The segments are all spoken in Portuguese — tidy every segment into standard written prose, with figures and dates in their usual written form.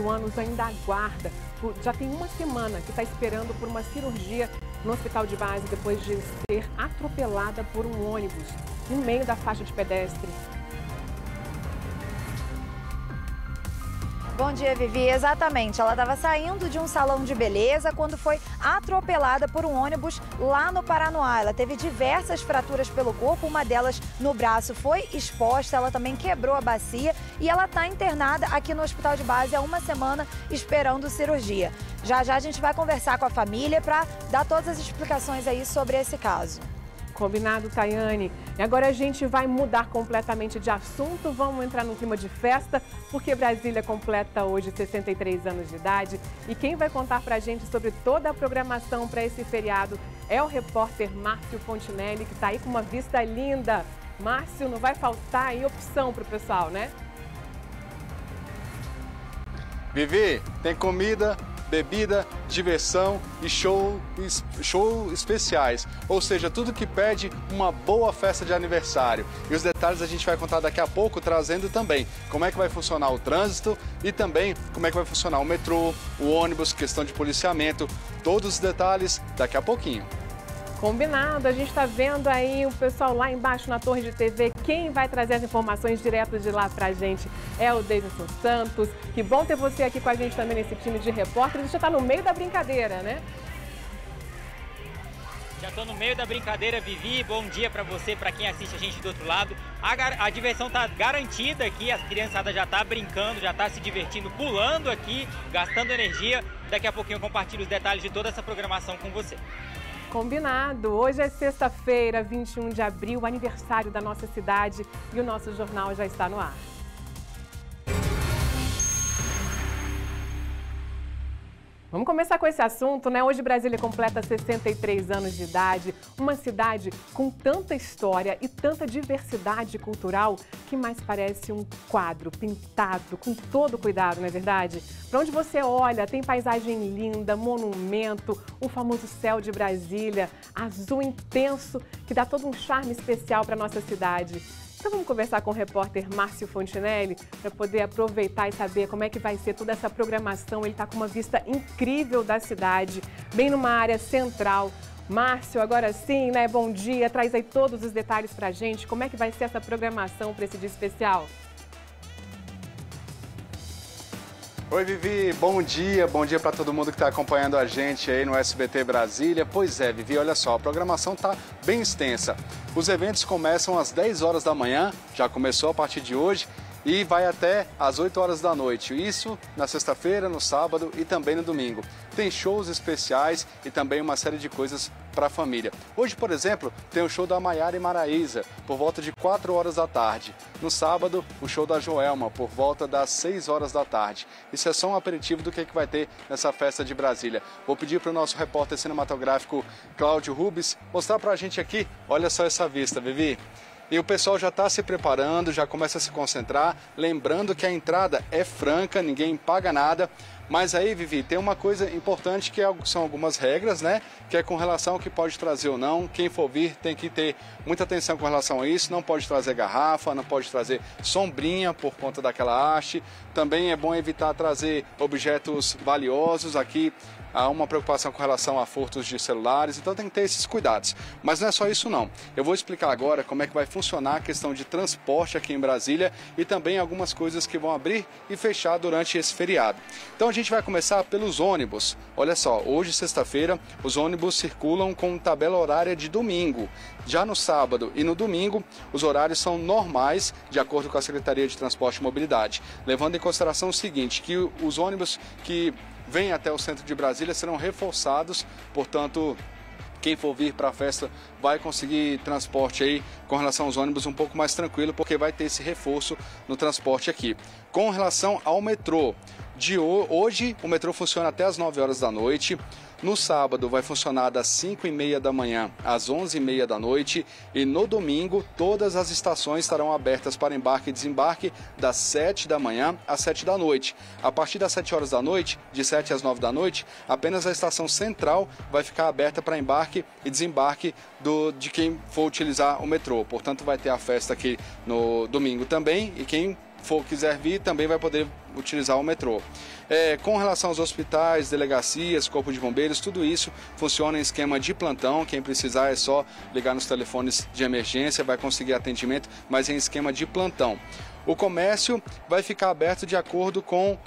48 anos ainda aguarda. Já tem uma semana que está esperando por uma cirurgia no hospital de base depois de ser atropelada por um ônibus no meio da faixa de pedestre. Bom dia, Vivi. Exatamente. Ela estava saindo de um salão de beleza quando foi atropelada por um ônibus lá no Paranoá. Ela teve diversas fraturas pelo corpo, uma delas no braço foi exposta, ela também quebrou a bacia e ela está internada aqui no hospital de base há uma semana esperando cirurgia. Já já a gente vai conversar com a família para dar todas as explicações aí sobre esse caso. Combinado, Tayane. E agora a gente vai mudar completamente de assunto, vamos entrar num clima de festa, porque Brasília completa hoje 63 anos de idade. E quem vai contar pra gente sobre toda a programação para esse feriado é o repórter Márcio Fontinelli, que tá aí com uma vista linda. Márcio, não vai faltar aí opção pro pessoal, né? Vivi, tem comida, bebida, diversão e show especiais, ou seja, tudo que pede uma boa festa de aniversário. E os detalhes a gente vai contar daqui a pouco, trazendo também como é que vai funcionar o trânsito e também como é que vai funcionar o metrô, o ônibus, questão de policiamento, todos os detalhes daqui a pouquinho. Combinado, a gente está vendo aí o pessoal lá embaixo na torre de TV. Quem vai trazer as informações direto de lá pra gente é o Davidson Santos. Que bom ter você aqui com a gente também nesse time de repórteres. Já está no meio da brincadeira, né? Já estou no meio da brincadeira, Vivi. Bom dia para você, para quem assiste a gente do outro lado. A diversão está garantida aqui, a criançada já está brincando, já está se divertindo, pulando aqui, gastando energia. Daqui a pouquinho eu compartilho os detalhes de toda essa programação com você. Combinado. Hoje é sexta-feira, 21 de abril, aniversário da nossa cidade e o nosso jornal já está no ar. Vamos começar com esse assunto, né? Hoje Brasília completa 63 anos de idade, uma cidade com tanta história e tanta diversidade cultural que mais parece um quadro pintado com todo cuidado, não é verdade? Para onde você olha, tem paisagem linda, monumento, o famoso céu de Brasília, azul intenso, que dá todo um charme especial para a nossa cidade. Então vamos conversar com o repórter Márcio Fontinelli para poder aproveitar e saber como é que vai ser toda essa programação. Ele está com uma vista incrível da cidade, bem numa área central. Márcio, agora sim, né? Bom dia, traz aí todos os detalhes para a gente. Como é que vai ser essa programação para esse dia especial? Oi, Vivi, bom dia para todo mundo que está acompanhando a gente aí no SBT Brasília. Pois é, Vivi, olha só, a programação está bem extensa. Os eventos começam às 10 horas da manhã, já começou a partir de hoje, e vai até às 8 horas da noite. Isso na sexta-feira, no sábado e também no domingo. Tem shows especiais e também uma série de coisas para a família. Hoje, por exemplo, tem o show da Maiara e Maraísa, por volta de 4 horas da tarde. No sábado, o show da Joelma, por volta das 6 horas da tarde. Isso é só um aperitivo do que vai ter nessa festa de Brasília. Vou pedir para o nosso repórter cinematográfico Cláudio Rubens mostrar para a gente aqui, olha só essa vista, Vivi. E o pessoal já está se preparando, já começa a se concentrar, lembrando que a entrada é franca, ninguém paga nada. Mas aí, Vivi, tem uma coisa importante que são algumas regras, né? Que é com relação ao que pode trazer ou não. Quem for vir tem que ter muita atenção com relação a isso. Não pode trazer garrafa, não pode trazer sombrinha por conta daquela haste. Também é bom evitar trazer objetos valiosos aqui. Há uma preocupação com relação a furtos de celulares, então tem que ter esses cuidados. Mas não é só isso não. Eu vou explicar agora como é que vai funcionar a questão de transporte aqui em Brasília e também algumas coisas que vão abrir e fechar durante esse feriado. Então a gente vai começar pelos ônibus. Olha só, hoje, sexta-feira, os ônibus circulam com tabela horária de domingo. Já no sábado e no domingo, os horários são normais, de acordo com a Secretaria de Transporte e Mobilidade. Levando em consideração o seguinte, que os ônibus que vêm até o centro de Brasília serão reforçados, portanto, quem for vir para a festa vai conseguir transporte aí com relação aos ônibus um pouco mais tranquilo, porque vai ter esse reforço no transporte aqui. Com relação ao metrô, hoje o metrô funciona até as 9 horas da noite. No sábado vai funcionar das 5h30 da manhã às 11h30 da noite e no domingo todas as estações estarão abertas para embarque e desembarque das 7 da manhã às 7 da noite. A partir das 7 horas da noite, de 7 às 9 da noite, apenas a estação central vai ficar aberta para embarque e desembarque de quem for utilizar o metrô. Portanto, vai ter a festa aqui no domingo também e quem quiser vir também vai poder utilizar o metrô. Com relação aos hospitais, delegacias, corpo de bombeiros, tudo isso funciona em esquema de plantão. Quem precisar é só ligar nos telefones de emergência, vai conseguir atendimento, mas em esquema de plantão. O comércio vai ficar aberto de acordo com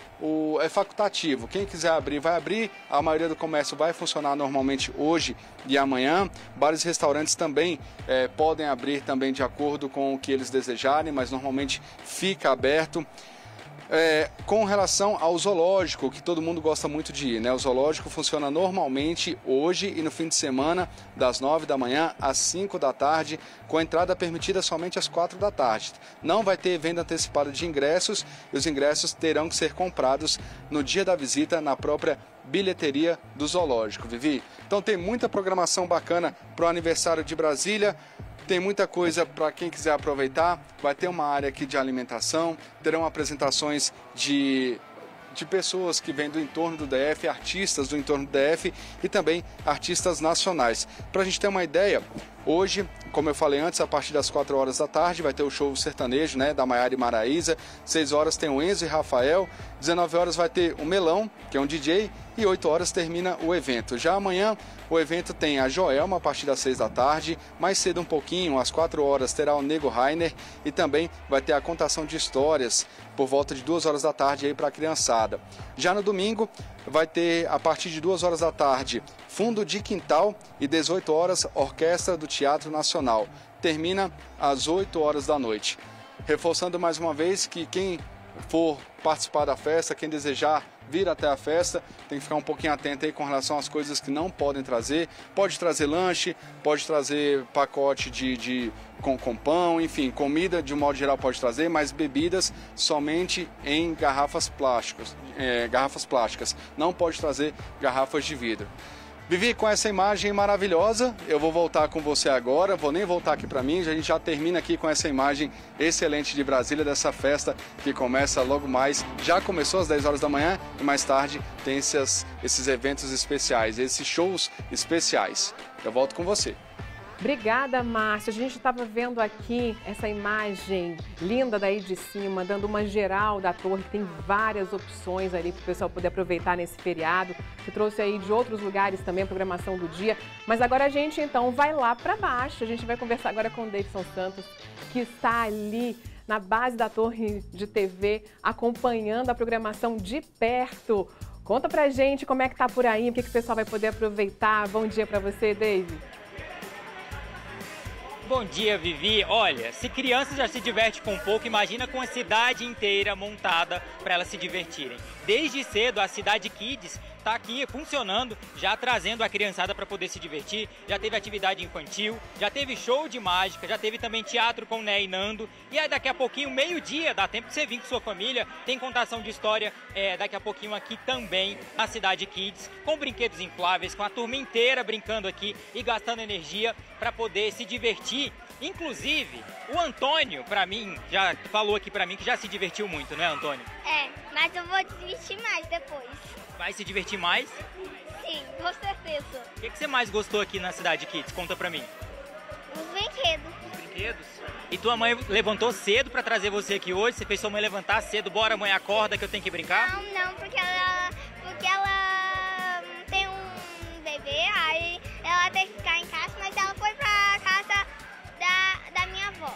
é facultativo. Quem quiser abrir, vai abrir. A maioria do comércio vai funcionar normalmente hoje e amanhã. Bares e restaurantes também podem abrir também de acordo com o que eles desejarem, mas normalmente fica aberto. Com relação ao zoológico, que todo mundo gosta muito de ir, né? O zoológico funciona normalmente hoje e no fim de semana, das 9 da manhã às 5 da tarde, com a entrada permitida somente às 4 da tarde. Não vai ter venda antecipada de ingressos e os ingressos terão que ser comprados no dia da visita na própria bilheteria do zoológico, Vivi. Então tem muita programação bacana para o aniversário de Brasília. Tem muita coisa para quem quiser aproveitar. Vai ter uma área aqui de alimentação, terão apresentações de pessoas que vêm do entorno do DF, artistas do entorno do DF e também artistas nacionais. Para a gente ter uma ideia, hoje, como eu falei antes, a partir das 4 horas da tarde vai ter o show sertanejo, né, da Maiara e Maraísa. 6 horas tem o Enzo e Rafael. 19 horas vai ter o Melão, que é um DJ, e 8 horas termina o evento. Já amanhã o evento tem a Joelma a partir das 6 da tarde, mais cedo um pouquinho, às 4 horas terá o Nego Rainer e também vai ter a contação de histórias por volta de 2 horas da tarde aí para a criançada. Já no domingo vai ter a partir de 2 horas da tarde Fundo de Quintal e 18 horas Orquestra do Teatro Nacional. Termina às 8 horas da noite. Reforçando mais uma vez que quem for participar da festa, quem desejar vir até a festa, tem que ficar um pouquinho atento aí com relação às coisas que não podem trazer. Pode trazer lanche, pode trazer pacote com pão, enfim, comida de um modo geral pode trazer, mas bebidas somente em garrafas plásticas. Não pode trazer garrafas de vidro. Vivi, com essa imagem maravilhosa, eu vou voltar com você agora, vou nem voltar aqui para mim, a gente já termina aqui com essa imagem excelente de Brasília, dessa festa que começa logo mais, já começou às 10 horas da manhã e mais tarde tem esses eventos especiais, esses shows especiais. Eu volto com você. Obrigada, Márcia. A gente estava vendo aqui essa imagem linda daí de cima, dando uma geral da torre. Tem várias opções ali para o pessoal poder aproveitar nesse feriado. Que trouxe aí de outros lugares também a programação do dia. Mas agora a gente, então, vai lá para baixo. A gente vai conversar agora com o Davidson Santos, que está ali na base da torre de TV, acompanhando a programação de perto. Conta pra gente como é que tá por aí, o que o pessoal vai poder aproveitar. Bom dia para você, David. Bom dia, Vivi. Olha, se criança já se diverte com um pouco, imagina com a cidade inteira montada para elas se divertirem. Desde cedo, a Cidade Kids está aqui funcionando, já trazendo a criançada para poder se divertir. Já teve atividade infantil, já teve show de mágica, já teve também teatro com Né e Nando. E aí daqui a pouquinho, meio-dia, dá tempo de você vir com sua família, tem contação de história daqui a pouquinho aqui também na Cidade Kids, com brinquedos infláveis, com a turma inteira brincando aqui e gastando energia para poder se divertir. Inclusive, o Antônio, pra mim, já falou aqui pra mim que já se divertiu muito, né, Antônio? Mas eu vou divertir mais depois. Vai se divertir mais? Sim, com certeza. O que você mais gostou aqui na Cidade Kids? Conta pra mim. Os brinquedos. Os brinquedos? E tua mãe levantou cedo pra trazer você aqui hoje? Você fez sua mãe levantar cedo? Bora, mãe, acorda que eu tenho que brincar? Não, porque ela tem um bebê, aí ela tem que ficar em casa, mas ela foi pra casa da minha avó.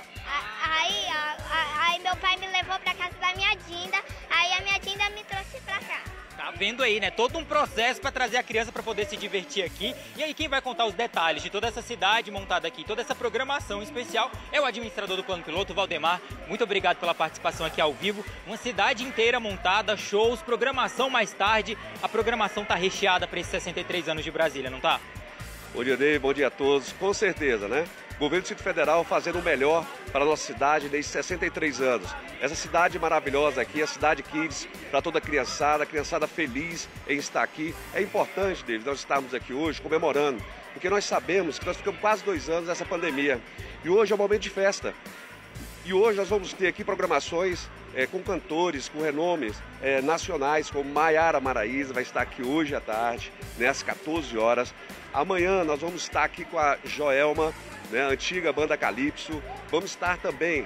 Aí meu pai me levou pra casa da minha Dinda, aí a minha Dinda me trouxe pra cá. Tá vendo aí, né? Todo um processo para trazer a criança para poder se divertir aqui. E aí quem vai contar os detalhes de toda essa cidade montada aqui, toda essa programação especial, é o administrador do Plano Piloto, Valdemar. Muito obrigado pela participação aqui ao vivo. Uma cidade inteira montada, shows, programação mais tarde. A programação tá recheada para esses 63 anos de Brasília, não tá? Bom dia, Ney, bom dia a todos. Com certeza, né? O governo do Distrito Federal fazendo o melhor para a nossa cidade desde 63 anos. Essa cidade maravilhosa aqui, a Cidade Kids, para toda a criançada feliz em estar aqui. É importante, David, nós estarmos aqui hoje comemorando, porque nós sabemos que nós ficamos quase 2 anos nessa pandemia. E hoje é um momento de festa. E hoje nós vamos ter aqui programações com cantores, com renomes nacionais, como Maiara Maraísa, vai estar aqui hoje à tarde, né, às 14 horas. Amanhã nós vamos estar aqui com a Joelma, né, a antiga banda Calypso. Vamos estar também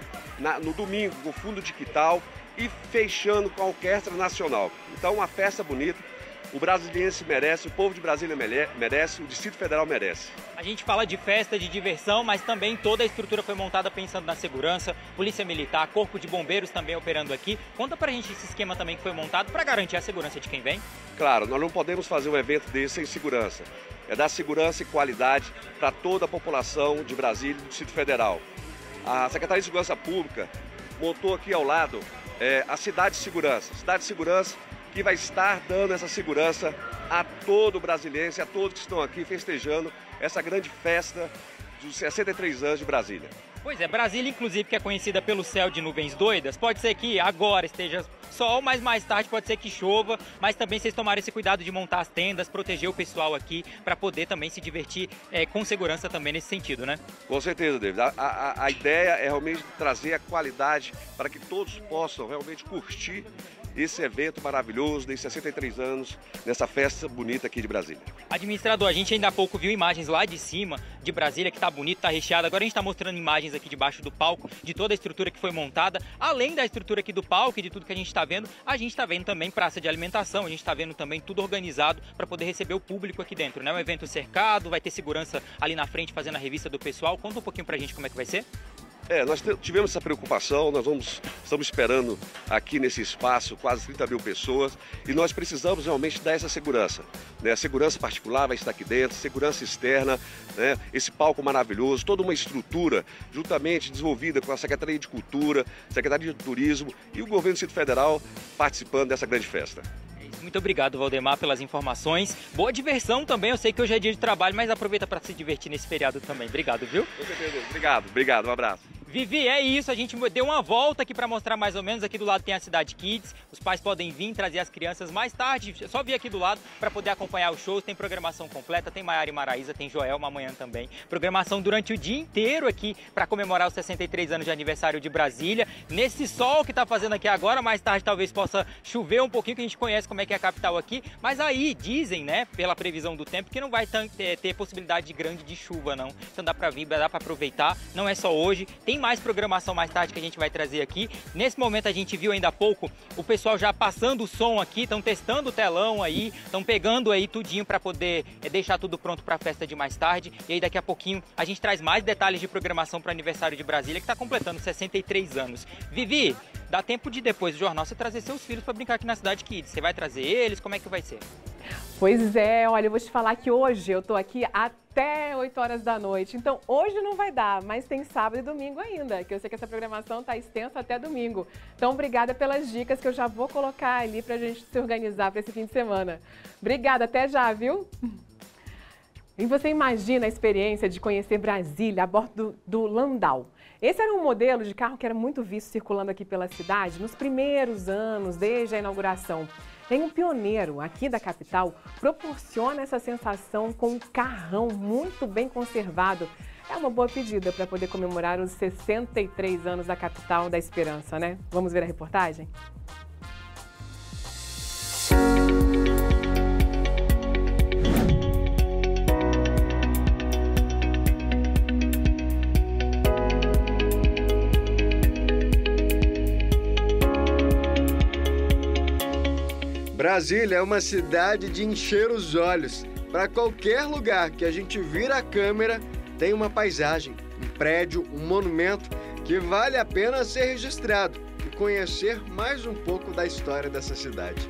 no domingo com o Fundo de Quintal e fechando com a Orquestra Nacional. Então, uma festa bonita. O brasiliense merece, o povo de Brasília merece, o Distrito Federal merece. A gente fala de festa, de diversão, mas também toda a estrutura foi montada pensando na segurança, Polícia Militar, Corpo de Bombeiros também operando aqui. Conta pra gente esse esquema também que foi montado para garantir a segurança de quem vem. Claro, nós não podemos fazer um evento desse sem segurança. É dar segurança e qualidade para toda a população de Brasília e do Distrito Federal. A Secretaria de Segurança Pública montou aqui ao lado a Cidade de Segurança. Cidade de Segurança que vai estar dando essa segurança a todo brasiliense, a todos que estão aqui festejando essa grande festa dos 63 anos de Brasília. Pois é, Brasília, inclusive, que é conhecida pelo céu de nuvens doidas, pode ser que agora esteja sol, mas mais tarde pode ser que chova, mas também vocês tomaram esse cuidado de montar as tendas, proteger o pessoal aqui, para poder também se divertir com segurança também nesse sentido, né? Com certeza, David. A ideia é realmente trazer a qualidade para que todos possam realmente curtir esse evento maravilhoso de 63 anos, nessa festa bonita aqui de Brasília. Administrador, a gente ainda há pouco viu imagens lá de cima de Brasília, que está bonito, está recheado. Agora a gente está mostrando imagens aqui debaixo do palco, de toda a estrutura que foi montada. Além da estrutura aqui do palco e de tudo que a gente está vendo, a gente está vendo também praça de alimentação, a gente está vendo também tudo organizado para poder receber o público aqui dentro, né? Um evento cercado, vai ter segurança ali na frente fazendo a revista do pessoal. Conta um pouquinho pra gente como é que vai ser. Nós tivemos essa preocupação, estamos esperando aqui nesse espaço quase 30 mil pessoas e nós precisamos realmente dar essa segurança. Né? A segurança particular vai estar aqui dentro, segurança externa, né? Esse palco maravilhoso, toda uma estrutura juntamente desenvolvida com a Secretaria de Cultura, Secretaria de Turismo e o Governo do Distrito Federal participando dessa grande festa. Muito obrigado, Valdemar, pelas informações. Boa diversão também, eu sei que hoje é dia de trabalho, mas aproveita para se divertir nesse feriado também. Obrigado, viu? Com certeza. Obrigado, um abraço. Vivi, é isso, a gente deu uma volta aqui para mostrar mais ou menos. Aqui do lado tem a Cidade Kids, os pais podem vir trazer as crianças mais tarde, é só vir aqui do lado para poder acompanhar os shows. Tem programação completa, tem Maiara e Maraísa, tem Joelma amanhã também. Programação durante o dia inteiro aqui para comemorar os 63 anos de aniversário de Brasília. Nesse sol que tá fazendo aqui agora, mais tarde talvez possa chover um pouquinho, que a gente conhece como é que é a capital aqui. Mas aí dizem, né, pela previsão do tempo, que não vai ter possibilidade grande de chuva não. Então dá para vir, dá para aproveitar, não é só hoje. Tem mais programação mais tarde que a gente vai trazer aqui. Nesse momento a gente viu ainda há pouco o pessoal já passando o som aqui, estão testando o telão aí, estão pegando aí tudinho para poder deixar tudo pronto para a festa de mais tarde. E aí daqui a pouquinho a gente traz mais detalhes de programação para o aniversário de Brasília, que está completando 63 anos. Vivi, dá tempo de depois do jornal você trazer seus filhos para brincar aqui na Cidade Kids. Você vai trazer eles? Como é que vai ser? Pois é, olha, eu vou te falar que hoje eu tô aqui até 8 horas da noite. Então, hoje não vai dar, mas tem sábado e domingo ainda, que eu sei que essa programação tá extensa até domingo. Então, obrigada pelas dicas que eu já vou colocar ali pra gente se organizar para esse fim de semana. Obrigada, até já, viu? E você imagina a experiência de conhecer Brasília a bordo do Landau. Esse era um modelo de carro que era muito visto circulando aqui pela cidade nos primeiros anos, desde a inauguração. Tem um pioneiro aqui da capital, proporciona essa sensação com um carrão muito bem conservado. É uma boa pedida para poder comemorar os 63 anos da capital da Esperança, né? Vamos ver a reportagem? Brasília é uma cidade de encher os olhos. Para qualquer lugar que a gente vira a câmera, tem uma paisagem, um prédio, um monumento que vale a pena ser registrado e conhecer mais um pouco da história dessa cidade.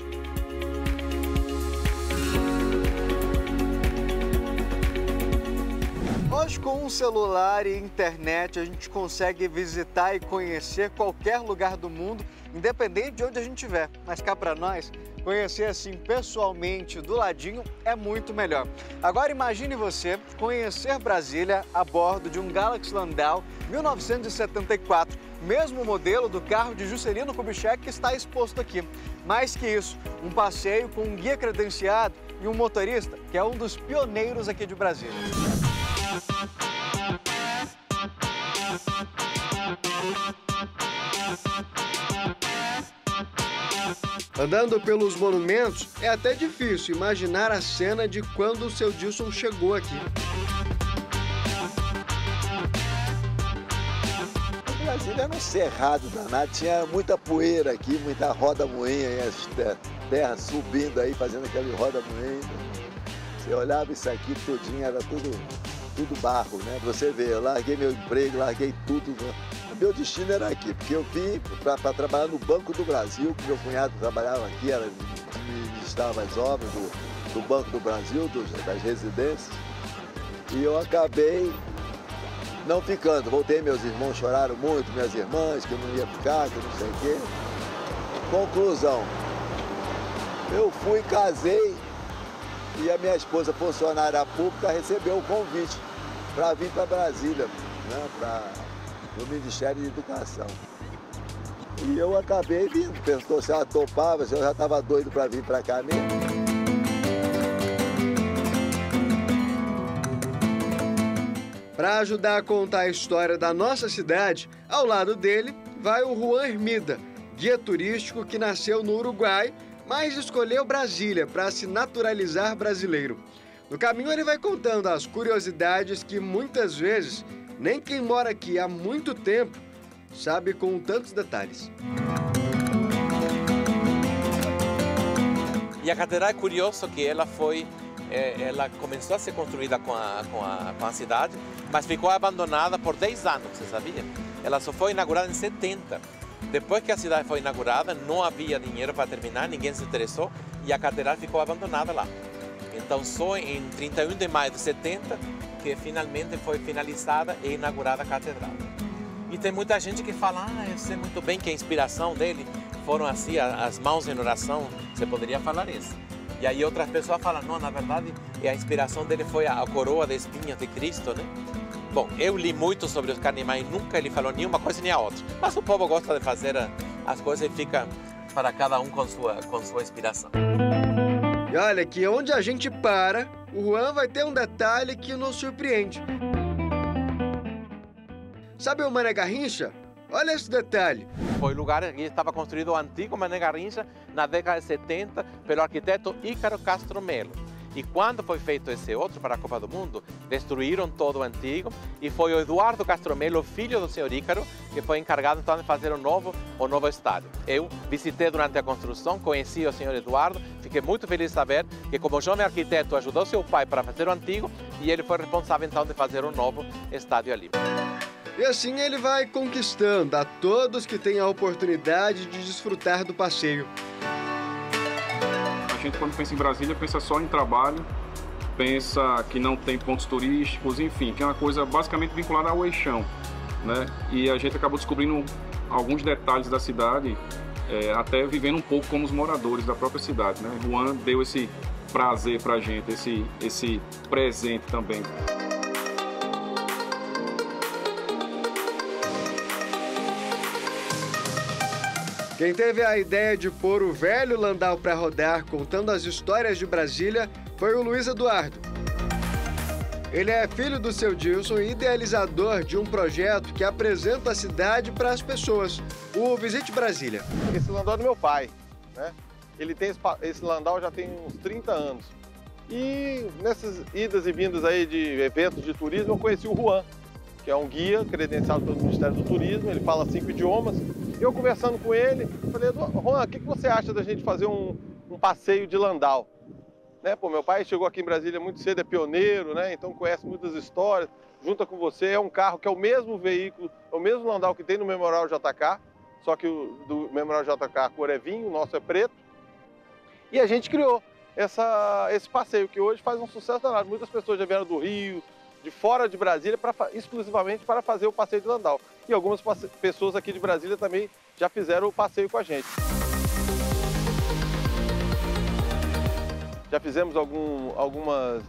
Hoje, com um celular e internet, a gente consegue visitar e conhecer qualquer lugar do mundo, independente de onde a gente estiver. Mas cá para nós, conhecer assim pessoalmente, do ladinho, é muito melhor. Agora imagine você conhecer Brasília a bordo de um Galaxy Landau 1974, mesmo modelo do carro de Juscelino Kubitschek que está exposto aqui. Mais que isso, um passeio com um guia credenciado e um motorista que é um dos pioneiros aqui de Brasília. Andando pelos monumentos, é até difícil imaginar a cena de quando o seu Dilson chegou aqui. Brasília era um cerrado danado, tinha muita poeira aqui, muita roda-moinha, e as terras subindo aí, fazendo aquele roda-moinha. Você olhava isso aqui tudinho, era tudo barro, né? Você vê, eu larguei meu emprego, larguei tudo. Meu destino era aqui, porque eu vim para trabalhar no Banco do Brasil, que meu cunhado trabalhava aqui, administrava as obras do Banco do Brasil, das residências. E eu acabei não ficando. Voltei, meus irmãos choraram muito, minhas irmãs, que eu não ia ficar, que eu não sei o quê. Conclusão, eu fui, casei e a minha esposa, funcionária pública, recebeu o convite para vir para Brasília, né, no Ministério de Educação. E eu acabei vindo, perguntou se ela topava, se eu já estava doido para vir para cá mesmo. Para ajudar a contar a história da nossa cidade, ao lado dele vai o Juan Hermida, guia turístico que nasceu no Uruguai, mas escolheu Brasília para se naturalizar brasileiro. No caminho ele vai contando as curiosidades que muitas vezes nem quem mora aqui há muito tempo sabe com tantos detalhes. E a catedral é curioso que ela começou a ser construída com a cidade, mas ficou abandonada por 10 anos, você sabia? Ela só foi inaugurada em 70. Depois que a cidade foi inaugurada, não havia dinheiro para terminar, ninguém se interessou e a catedral ficou abandonada lá. Então, só em 31 de maio de 70 que finalmente foi finalizada e inaugurada a catedral. E tem muita gente que fala, eu sei muito bem que a inspiração dele foram assim, as mãos em oração, você poderia falar isso. E aí outras pessoas falam, não, na verdade, a inspiração dele foi a coroa de espinhos de Cristo, né? Bom, eu li muito sobre os Carnimais e nunca ele falou nenhuma coisa nem a outra. Mas o povo gosta de fazer as coisas e fica para cada um com sua inspiração. E olha que onde a gente para, o Juan vai ter um detalhe que nos surpreende. Sabe o Mané Garrincha? Olha esse detalhe. Foi o lugar que estava construído o antigo Mané Garrincha na década de 70 pelo arquiteto Ícaro Castro Melo. E quando foi feito esse outro para a Copa do Mundo, destruíram todo o antigo e foi o Eduardo Castro Melo, filho do senhor Ícaro, que foi encarregado então de fazer o novo estádio. Eu visitei durante a construção, conheci o senhor Eduardo, fiquei muito feliz de saber que como jovem arquiteto ajudou seu pai para fazer o antigo e ele foi responsável então de fazer o novo estádio ali. E assim ele vai conquistando a todos que têm a oportunidade de desfrutar do passeio. A gente, quando pensa em Brasília, pensa só em trabalho, pensa que não tem pontos turísticos, enfim, que é uma coisa basicamente vinculada ao eixão, né? E a gente acabou descobrindo alguns detalhes da cidade, até vivendo um pouco como os moradores da própria cidade, né? Juan deu esse prazer pra gente, esse presente também. Quem teve a ideia de pôr o velho Landau para rodar contando as histórias de Brasília foi o Luiz Eduardo. Ele é filho do seu Dilson e idealizador de um projeto que apresenta a cidade para as pessoas, o Visite Brasília. Esse Landau é do meu pai, né? Ele tem esse Landau já tem uns 30 anos. E nessas idas e vindas aí de eventos de turismo, eu conheci o Juan, que é um guia credenciado pelo Ministério do Turismo, ele fala 5 idiomas. Eu conversando com ele, falei, Juan, o que você acha da gente fazer um passeio de Landau? Né? Pô, meu pai chegou aqui em Brasília muito cedo, é pioneiro, né? Então conhece muitas histórias, junta com você, é um carro que é o mesmo veículo, é o mesmo Landau que tem no Memorial JK, só que o do Memorial JK a cor é vinho, o nosso é preto. E a gente criou esse passeio, que hoje faz um sucesso danado. Muitas pessoas já vieram do Rio, de fora de Brasília, exclusivamente para fazer o passeio de Landau. E algumas pessoas aqui de Brasília também já fizeram o passeio com a gente. Já fizemos algumas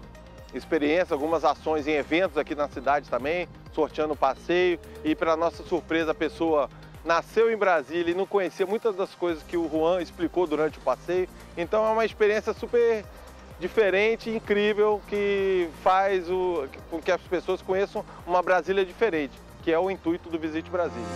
experiências, algumas ações em eventos aqui na cidade também, sorteando o passeio. E para nossa surpresa, a pessoa nasceu em Brasília e não conhecia muitas das coisas que o Juan explicou durante o passeio. Então é uma experiência super diferente, incrível, que faz com que as pessoas conheçam uma Brasília diferente, que é o intuito do Visite Brasília.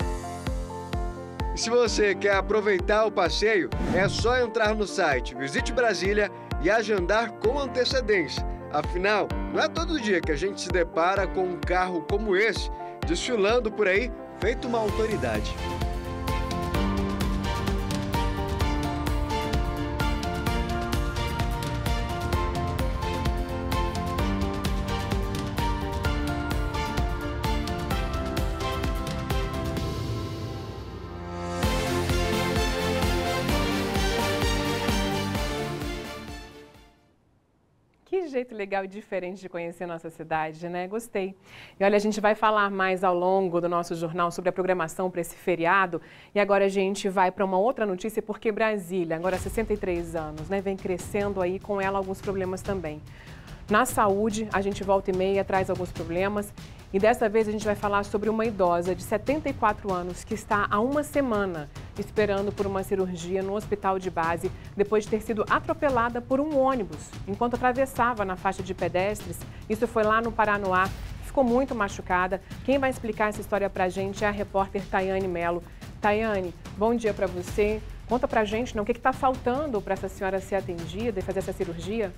E se você quer aproveitar o passeio, é só entrar no site Visite Brasília e agendar com antecedência. Afinal, não é todo dia que a gente se depara com um carro como esse, desfilando por aí, feito uma autoridade. Que jeito legal e diferente de conhecer nossa cidade, né? Gostei. E olha, a gente vai falar mais ao longo do nosso jornal sobre a programação para esse feriado. E agora a gente vai para uma outra notícia, porque Brasília, agora há 63 anos, né? Vem crescendo aí, com ela alguns problemas também. Na saúde, a gente volta e meia, traz alguns problemas. E dessa vez a gente vai falar sobre uma idosa de 74 anos que está há uma semana esperando por uma cirurgia no hospital de base depois de ter sido atropelada por um ônibus enquanto atravessava na faixa de pedestres. Isso foi lá no Paranoá. Ficou muito machucada. Quem vai explicar essa história pra gente é a repórter Tayane Mello. Tayane, bom dia para você. Conta pra gente, o que está faltando para essa senhora ser atendida e fazer essa cirurgia?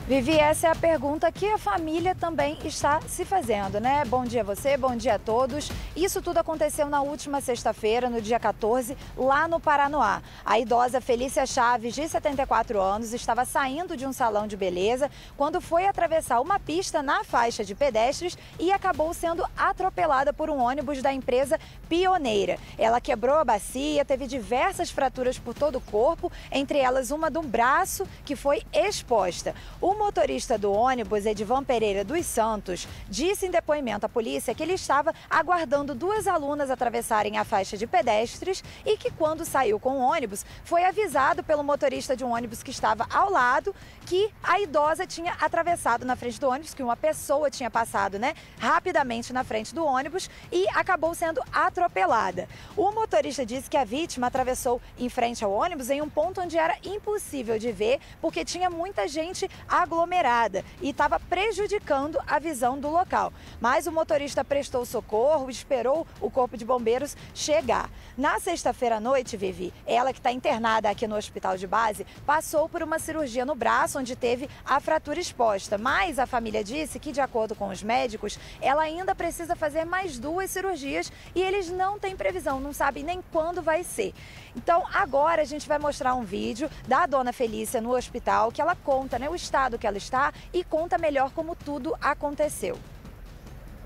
Vivi, essa é a pergunta que a família também está se fazendo, né? Bom dia a você, bom dia a todos. Isso tudo aconteceu na última sexta-feira, no dia 14, lá no Paranoá. A idosa Felícia Chaves, de 74 anos, estava saindo de um salão de beleza quando foi atravessar uma pista na faixa de pedestres e acabou sendo atropelada por um ônibus da empresa Pioneira. Ela quebrou a bacia, teve diversas fraturas por todo o corpo, entre elas uma do braço que foi exposta. O motorista do ônibus, Edivan Pereira dos Santos, disse em depoimento à polícia que ele estava aguardando duas alunas atravessarem a faixa de pedestres e que, quando saiu com o ônibus, foi avisado pelo motorista de um ônibus que estava ao lado que a idosa tinha atravessado na frente do ônibus, que uma pessoa tinha passado, rapidamente na frente do ônibus e acabou sendo atropelada. O motorista disse que a vítima atravessou em frente ao ônibus em um ponto onde era impossível de ver, porque tinha muita gente aglomerada e estava prejudicando a visão do local. Mas o motorista prestou socorro, esperou o corpo de bombeiros chegar. Na sexta-feira à noite, Vivi, ela que está internada aqui no hospital de base, passou por uma cirurgia no braço, onde teve a fratura exposta. Mas a família disse que, de acordo com os médicos, ela ainda precisa fazer mais 2 cirurgias e eles não têm previsão, não sabem nem quando vai ser. Então, agora a gente vai mostrar um vídeo da dona Felícia no hospital, que ela conta, o estado que ela está e conta melhor como tudo aconteceu.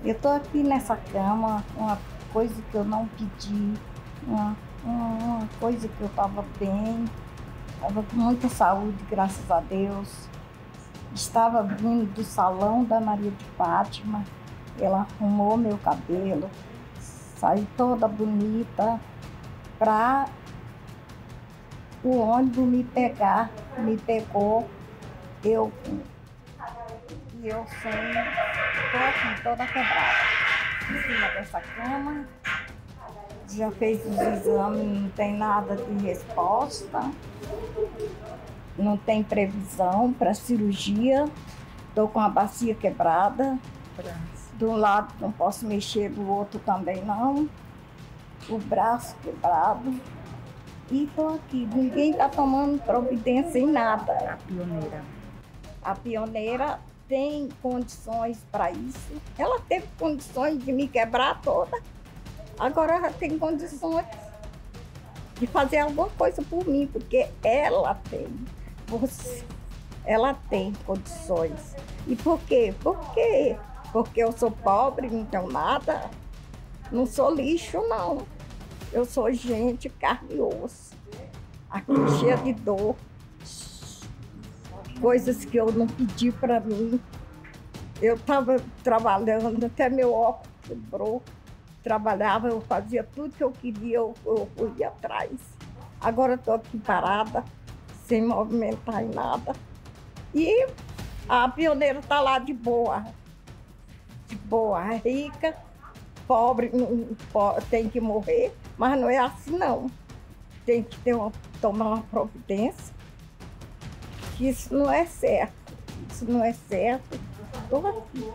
Eu estou aqui nessa cama, uma coisa que eu não pedi, uma coisa que eu estava bem, estava com muita saúde, graças a Deus. Estava vindo do salão da Maria de Fátima, ela arrumou meu cabelo, saí toda bonita para o ônibus me pegar, me pegou, eu estou aqui toda quebrada, em cima dessa cama, já fez os exames, não tem nada de resposta, não tem previsão para cirurgia, estou com a bacia quebrada, de um lado não posso mexer, do outro também não, o braço quebrado. E estou aqui, ninguém está tomando providência em nada. A pioneira tem condições para isso. Ela teve condições de me quebrar toda. Agora ela tem condições de fazer alguma coisa por mim, porque ela tem. Ela tem condições. E por quê? Porque eu sou pobre, não tenho nada. Não sou lixo, não. Eu sou gente, carne e osso, aqui cheia de dor, coisas que eu não pedi para mim. Eu estava trabalhando, até meu óculos quebrou, trabalhava, eu fazia tudo que eu queria, eu ia atrás. Agora estou aqui parada, sem movimentar em nada. E a pioneira está lá de boa, rica, pobre, tem que morrer. Mas não é assim, não. Tem que tomar uma providência. Isso não é certo. Estou aqui.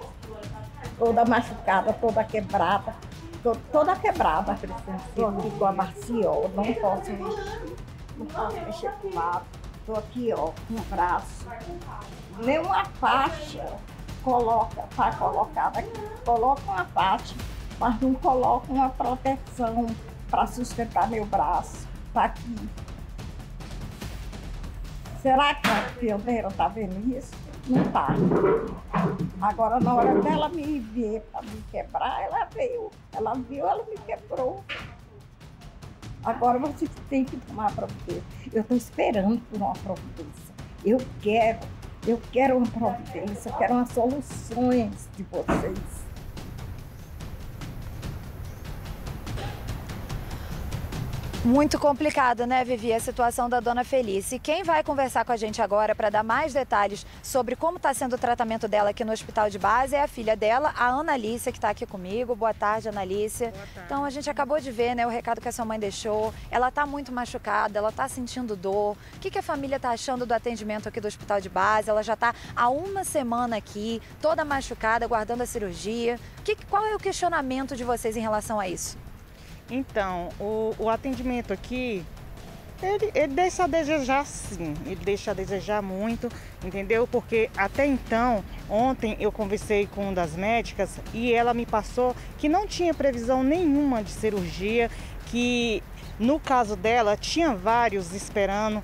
Toda machucada, toda quebrada. Toda quebrada. Estou aqui com a bacia, ó. Não posso mexer. Não posso mexer pro lado. Estou aqui, ó, com o braço. Nem uma faixa tá colocada aqui, colocam uma parte, mas não colocam uma proteção para sustentar meu braço. Tá aqui. Será que a pioneira tá vendo isso? Não tá. Agora, na hora dela me ver para me quebrar, ela veio. Ela viu, ela me quebrou. Agora você tem que tomar providência. Eu estou esperando por uma providência. Eu quero uma providência, eu quero umas soluções de vocês. Muito complicado, né, Vivi, a situação da dona Felícia. E quem vai conversar com a gente agora para dar mais detalhes sobre como está sendo o tratamento dela aqui no hospital de base é a filha dela, a Analícia, que está aqui comigo. Boa tarde, Analícia. Boa tarde. Então, a gente acabou de ver, né, o recado que a sua mãe deixou. Ela está muito machucada, ela está sentindo dor. O que a família está achando do atendimento aqui do hospital de base? Ela já está há uma semana aqui, toda machucada, aguardando a cirurgia. Qual é o questionamento de vocês em relação a isso? Então, o atendimento aqui, ele deixa a desejar sim, ele deixa a desejar muito, entendeu? Porque até então, ontem eu conversei com uma das médicas e ela me passou que não tinha previsão nenhuma de cirurgia, que no caso dela tinha vários esperando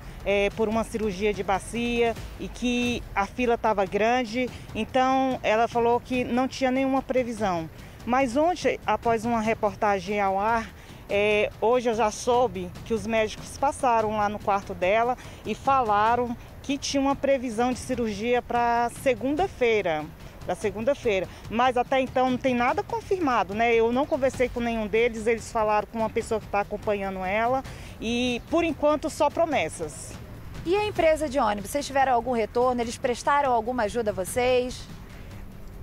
por uma cirurgia de bacia e que a fila estava grande, então ela falou que não tinha nenhuma previsão. Mas ontem, após uma reportagem ao ar, hoje eu já soube que os médicos passaram lá no quarto dela e falaram que tinha uma previsão de cirurgia para segunda-feira. Mas até então não tem nada confirmado, né? Eu não conversei com nenhum deles, eles falaram com uma pessoa que está acompanhando ela e, por enquanto, só promessas. E a empresa de ônibus, vocês tiveram algum retorno? Eles prestaram alguma ajuda a vocês?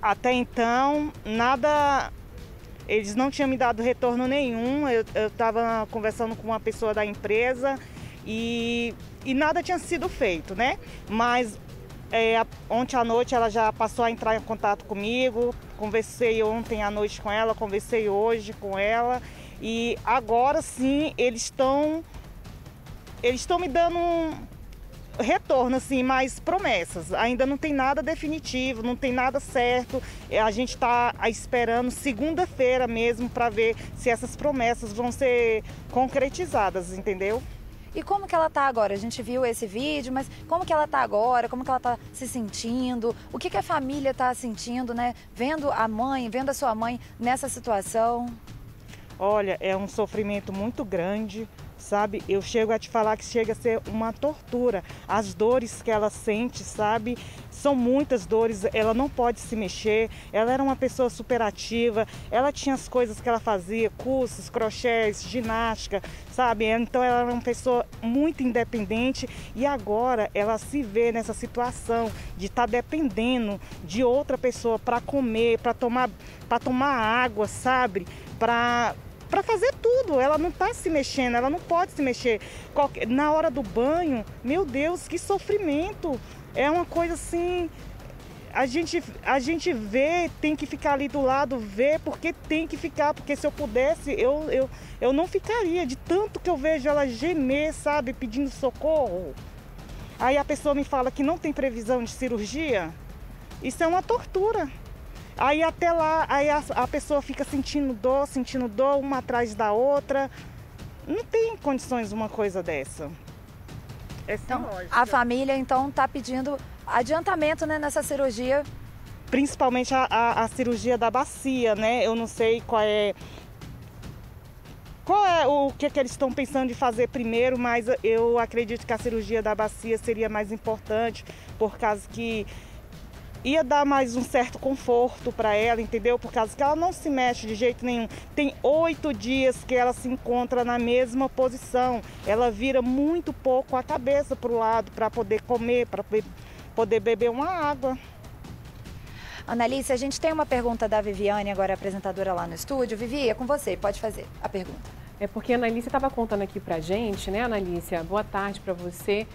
Até então, nada, eles não tinham me dado retorno nenhum. Eu estava conversando com uma pessoa da empresa e nada tinha sido feito, né? Mas ontem à noite ela já passou a entrar em contato comigo, conversei ontem à noite com ela, conversei hoje com ela e agora sim eles estão me dando retorno, assim, mais promessas. Ainda não tem nada definitivo, não tem nada certo. A gente está esperando segunda-feira mesmo para ver se essas promessas vão ser concretizadas, entendeu? E como que ela está agora? A gente viu esse vídeo, mas como que ela está agora? Como que ela está se sentindo? O que a família está sentindo, né? Vendo a sua mãe nessa situação? Olha, é um sofrimento muito grande. Sabe, eu chego a te falar que chega a ser uma tortura. As dores que ela sente, sabe, são muitas dores. Ela não pode se mexer. Ela era uma pessoa superativa. Ela tinha as coisas que ela fazia, cursos, crochês, ginástica, sabe? Então ela era uma pessoa muito independente e agora ela se vê nessa situação de estar dependendo de outra pessoa para comer, para tomar água, sabe? Para fazer tudo, ela não está se mexendo, ela não pode se mexer. Na hora do banho, meu Deus, que sofrimento! É uma coisa assim, a gente vê, tem que ficar ali do lado, ver, porque tem que ficar, porque se eu pudesse, eu não ficaria, de tanto que eu vejo ela gemer, sabe, pedindo socorro. Aí a pessoa me fala que não tem previsão de cirurgia, isso é uma tortura. Aí até lá, aí a pessoa fica sentindo dor, uma atrás da outra. Não tem condições uma coisa dessa. Então, a família, então, está pedindo adiantamento, né, nessa cirurgia? Principalmente a cirurgia da bacia, né? Eu não sei qual é o que eles estão pensando de fazer primeiro, mas eu acredito que a cirurgia da bacia seria mais importante, por causa que ia dar mais um certo conforto para ela, entendeu? Por causa que ela não se mexe de jeito nenhum. Tem 8 dias que ela se encontra na mesma posição. Ela vira muito pouco a cabeça para o lado para poder comer, para poder beber uma água. Analícia, a gente tem uma pergunta da Viviane, agora apresentadora lá no estúdio. Vivi, é com você, pode fazer a pergunta. É porque a Analícia estava contando aqui pra gente, né, Analícia? Boa tarde para você.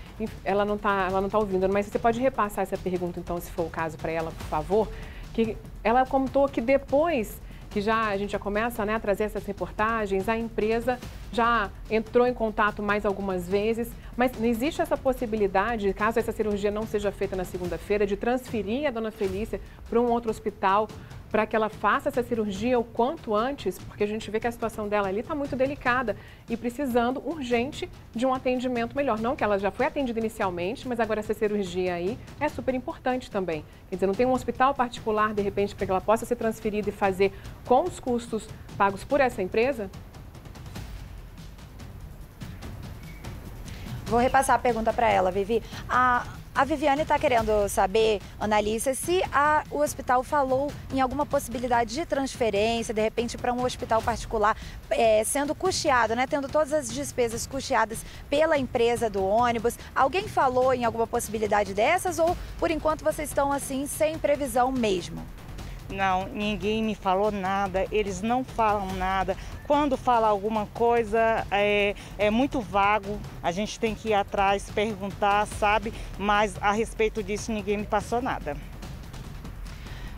Ela não tá ouvindo, mas você pode repassar essa pergunta, então, se for o caso, para ela, por favor. Que ela contou que depois que a gente já começa, né, a trazer essas reportagens, a empresa já entrou em contato mais algumas vezes, mas não existe essa possibilidade, caso essa cirurgia não seja feita na segunda-feira, de transferir a dona Felícia para um outro hospital para que ela faça essa cirurgia o quanto antes, porque a gente vê que a situação dela ali está muito delicada e precisando urgente de um atendimento melhor. Não que ela já foi atendida inicialmente, mas agora essa cirurgia aí é super importante também. Quer dizer, não tem um hospital particular, de repente, para que ela possa ser transferida e fazer com os custos pagos por essa empresa? Vou repassar a pergunta para ela, Vivi. A Viviane está querendo saber, Analícia, se o hospital falou em alguma possibilidade de transferência, de repente, para um hospital particular, sendo custeado, né? Tendo todas as despesas custeadas pela empresa do ônibus. Alguém falou em alguma possibilidade dessas ou, por enquanto, vocês estão assim, sem previsão mesmo? Não, ninguém me falou nada, eles não falam nada. Quando fala alguma coisa é muito vago, a gente tem que ir atrás, perguntar, sabe? Mas a respeito disso ninguém me passou nada.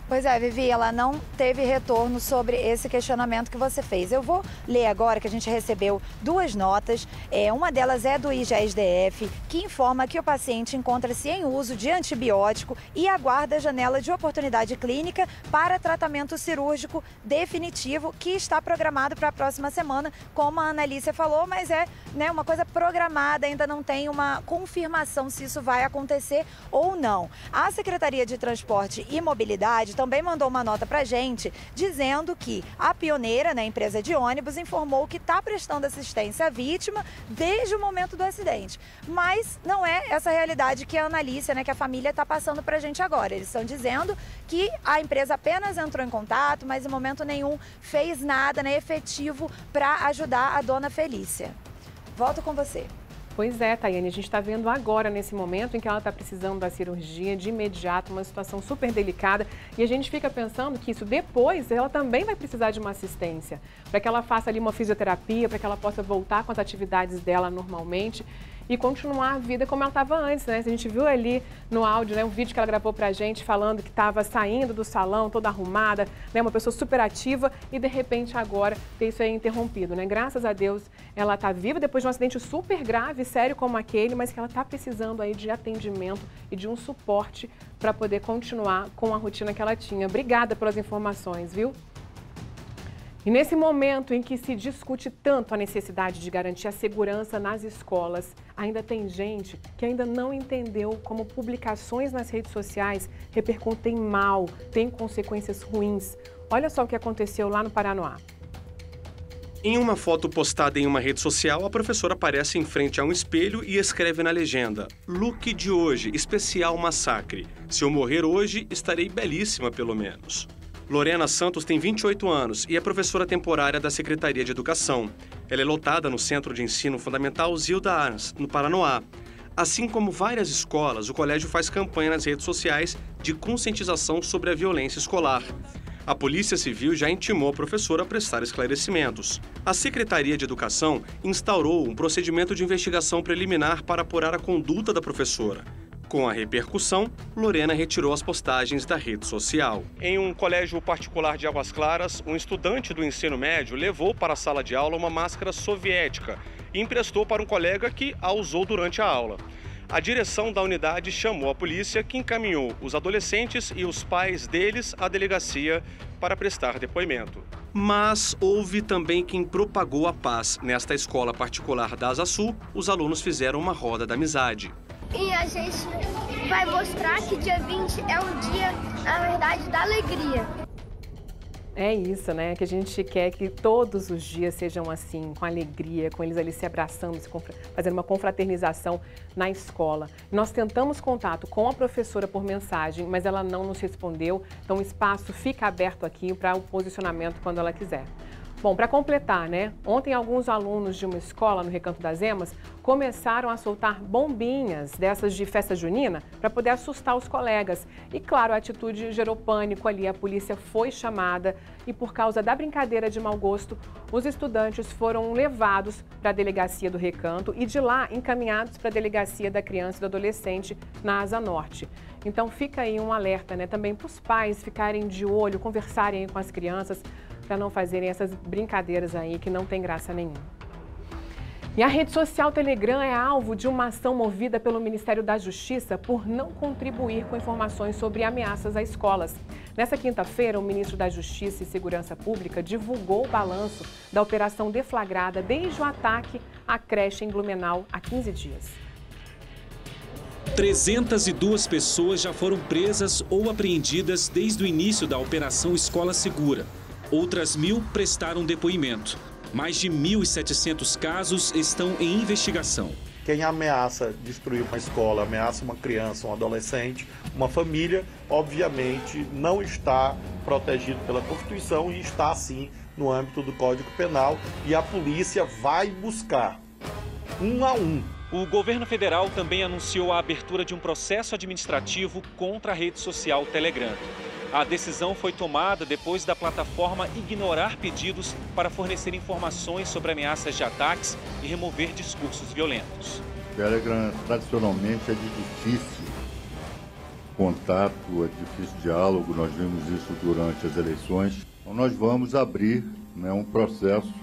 Pois é, Vivi, ela não teve retorno sobre esse questionamento que você fez. Eu vou ler agora que a gente recebeu duas notas. Uma delas é do IGESDF, que informa que o paciente encontra-se em uso de antibiótico e aguarda a janela de oportunidade clínica para tratamento cirúrgico definitivo, que está programado para a próxima semana, como a Analícia falou, mas é, né, uma coisa programada, ainda não tem uma confirmação se isso vai acontecer ou não. A Secretaria de Transporte e Mobilidade também mandou uma nota para a gente dizendo que a Pioneira, né, empresa de ônibus, informou que está prestando assistência à vítima desde o momento do acidente. Mas não é essa realidade que a Analícia, né, que a família está passando para a gente agora. Eles estão dizendo que a empresa apenas entrou em contato, mas em momento nenhum fez nada, né, efetivo para ajudar a dona Felícia. Volto com você. Pois é, Tayane, a gente está vendo agora, nesse momento em que ela está precisando da cirurgia de imediato, uma situação super delicada, e a gente fica pensando que isso depois ela também vai precisar de uma assistência, para que ela faça ali uma fisioterapia, para que ela possa voltar com as atividades dela normalmente e continuar a vida como ela estava antes, né? A gente viu ali no áudio, né, um vídeo que ela gravou pra gente falando que estava saindo do salão toda arrumada, né, uma pessoa super ativa e de repente agora ter isso aí interrompido, né? Graças a Deus ela está viva depois de um acidente super grave, sério como aquele, mas que ela está precisando aí de atendimento e de um suporte para poder continuar com a rotina que ela tinha. Obrigada pelas informações, viu? E nesse momento em que se discute tanto a necessidade de garantir a segurança nas escolas, ainda tem gente que ainda não entendeu como publicações nas redes sociais repercutem mal, têm consequências ruins. Olha só o que aconteceu lá no Paranoá. Em uma foto postada em uma rede social, a professora aparece em frente a um espelho e escreve na legenda: "Look de hoje, especial massacre. Se eu morrer hoje, estarei belíssima pelo menos." Lorena Santos tem 28 anos e é professora temporária da Secretaria de Educação. Ela é lotada no Centro de Ensino Fundamental Zilda Arns, no Paranoá. Assim como várias escolas, o colégio faz campanha nas redes sociais de conscientização sobre a violência escolar. A Polícia Civil já intimou a professora a prestar esclarecimentos. A Secretaria de Educação instaurou um procedimento de investigação preliminar para apurar a conduta da professora. Com a repercussão, Lorena retirou as postagens da rede social. Em um colégio particular de Águas Claras, um estudante do ensino médio levou para a sala de aula uma máscara soviética e emprestou para um colega que a usou durante a aula. A direção da unidade chamou a polícia, que encaminhou os adolescentes e os pais deles à delegacia para prestar depoimento. Mas houve também quem propagou a paz. Nesta escola particular da Asa Sul, os alunos fizeram uma roda da amizade. E a gente vai mostrar que dia 20 é um dia, na verdade, da alegria. É isso, né? Que a gente quer que todos os dias sejam assim, com alegria, com eles ali se abraçando, fazendo uma confraternização na escola. Nós tentamos contato com a professora por mensagem, mas ela não nos respondeu, então o espaço fica aberto aqui para o posicionamento quando ela quiser. Bom, para completar, né? Ontem alguns alunos de uma escola no Recanto das Emas começaram a soltar bombinhas dessas de festa junina para poder assustar os colegas. E claro, a atitude gerou pânico ali, a polícia foi chamada e por causa da brincadeira de mau gosto, os estudantes foram levados para a delegacia do Recanto e de lá encaminhados para a delegacia da criança e do adolescente na Asa Norte. Então fica aí um alerta, né? Também para os pais ficarem de olho, conversarem aí com as crianças, para não fazerem essas brincadeiras aí que não tem graça nenhuma. E a rede social Telegram é alvo de uma ação movida pelo Ministério da Justiça por não contribuir com informações sobre ameaças a escolas. Nessa quinta-feira, o ministro da Justiça e Segurança Pública divulgou o balanço da operação deflagrada desde o ataque à creche em Blumenau há 15 dias. 302 pessoas já foram presas ou apreendidas desde o início da Operação Escola Segura. Outras 1.000 prestaram depoimento. Mais de 1.700 casos estão em investigação. Quem ameaça destruir uma escola, ameaça uma criança, um adolescente, uma família, obviamente não está protegido pela Constituição e está, sim, no âmbito do Código Penal. E a polícia vai buscar, um a um. O governo federal também anunciou a abertura de um processo administrativo contra a rede social Telegram. A decisão foi tomada depois da plataforma ignorar pedidos para fornecer informações sobre ameaças de ataques e remover discursos violentos. Telegram tradicionalmente é de difícil contato, é difícil diálogo, nós vimos isso durante as eleições. Então nós vamos abrir um processo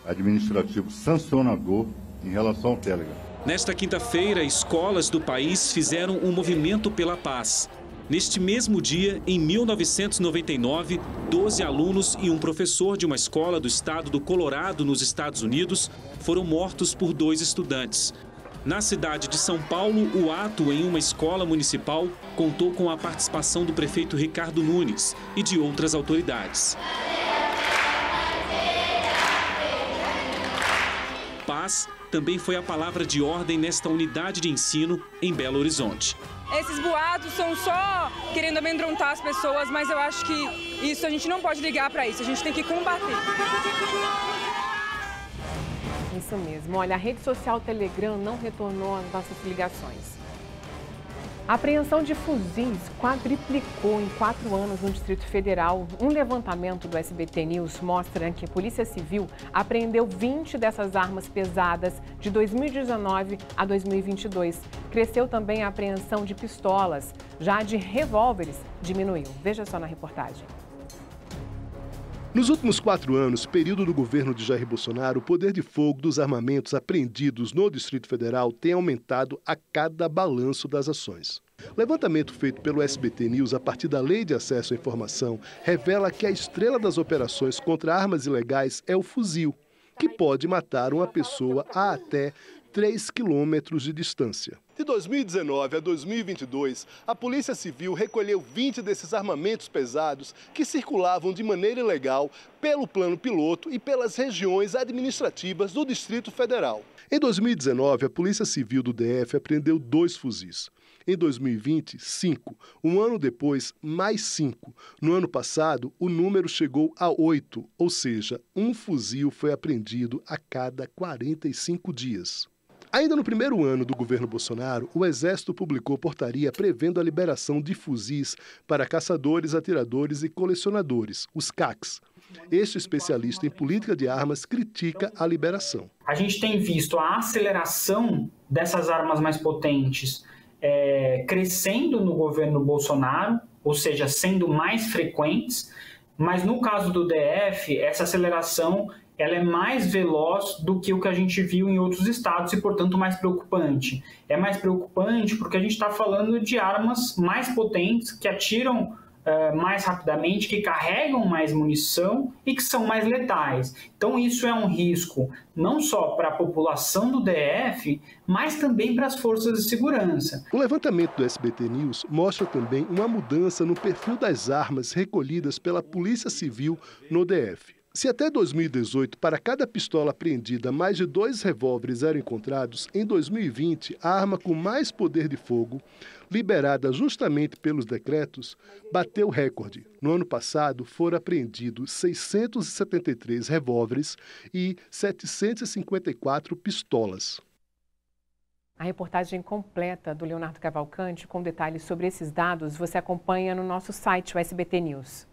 administrativo sancionador em relação ao Telegram. Nesta quinta-feira, escolas do país fizeram um movimento pela paz. Neste mesmo dia, em 1999, 12 alunos e um professor de uma escola do estado do Colorado, nos Estados Unidos, foram mortos por 2 estudantes. Na cidade de São Paulo, o ato em uma escola municipal contou com a participação do prefeito Ricardo Nunes e de outras autoridades. Paz também foi a palavra de ordem nesta unidade de ensino em Belo Horizonte. Esses boatos são só querendo amedrontar as pessoas, mas eu acho que isso a gente não pode ligar para isso, a gente tem que combater. Isso mesmo. Olha, a rede social Telegram não retornou às nossas ligações. A apreensão de fuzis quadriplicou em 4 anos no Distrito Federal. Um levantamento do SBT News mostra que a Polícia Civil apreendeu 20 dessas armas pesadas de 2019 a 2022. Cresceu também a apreensão de pistolas. Já a de revólveres diminuiu. Veja só na reportagem. Nos últimos 4 anos, período do governo de Jair Bolsonaro, o poder de fogo dos armamentos apreendidos no Distrito Federal tem aumentado a cada balanço das ações. Levantamento feito pelo SBT News a partir da Lei de Acesso à Informação revela que a estrela das operações contra armas ilegais é o fuzil, que pode matar uma pessoa a até 3 quilômetros de distância. De 2019 a 2022, a Polícia Civil recolheu 20 desses armamentos pesados que circulavam de maneira ilegal pelo plano piloto e pelas regiões administrativas do Distrito Federal. Em 2019, a Polícia Civil do DF apreendeu 2 fuzis. Em 2020, 5. Um ano depois, mais 5. No ano passado, o número chegou a 8, ou seja, um fuzil foi apreendido a cada 45 dias. Ainda no primeiro ano do governo Bolsonaro, o Exército publicou portaria prevendo a liberação de fuzis para caçadores, atiradores e colecionadores, os CACs. Este especialista em política de armas critica a liberação. A gente tem visto a aceleração dessas armas mais potentes crescendo no governo Bolsonaro, ou seja, sendo mais frequentes, mas no caso do DF, essa aceleração ela é mais veloz do que o que a gente viu em outros estados e, portanto, mais preocupante. É mais preocupante porque a gente está falando de armas mais potentes que atiram mais rapidamente, que carregam mais munição e que são mais letais. Então, isso é um risco não só para a população do DF, mas também para as forças de segurança. O levantamento do SBT News mostra também uma mudança no perfil das armas recolhidas pela Polícia Civil no DF. Se até 2018, para cada pistola apreendida, mais de 2 revólveres eram encontrados, em 2020, a arma com mais poder de fogo, liberada justamente pelos decretos, bateu recorde. No ano passado, foram apreendidos 673 revólveres e 754 pistolas. A reportagem completa do Leonardo Cavalcante, com detalhes sobre esses dados, você acompanha no nosso site, o SBT News.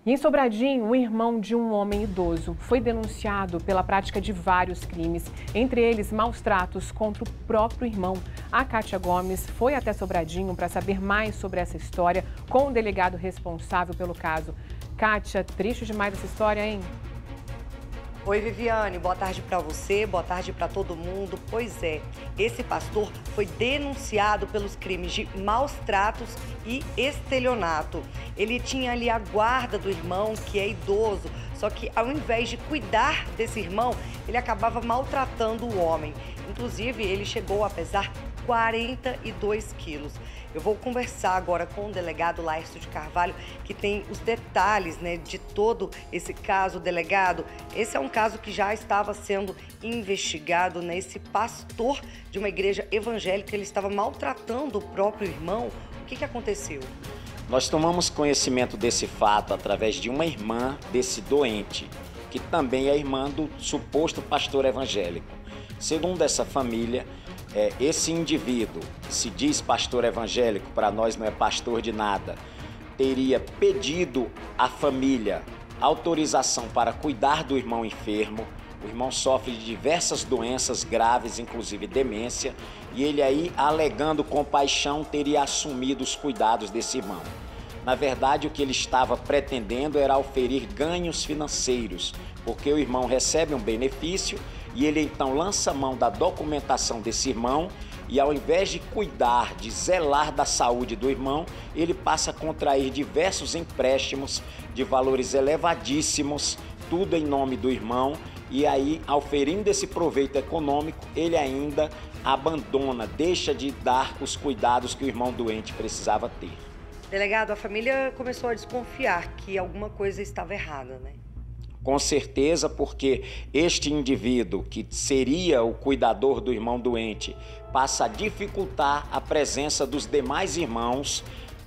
E em Sobradinho, o irmão de um homem idoso foi denunciado pela prática de vários crimes, entre eles maus tratos contra o próprio irmão. A Kátia Gomes foi até Sobradinho para saber mais sobre essa história com o delegado responsável pelo caso. Kátia, triste demais essa história, hein? Oi, Viviane, boa tarde para você, boa tarde para todo mundo. Pois é, esse pastor foi denunciado pelos crimes de maus tratos e estelionato. Ele tinha ali a guarda do irmão, que é idoso, só que ao invés de cuidar desse irmão, ele acabava maltratando o homem. Inclusive, ele chegou a pesar 42 quilos. Eu vou conversar agora com o delegado Laércio de Carvalho, que tem os detalhes, né, de todo esse caso. Delegado, esse é um caso que já estava sendo investigado, né? Esse pastor de uma igreja evangélica, ele estava maltratando o próprio irmão. O que aconteceu? Nós tomamos conhecimento desse fato através de uma irmã desse doente, que também é irmã do suposto pastor evangélico. Segundo essa família, esse indivíduo, se diz pastor evangélico, para nós não é pastor de nada, teria pedido à família autorização para cuidar do irmão enfermo. O irmão sofre de diversas doenças graves, inclusive demência, e ele aí, alegando compaixão, teria assumido os cuidados desse irmão. Na verdade, o que ele estava pretendendo era oferir ganhos financeiros, porque o irmão recebe um benefício e ele então lança mão da documentação desse irmão e, ao invés de cuidar, de zelar da saúde do irmão, ele passa a contrair diversos empréstimos de valores elevadíssimos, tudo em nome do irmão, e aí, auferindo esse proveito econômico, ele ainda abandona, deixa de dar os cuidados que o irmão doente precisava ter. Delegado, a família começou a desconfiar que alguma coisa estava errada, né? Com certeza, porque este indivíduo, que seria o cuidador do irmão doente, passa a dificultar a presença dos demais irmãos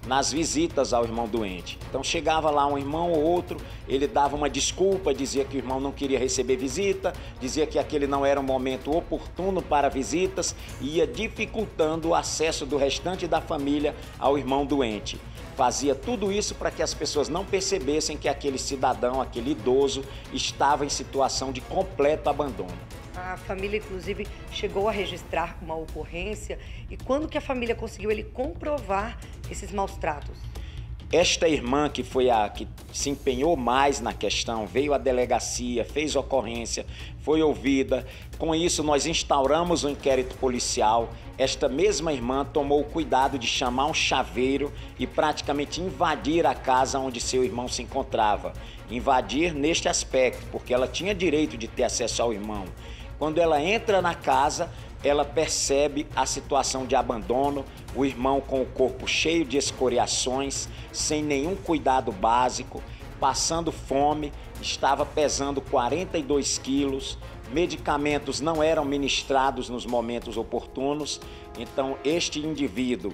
nas visitas ao irmão doente. Então chegava lá um irmão ou outro, ele dava uma desculpa, dizia que o irmão não queria receber visita, dizia que aquele não era um momento oportuno para visitas, e ia dificultando o acesso do restante da família ao irmão doente. Fazia tudo isso para que as pessoas não percebessem que aquele cidadão, aquele idoso, estava em situação de completo abandono. A família, inclusive, chegou a registrar uma ocorrência. E quando que a família conseguiu ele comprovar esses maus tratos? Esta irmã, que foi a que se empenhou mais na questão, veio à delegacia, fez ocorrência, foi ouvida. Com isso, nós instauramos um inquérito policial. Esta mesma irmã tomou o cuidado de chamar um chaveiro e praticamente invadir a casa onde seu irmão se encontrava. Invadir neste aspecto, porque ela tinha direito de ter acesso ao irmão. Quando ela entra na casa, ela percebe a situação de abandono, o irmão com o corpo cheio de escoriações, sem nenhum cuidado básico, passando fome, estava pesando 42 quilos, medicamentos não eram ministrados nos momentos oportunos. Então este indivíduo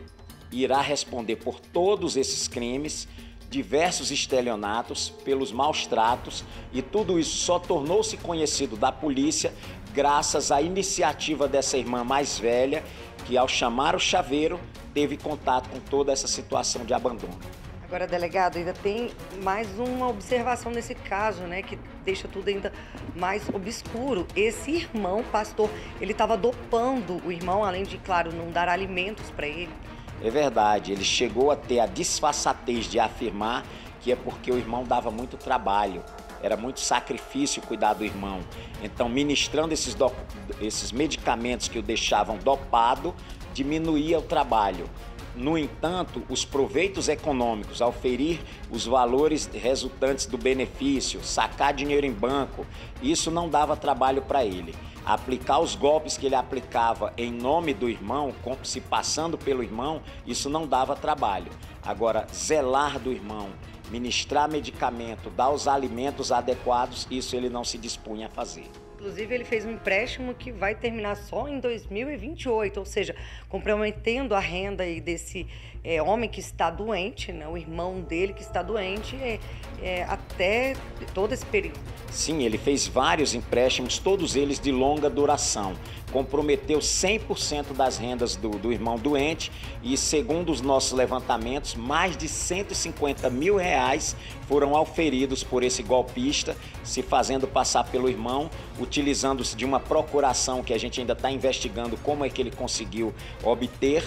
irá responder por todos esses crimes, diversos estelionatos, pelos maus tratos, e tudo isso só tornou-se conhecido da polícia graças à iniciativa dessa irmã mais velha, que ao chamar o chaveiro, teve contato com toda essa situação de abandono. Agora, delegado, ainda tem mais uma observação nesse caso, né, que deixa tudo ainda mais obscuro. Esse irmão, pastor, ele estava dopando o irmão, além de, claro, não dar alimentos para ele. É verdade, ele chegou a ter a disfarçatez de afirmar que é porque o irmão dava muito trabalho, era muito sacrifício cuidar do irmão. Então, ministrando esses medicamentos que o deixavam dopado, diminuía o trabalho. No entanto, os proveitos econômicos, ao ferir os valores resultantes do benefício, sacar dinheiro em banco, isso não dava trabalho para ele. Aplicar os golpes que ele aplicava em nome do irmão, se passando pelo irmão, isso não dava trabalho. Agora, zelar do irmão, ministrar medicamento, dar os alimentos adequados, isso ele não se dispunha a fazer. Inclusive, ele fez um empréstimo que vai terminar só em 2028, ou seja, comprometendo a renda aí desse homem que está doente, né, o irmão dele que está doente, até todo esse período. Sim, ele fez vários empréstimos, todos eles de longa duração. Comprometeu 100% das rendas do irmão doente e, segundo os nossos levantamentos, mais de 150 mil reais foram auferidos por esse golpista, se fazendo passar pelo irmão, utilizando-se de uma procuração que a gente ainda está investigando como é que ele conseguiu obter.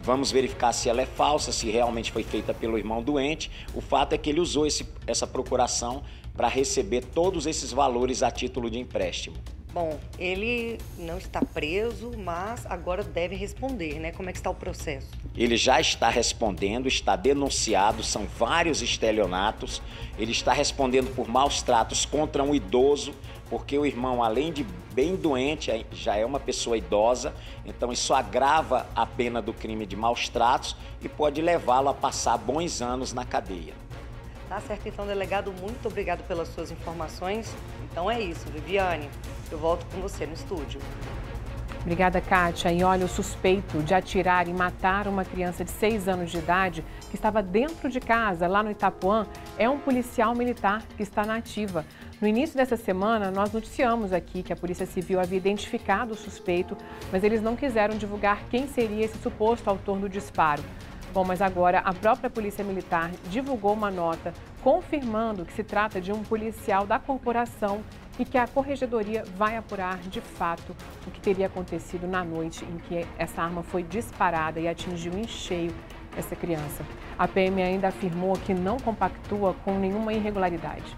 Vamos verificar se ela é falsa, se realmente foi feita pelo irmão doente. O fato é que ele usou essa procuração para receber todos esses valores a título de empréstimo. Bom, ele não está preso, mas agora deve responder, né? Como é que está o processo? Ele já está respondendo, está denunciado, são vários estelionatos. Ele está respondendo por maus tratos contra um idoso, porque o irmão, além de bem doente, já é uma pessoa idosa, então isso agrava a pena do crime de maus tratos e pode levá-lo a passar bons anos na cadeia. Tá certo, então, delegado, muito obrigado pelas suas informações. Então é isso, Viviane, eu volto com você no estúdio. Obrigada, Kátia. E olha, o suspeito de atirar e matar uma criança de 6 anos de idade que estava dentro de casa, lá no Itapuã, é um policial militar que está na ativa. No início dessa semana, nós noticiamos aqui que a Polícia Civil havia identificado o suspeito, mas eles não quiseram divulgar quem seria esse suposto autor do disparo. Bom, mas agora a própria Polícia Militar divulgou uma nota confirmando que se trata de um policial da corporação e que a Corregedoria vai apurar de fato o que teria acontecido na noite em que essa arma foi disparada e atingiu em cheio essa criança. A PM ainda afirmou que não compactua com nenhuma irregularidade.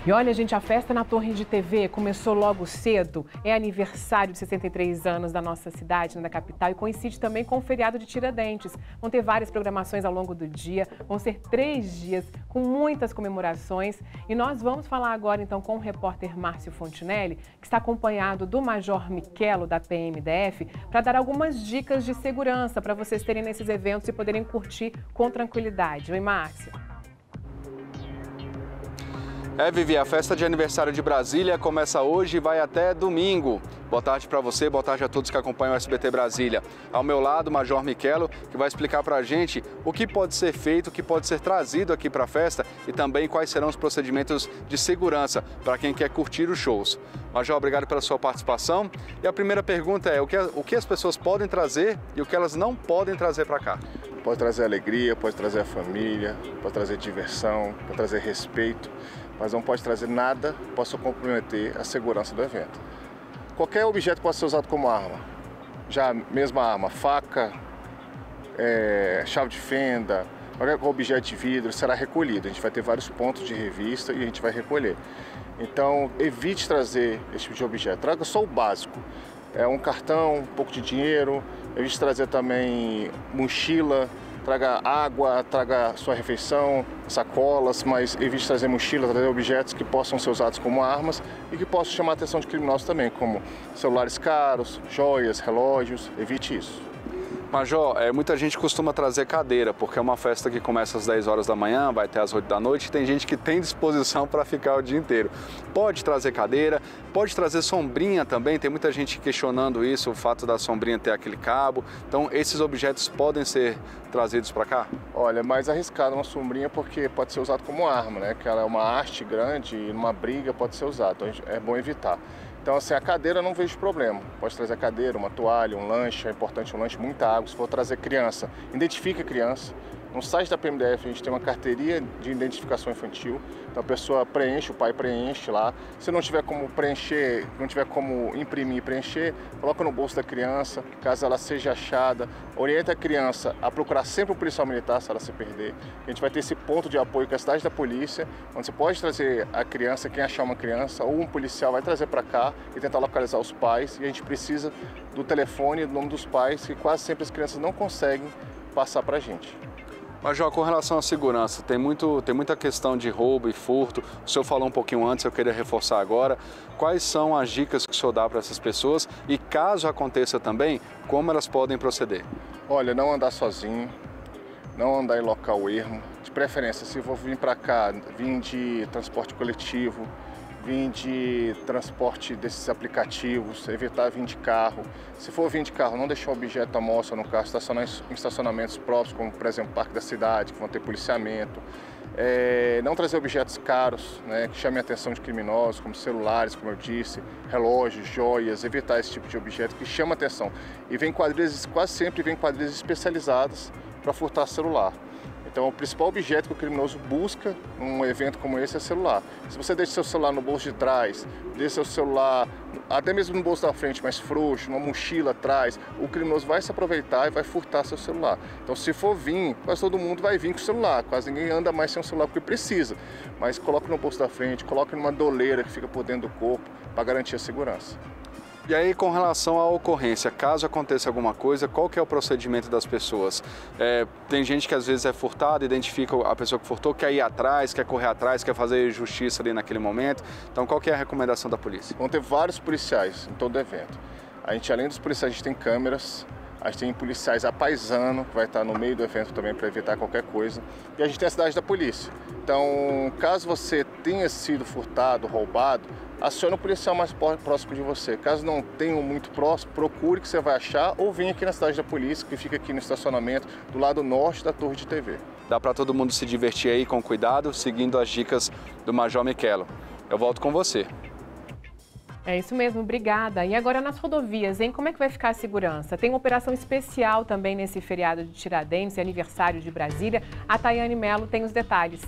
E olha, gente, a festa na Torre de TV começou logo cedo. É aniversário de 63 anos da nossa cidade, da capital, e coincide também com o feriado de Tiradentes. Vão ter várias programações ao longo do dia, vão ser 3 dias com muitas comemorações. E nós vamos falar agora, então, com o repórter Márcio Fontinelli, que está acompanhado do Major Michelo, da PMDF, para dar algumas dicas de segurança para vocês terem nesses eventos e poderem curtir com tranquilidade. Oi, Márcio. Vivi, a festa de aniversário de Brasília começa hoje e vai até domingo. Boa tarde para você, boa tarde a todos que acompanham o SBT Brasília. Ao meu lado, o Major Michelo, que vai explicar para a gente o que pode ser feito, o que pode ser trazido aqui para a festa e também quais serão os procedimentos de segurança para quem quer curtir os shows. Major, obrigado pela sua participação. E a primeira pergunta é, o que as pessoas podem trazer e o que elas não podem trazer para cá? Pode trazer alegria, pode trazer a família, pode trazer diversão, pode trazer respeito, mas não pode trazer nada que possa comprometer a segurança do evento. Qualquer objeto pode ser usado como arma, já a mesma arma, faca, chave de fenda, qualquer objeto de vidro será recolhido. A gente vai ter vários pontos de revista e a gente vai recolher. Então, evite trazer esse tipo de objeto, traga só o básico. Um cartão, um pouco de dinheiro, evite trazer também mochila, traga água, traga sua refeição, sacolas, mas evite trazer mochila, trazer objetos que possam ser usados como armas e que possam chamar a atenção de criminosos também, como celulares caros, joias, relógios, evite isso. Major, muita gente costuma trazer cadeira, porque é uma festa que começa às 10 horas da manhã, vai até às 8 da noite, e tem gente que tem disposição para ficar o dia inteiro. Pode trazer cadeira, pode trazer sombrinha também, tem muita gente questionando isso, o fato da sombrinha ter aquele cabo. Então, esses objetos podem ser trazidos para cá? Olha, é mais arriscado uma sombrinha porque pode ser usado como arma, né? Que ela é uma haste grande e numa briga pode ser usado, então é bom evitar. Então, assim, a cadeira eu não vejo problema. Pode trazer a cadeira, uma toalha, um lanche, é importante um lanche, muita água. Se for trazer criança, identifique a criança. No site da PMDF a gente tem uma carteirinha de identificação infantil. Então a pessoa preenche, o pai preenche lá. Se não tiver como preencher, não tiver como imprimir e preencher, coloca no bolso da criança, caso ela seja achada. Orienta a criança a procurar sempre o policial militar se ela se perder. A gente vai ter esse ponto de apoio que é a cidade da polícia, onde você pode trazer a criança, quem achar uma criança, ou um policial vai trazer para cá e tentar localizar os pais. E a gente precisa do telefone e do nome dos pais, que quase sempre as crianças não conseguem passar para a gente. Major, com relação à segurança, tem muita questão de roubo e furto. O senhor falou um pouquinho antes, eu queria reforçar agora. Quais são as dicas que o senhor dá para essas pessoas e, caso aconteça também, como elas podem proceder? Olha, não andar sozinho, não andar em local ermo. De preferência, se for vir para cá, vir de transporte coletivo, vir de transporte desses aplicativos, evitar vir de carro. Se for vir de carro, não deixar o objeto à mostra no carro, estacionar em estacionamentos próprios, como por exemplo o Parque da Cidade, que vão ter policiamento. Não trazer objetos caros, né, que chamem a atenção de criminosos, como celulares, como eu disse, relógios, joias, evitar esse tipo de objeto que chama a atenção. E vem quadrilhas, quase sempre vem quadrilhas especializadas para furtar celular. Então, o principal objeto que o criminoso busca num evento como esse é celular. Se você deixa seu celular no bolso de trás, deixa seu celular até mesmo no bolso da frente, mais frouxo, numa mochila atrás, o criminoso vai se aproveitar e vai furtar seu celular. Então, se for vir, quase todo mundo vai vir com o celular. Quase ninguém anda mais sem o celular porque precisa. Mas coloque no bolso da frente, coloque numa doleira que fica por dentro do corpo para garantir a segurança. E aí, com relação à ocorrência, caso aconteça alguma coisa, qual que é o procedimento das pessoas? Tem gente que às vezes é furtada, identifica a pessoa que furtou, quer ir atrás, quer correr atrás, quer fazer justiça ali naquele momento. Então, qual que é a recomendação da polícia? Vão ter vários policiais em todo evento. A gente, além dos policiais, a gente tem câmeras, a gente tem policiais a paisano, que vai estar no meio do evento também para evitar qualquer coisa. E a gente tem a cidade da polícia. Então, caso você tenha sido furtado, roubado, acione o policial mais próximo de você. Caso não tenha um muito próximo, procure que você vai achar ou venha aqui na cidade da polícia, que fica aqui no estacionamento do lado norte da torre de TV. Dá para todo mundo se divertir aí com cuidado, seguindo as dicas do Major Michelo. Eu volto com você. É isso mesmo, obrigada. E agora nas rodovias, hein? Como é que vai ficar a segurança? Tem uma operação especial também nesse feriado de Tiradentes e aniversário de Brasília. A Tayane Mello tem os detalhes.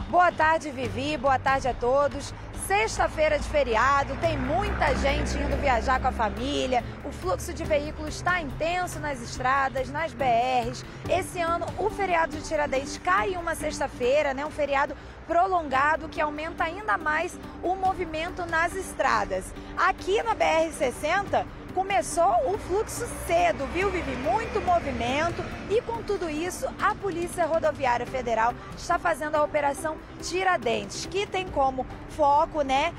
Boa tarde, Vivi. Boa tarde a todos. Sexta-feira de feriado, tem muita gente indo viajar com a família. O fluxo de veículos está intenso nas estradas, nas BRs. Esse ano, o feriado de Tiradentes cai em uma sexta-feira, né? Um feriado prolongado que aumenta ainda mais o movimento nas estradas. Aqui na BR-60, começou o fluxo cedo, viu, Vivi? Muito movimento e com tudo isso, a Polícia Rodoviária Federal está fazendo a Operação Tiradentes, que tem como foco, né,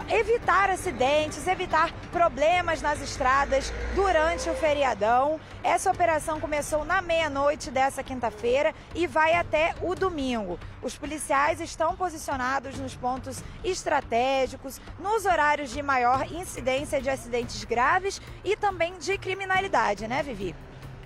evitar acidentes, evitar problemas nas estradas durante o feriadão. Essa operação começou na meia-noite dessa quinta-feira e vai até o domingo. Os policiais estão posicionados nos pontos estratégicos, nos horários de maior incidência de acidentes graves e também de criminalidade, né, Vivi?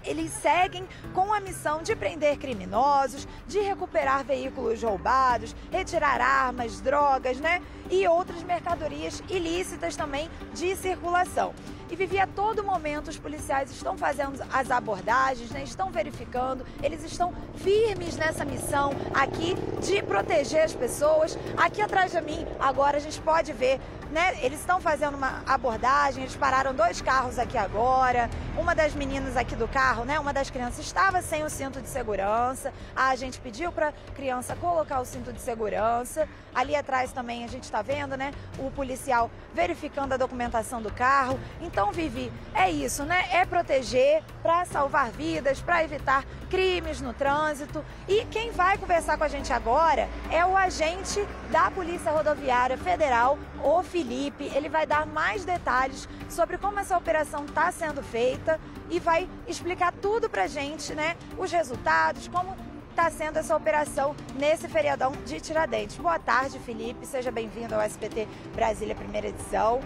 Eles seguem com a missão de prender criminosos, de recuperar veículos roubados, retirar armas, drogas, né? E outras mercadorias ilícitas também de circulação. E, Vivi, a todo momento os policiais estão fazendo as abordagens, né? Estão verificando, eles estão firmes nessa missão aqui de proteger as pessoas. Aqui atrás de mim, agora a gente pode ver, né? Eles estão fazendo uma abordagem, eles pararam 2 carros aqui agora. Uma das meninas aqui do carro, né? Uma das crianças estava sem o cinto de segurança. A gente pediu para a criança colocar o cinto de segurança. Ali atrás também a gente está vendo, né? O policial verificando a documentação do carro. Então, Vivi, é isso, né? É proteger para salvar vidas, para evitar crimes no trânsito. E quem vai conversar com a gente agora é o agente da Polícia Rodoviária Federal, o Felipe. Ele vai dar mais detalhes sobre como essa operação está sendo feita e vai explicar tudo pra gente, né? Os resultados, como está sendo essa operação nesse feriadão de Tiradentes. Boa tarde, Felipe. Seja bem-vindo ao SBT Brasília, primeira edição.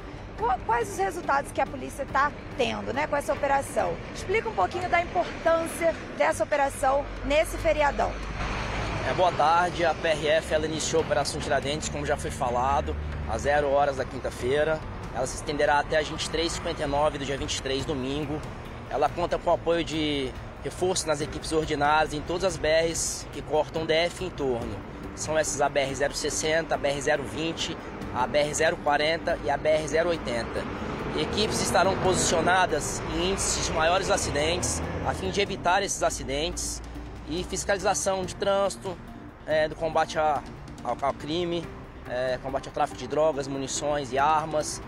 Quais os resultados que a polícia está tendo, né, com essa operação? Explica um pouquinho da importância dessa operação nesse feriadão. Boa tarde. A PRF ela iniciou a Operação Tiradentes, como já foi falado, às 0 horas da quinta-feira. Ela se estenderá até às 23h59 do dia 23, domingo. Ela conta com o apoio de reforço nas equipes ordinárias em todas as BRs que cortam DF em torno. São essas a BR-060, a BR-020, a BR-040 e a BR-080. Equipes estarão posicionadas em índices de maiores acidentes, a fim de evitar esses acidentes, e fiscalização de trânsito, do combate ao crime, combate ao tráfico de drogas, munições e armas,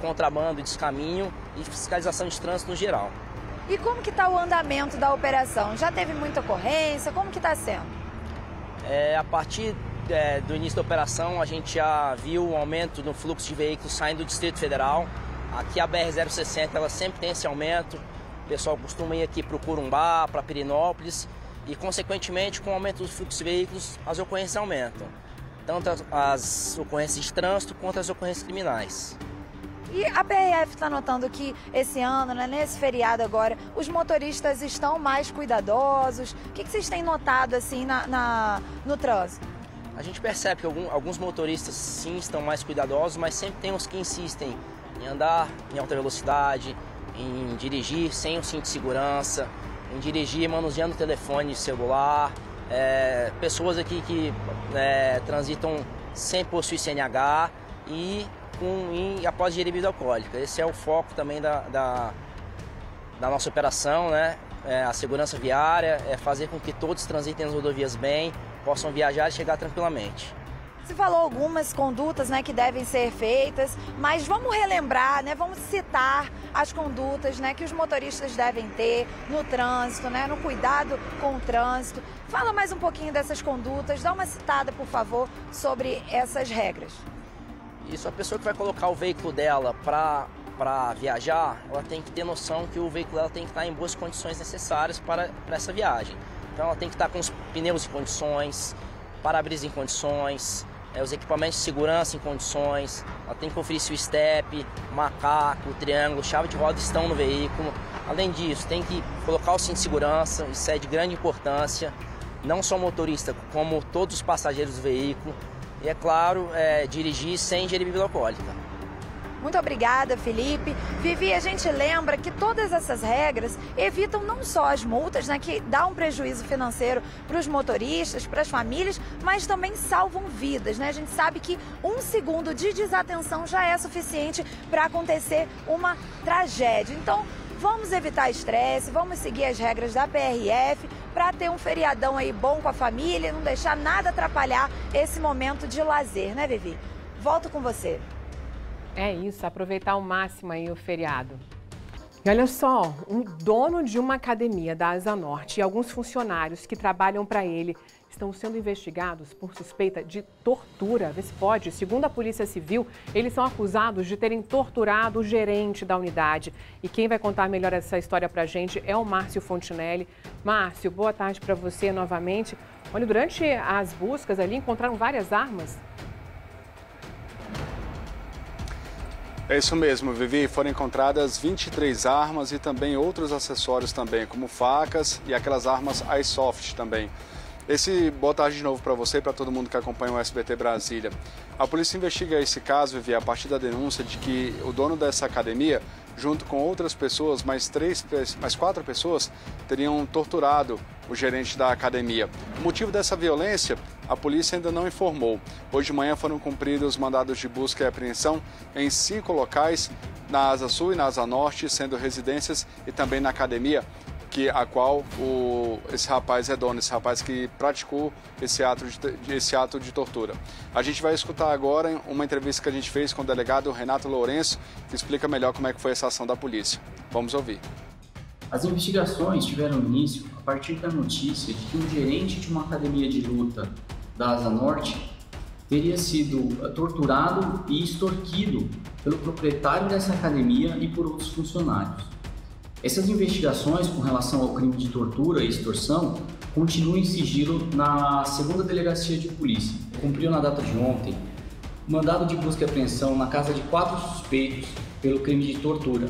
contrabando e descaminho e fiscalização de trânsito no geral. E como que está o andamento da operação? Já teve muita ocorrência? Como que está sendo? A partir do início da operação, a gente já viu um aumento no fluxo de veículos saindo do Distrito Federal. Aqui a BR-060 ela sempre tem esse aumento. O pessoal costuma ir aqui para o Corumbá, para Pirinópolis e, consequentemente, com o aumento do fluxo de veículos, as ocorrências aumentam. Tanto as ocorrências de trânsito quanto as ocorrências criminais. E a PRF está notando que esse ano, né, nesse feriado agora, os motoristas estão mais cuidadosos. O que vocês têm notado assim no trânsito? A gente percebe que alguns motoristas sim estão mais cuidadosos, mas sempre tem os que insistem em andar em alta velocidade, em dirigir sem o cinto de segurança, em dirigir manuseando o telefone celular, pessoas aqui que transitam sem possuir CNH e após ingerir bebida alcoólica. Esse é o foco também da nossa operação, né? A segurança viária, fazer com que todos transitem nas rodovias bem, possam viajar e chegar tranquilamente. Você falou algumas condutas, né, que devem ser feitas, mas vamos relembrar, né, vamos citar as condutas, né, que os motoristas devem ter no trânsito, né, no cuidado com o trânsito. Fala mais um pouquinho dessas condutas, dá uma citada, por favor, sobre essas regras. Isso, a pessoa que vai colocar o veículo dela para viajar, ela tem que ter noção que o veículo dela tem que estar em boas condições necessárias para essa viagem. Então ela tem que estar com os pneus em condições, para-brisa em condições, os equipamentos de segurança em condições, ela tem que conferir se o step, macaco, triângulo, chave de roda estão no veículo. Além disso, tem que colocar o cinto de segurança, isso é de grande importância, não só o motorista, como todos os passageiros do veículo. E é claro, dirigir sem ingerir bebida alcoólica. Muito obrigada, Felipe. Vivi, a gente lembra que todas essas regras evitam não só as multas, né, que dá um prejuízo financeiro para os motoristas, para as famílias, mas também salvam vidas, né? A gente sabe que 1 segundo de desatenção já é suficiente para acontecer uma tragédia. Então, vamos evitar estresse, vamos seguir as regras da PRF para ter um feriadão aí bom com a família, não deixar nada atrapalhar esse momento de lazer, né, Vivi? Volto com você. É isso, aproveitar ao máximo aí o feriado. E olha só, um dono de uma academia da Asa Norte e alguns funcionários que trabalham para ele estão sendo investigados por suspeita de tortura. Vê se pode. Segundo a Polícia Civil, eles são acusados de terem torturado o gerente da unidade. E quem vai contar melhor essa história para a gente é o Márcio Fontinelli. Márcio, boa tarde para você novamente. Olha, durante as buscas ali encontraram várias armas. É isso mesmo, Vivi. Foram encontradas 23 armas e também outros acessórios também, como facas e aquelas armas Airsoft também. Boa tarde de novo para você e para todo mundo que acompanha o SBT Brasília. A polícia investiga esse caso, Vivi, a partir da denúncia de que o dono dessa academia, junto com outras pessoas, mais 4 pessoas, teriam torturado o gerente da academia. O motivo dessa violência, a polícia ainda não informou. Hoje de manhã foram cumpridos mandados de busca e apreensão em 5 locais, na Asa Sul e na Asa Norte, sendo residências e também na academia, a qual esse rapaz é dono, esse rapaz que praticou esse ato de tortura. A gente vai escutar agora uma entrevista que a gente fez com o delegado Renato Lourenço, que explica melhor como é que foi essa ação da polícia. Vamos ouvir. As investigações tiveram início a partir da notícia de que um gerente de uma academia de luta da Asa Norte teria sido torturado e extorquido pelo proprietário dessa academia e por outros funcionários. Essas investigações com relação ao crime de tortura e extorsão continuam em sigilo na 2ª Delegacia de Polícia. Cumpriu na data de ontem mandado de busca e apreensão na casa de 4 suspeitos pelo crime de tortura.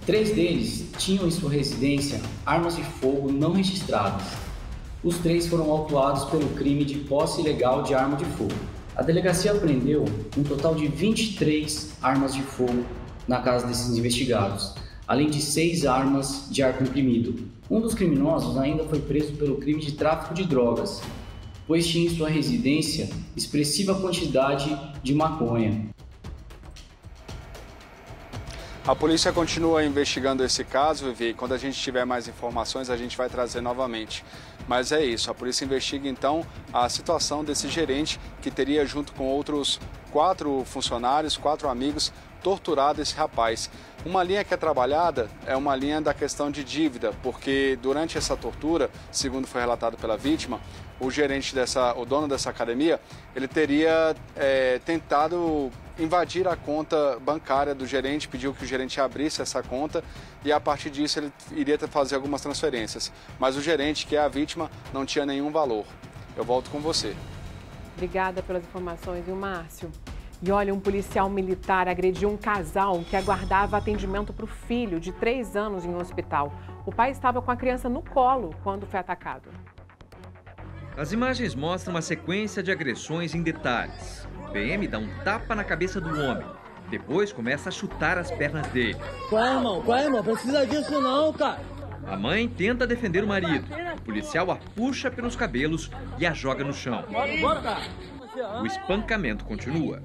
3 deles tinham em sua residência armas de fogo não registradas. Os 3 foram autuados pelo crime de posse ilegal de arma de fogo. A delegacia apreendeu um total de 23 armas de fogo na casa desses investigados, além de 6 armas de ar comprimido. Um dos criminosos ainda foi preso pelo crime de tráfico de drogas, pois tinha em sua residência expressiva quantidade de maconha. A polícia continua investigando esse caso, Vivi, e quando a gente tiver mais informações a gente vai trazer novamente. Mas é isso, a polícia investiga então a situação desse gerente que teria, junto com outros 4 funcionários, 4 amigos, torturado esse rapaz. Uma linha que é trabalhada é uma linha da questão de dívida, porque durante essa tortura, segundo foi relatado pela vítima, o dono dessa academia, ele teria tentado invadir a conta bancária do gerente, pediu que o gerente abrisse essa conta e a partir disso ele iria fazer algumas transferências. Mas o gerente, que é a vítima, não tinha nenhum valor. Eu volto com você. Obrigada pelas informações, viu, Márcio? E olha, um policial militar agrediu um casal que aguardava atendimento para o filho de 3 anos em um hospital. O pai estava com a criança no colo quando foi atacado. As imagens mostram uma sequência de agressões em detalhes. O PM dá um tapa na cabeça do homem. Depois começa a chutar as pernas dele. Qual é, irmão? Precisa disso não, cara. A mãe tenta defender o marido. O policial a puxa pelos cabelos e a joga no chão. O espancamento continua.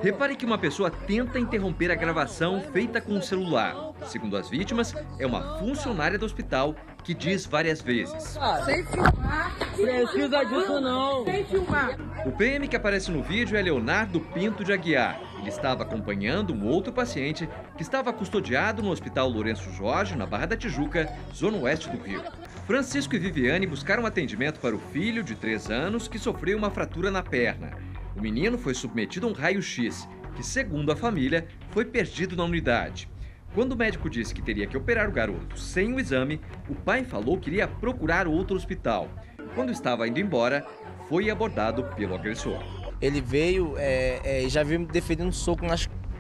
Repare que uma pessoa tenta interromper a gravação feita com o celular. Segundo as vítimas, é uma funcionária do hospital que diz várias vezes: sem filmar, precisa disso não. Sem filmar. O PM que aparece no vídeo é Leonardo Pinto de Aguiar. Ele estava acompanhando um outro paciente que estava custodiado no Hospital Lourenço Jorge, na Barra da Tijuca, zona oeste do Rio. Francisco e Viviane buscaram atendimento para o filho de 3 anos que sofreu uma fratura na perna. O menino foi submetido a um raio-x, que, segundo a família, foi perdido na unidade. Quando o médico disse que teria que operar o garoto sem o exame, o pai falou que iria procurar outro hospital. Quando estava indo embora, foi abordado pelo agressor. Ele veio e já veio me defendendo um soco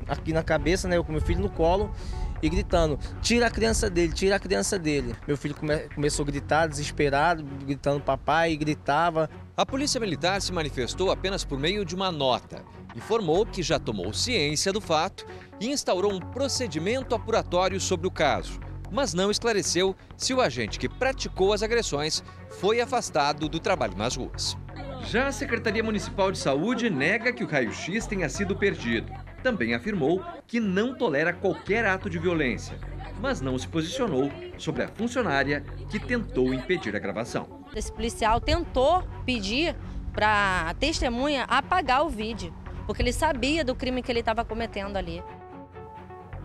aqui na cabeça, né? Eu com meu filho no colo e gritando: tira a criança dele, tira a criança dele. Meu filho começou a gritar, desesperado, gritando papai, e gritava. A Polícia Militar se manifestou apenas por meio de uma nota. Informou que já tomou ciência do fato e instaurou um procedimento apuratório sobre o caso, mas não esclareceu se o agente que praticou as agressões foi afastado do trabalho nas ruas. Já a Secretaria Municipal de Saúde nega que o raio-x tenha sido perdido. Também afirmou que não tolera qualquer ato de violência, mas não se posicionou sobre a funcionária que tentou impedir a gravação. Esse policial tentou pedir para a testemunha apagar o vídeo, porque ele sabia do crime que ele estava cometendo ali.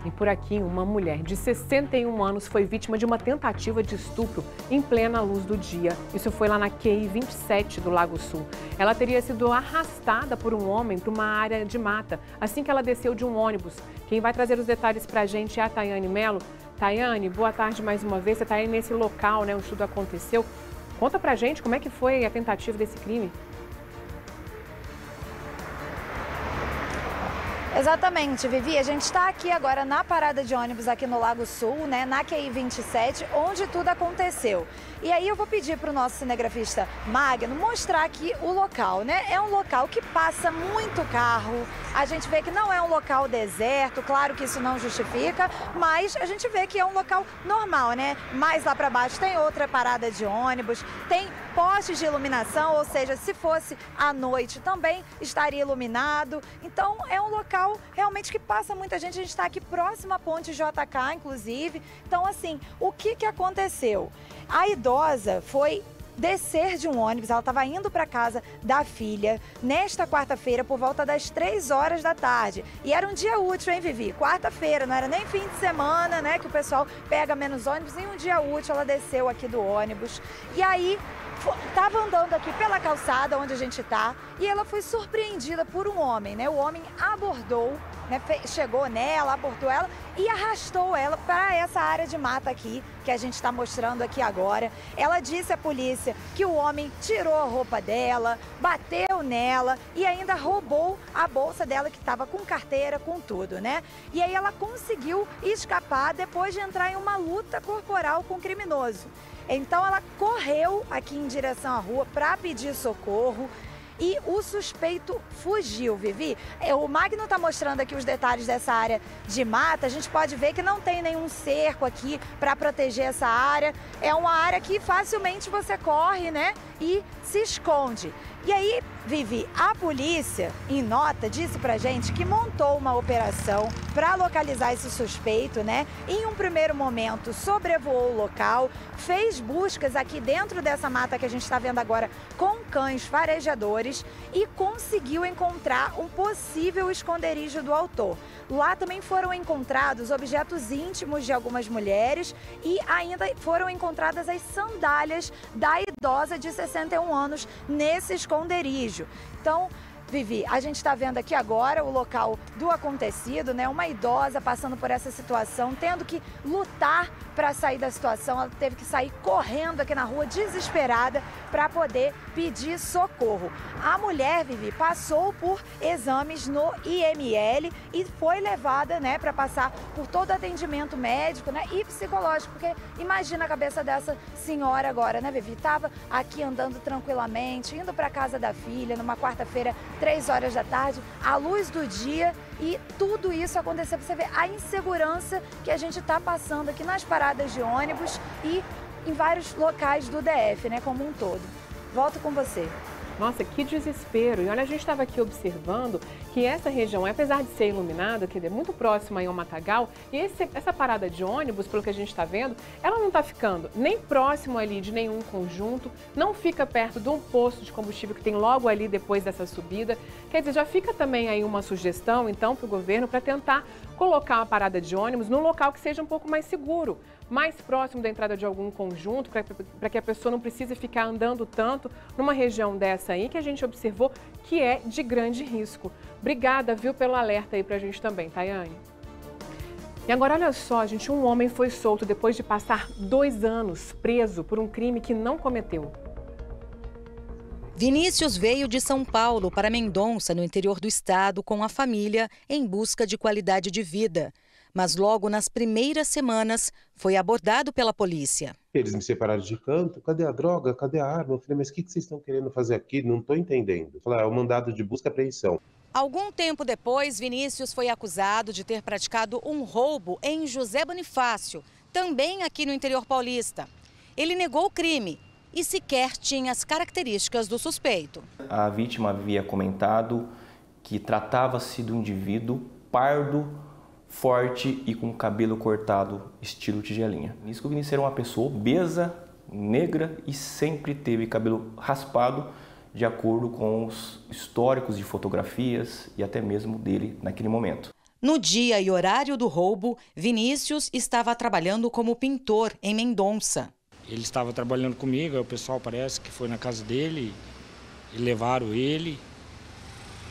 E por aqui, uma mulher de 61 anos foi vítima de uma tentativa de estupro em plena luz do dia. Isso foi lá na QI 27 do Lago Sul. Ela teria sido arrastada por um homem para uma área de mata, assim que ela desceu de um ônibus. Quem vai trazer os detalhes para a gente é a Tayane Mello. Tayane, boa tarde mais uma vez. Você está aí nesse local, né, onde tudo aconteceu. Conta pra gente como é que foi a tentativa desse crime. Exatamente, Vivi. A gente está aqui agora na parada de ônibus aqui no Lago Sul, né, na QI 27, onde tudo aconteceu. E aí eu vou pedir para o nosso cinegrafista Magno mostrar aqui o local, né? É um local que passa muito carro, a gente vê que não é um local deserto, claro que isso não justifica, mas a gente vê que é um local normal, né? Mais lá para baixo tem outra parada de ônibus, tem postes de iluminação, ou seja, se fosse à noite também estaria iluminado. Então é um local realmente que passa muita gente, a gente está aqui próximo à ponte JK, inclusive. Então assim, o que aconteceu? A idosa foi descer de um ônibus, ela estava indo para casa da filha nesta quarta-feira por volta das 3 horas da tarde. E era um dia útil, hein, Vivi? Quarta-feira, não era nem fim de semana, né, que o pessoal pega menos ônibus. Em um dia útil, ela desceu aqui do ônibus. E aí, estava andando aqui pela calçada onde a gente está e ela foi surpreendida por um homem, né? O homem abordou, né? Chegou nela, abordou ela e arrastou ela para essa área de mata aqui que a gente está mostrando aqui agora. Ela disse à polícia que o homem tirou a roupa dela, bateu nela e ainda roubou a bolsa dela que estava com carteira, com tudo, né? E aí ela conseguiu escapar depois de entrar em uma luta corporal com o criminoso. Então ela correu aqui em direção à rua para pedir socorro e o suspeito fugiu, Vivi. O Magno está mostrando aqui os detalhes dessa área de mata. A gente pode ver que não tem nenhum cerco aqui para proteger essa área. É uma área que facilmente você corre, né, e se esconde. E aí, Vivi, a polícia, em nota, disse pra gente que montou uma operação para localizar esse suspeito, né? Em um primeiro momento, sobrevoou o local, fez buscas aqui dentro dessa mata que a gente está vendo agora com cães farejadores e conseguiu encontrar um possível esconderijo do autor. Lá também foram encontrados objetos íntimos de algumas mulheres e ainda foram encontradas as sandálias da idosa de 61 anos nesse esconderijo. Então, Vivi, a gente está vendo aqui agora o local do acontecido, né? Uma idosa passando por essa situação, tendo que lutar para sair da situação. Ela teve que sair correndo aqui na rua, desesperada, para poder pedir socorro. A mulher, Vivi, passou por exames no IML e foi levada, né, para passar por todo o atendimento médico, né, e psicológico, porque imagina a cabeça dessa senhora agora, né, Vivi? Estava aqui andando tranquilamente, indo para casa da filha numa quarta-feira 3 horas da tarde, à luz do dia, e tudo isso aconteceu. Você vê a insegurança que a gente está passando aqui nas paradas de ônibus e em vários locais do DF, né, como um todo. Volto com você. Nossa, que desespero. E olha, a gente estava aqui observando que essa região, apesar de ser iluminada, que é muito próxima aí ao Matagal, e essa parada de ônibus, pelo que a gente está vendo, ela não está ficando nem próximo ali de nenhum conjunto, não fica perto de um posto de combustível que tem logo ali depois dessa subida. Quer dizer, já fica também aí uma sugestão, então, para o governo para tentar colocar uma parada de ônibus num local que seja um pouco mais seguro, mais próximo da entrada de algum conjunto, para que a pessoa não precise ficar andando tanto numa região dessa aí que a gente observou que é de grande risco. Obrigada, viu, pelo alerta aí pra gente também, Tayane. E agora, olha só, gente, um homem foi solto depois de passar 2 anos preso por um crime que não cometeu. Vinícius veio de São Paulo para Mendonça, no interior do estado, com a família, em busca de qualidade de vida. Mas logo nas primeiras semanas foi abordado pela polícia. Eles me separaram de canto. Cadê a droga? Cadê a arma? Eu falei, mas o que vocês estão querendo fazer aqui? Não estou entendendo. Eu falei, é o mandado de busca e apreensão. Algum tempo depois, Vinícius foi acusado de ter praticado um roubo em José Bonifácio, também aqui no interior paulista. Ele negou o crime e sequer tinha as características do suspeito. A vítima havia comentado que tratava-se de um indivíduo pardo, forte e com cabelo cortado, estilo tigelinha. Nisso que o Vinícius era uma pessoa obesa, negra e sempre teve cabelo raspado, de acordo com os históricos de fotografias e até mesmo dele naquele momento. No dia e horário do roubo, Vinícius estava trabalhando como pintor em Mendonça. Ele estava trabalhando comigo, aí o pessoal parece que foi na casa dele e levaram ele,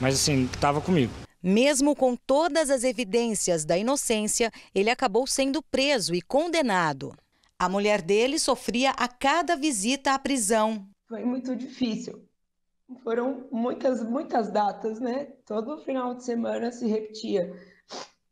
mas assim, estava comigo. Mesmo com todas as evidências da inocência, ele acabou sendo preso e condenado. A mulher dele sofria a cada visita à prisão. Foi muito difícil. Foram muitas datas, né? Todo final de semana se repetia.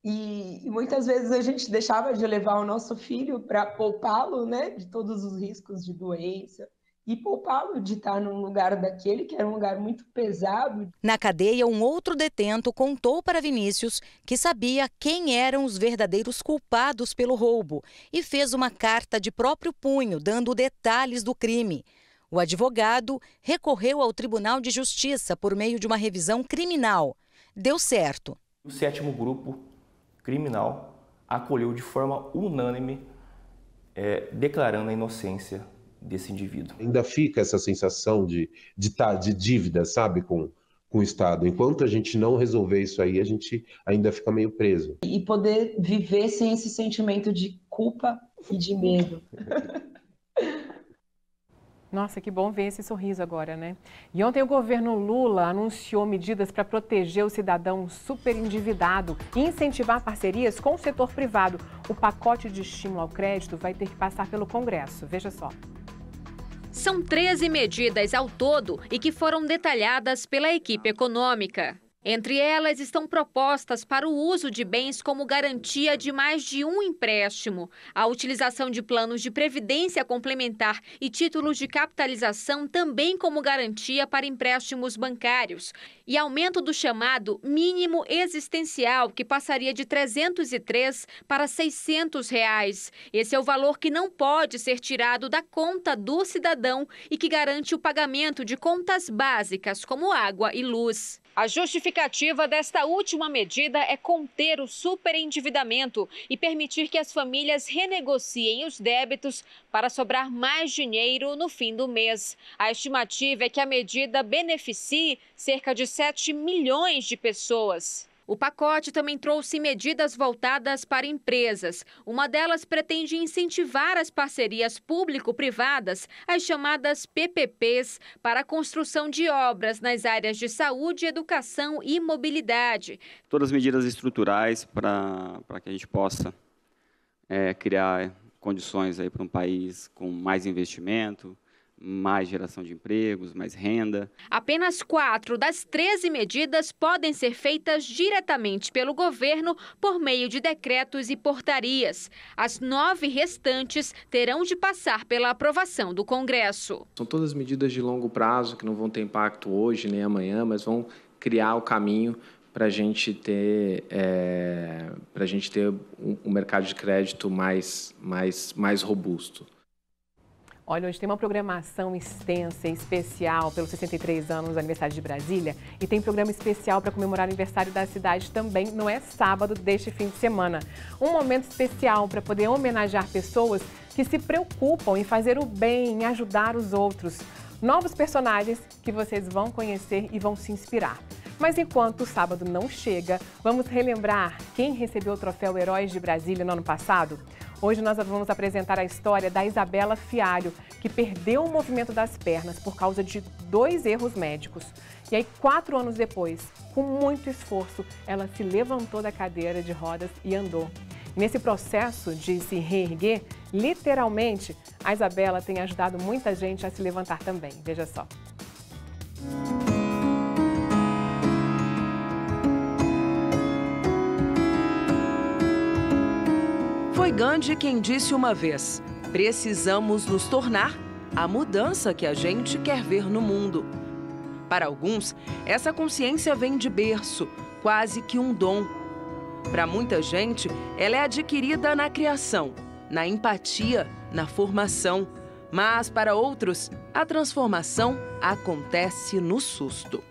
E muitas vezes a gente deixava de levar o nosso filho para poupá-lo, né? De todos os riscos de doença. E poupá-lo de estar num lugar daquele que era um lugar muito pesado. Na cadeia, um outro detento contou para Vinícius que sabia quem eram os verdadeiros culpados pelo roubo e fez uma carta de próprio punho, dando detalhes do crime. O advogado recorreu ao Tribunal de Justiça por meio de uma revisão criminal. Deu certo. O 7º grupo criminal acolheu de forma unânime, declarando a inocência desse indivíduo. Ainda fica essa sensação de dívida, sabe, com o Estado. Enquanto a gente não resolver isso aí, a gente ainda fica meio preso. E poder viver sem esse sentimento de culpa e de medo. Nossa, que bom ver esse sorriso agora, né? E ontem o governo Lula anunciou medidas para proteger o cidadão superendividado e incentivar parcerias com o setor privado. O pacote de estímulo ao crédito vai ter que passar pelo Congresso. Veja só. São 13 medidas ao todo e que foram detalhadas pela equipe econômica. Entre elas estão propostas para o uso de bens como garantia de mais de um empréstimo, a utilização de planos de previdência complementar e títulos de capitalização também como garantia para empréstimos bancários, e aumento do chamado mínimo existencial, que passaria de R$ 303 para R$ 600. Esse é o valor que não pode ser tirado da conta do cidadão e que garante o pagamento de contas básicas como água e luz. A justificativa desta última medida é conter o superendividamento e permitir que as famílias renegociem os débitos para sobrar mais dinheiro no fim do mês. A estimativa é que a medida beneficie cerca de 7 milhões de pessoas. O pacote também trouxe medidas voltadas para empresas. Uma delas pretende incentivar as parcerias público-privadas, as chamadas PPPs, para a construção de obras nas áreas de saúde, educação e mobilidade. Todas as medidas estruturais para que a gente possa criar condições aí para um país com mais investimento, mais geração de empregos, mais renda. Apenas 4 das 13 medidas podem ser feitas diretamente pelo governo por meio de decretos e portarias. As 9 restantes terão de passar pela aprovação do Congresso. São todas medidas de longo prazo que não vão ter impacto hoje nem amanhã, mas vão criar o caminho para a gente ter um mercado de crédito mais robusto. Olha, hoje tem uma programação extensa e especial pelos 63 anos do aniversário de Brasília e tem programa especial para comemorar o aniversário da cidade também, não é sábado deste fim de semana. Um momento especial para poder homenagear pessoas que se preocupam em fazer o bem, em ajudar os outros. Novos personagens que vocês vão conhecer e vão se inspirar. Mas enquanto o sábado não chega, vamos relembrar quem recebeu o troféu Heróis de Brasília no ano passado? Hoje nós vamos apresentar a história da Isabela Fialho, que perdeu o movimento das pernas por causa de 2 erros médicos. E aí, 4 anos depois, com muito esforço, ela se levantou da cadeira de rodas e andou. Nesse processo de se reerguer, literalmente, a Isabela tem ajudado muita gente a se levantar também. Veja só. Foi Gandhi quem disse uma vez: precisamos nos tornar a mudança que a gente quer ver no mundo. Para alguns, essa consciência vem de berço, quase que um dom. Para muita gente, ela é adquirida na criação, na empatia, na formação. Mas para outros, a transformação acontece no susto.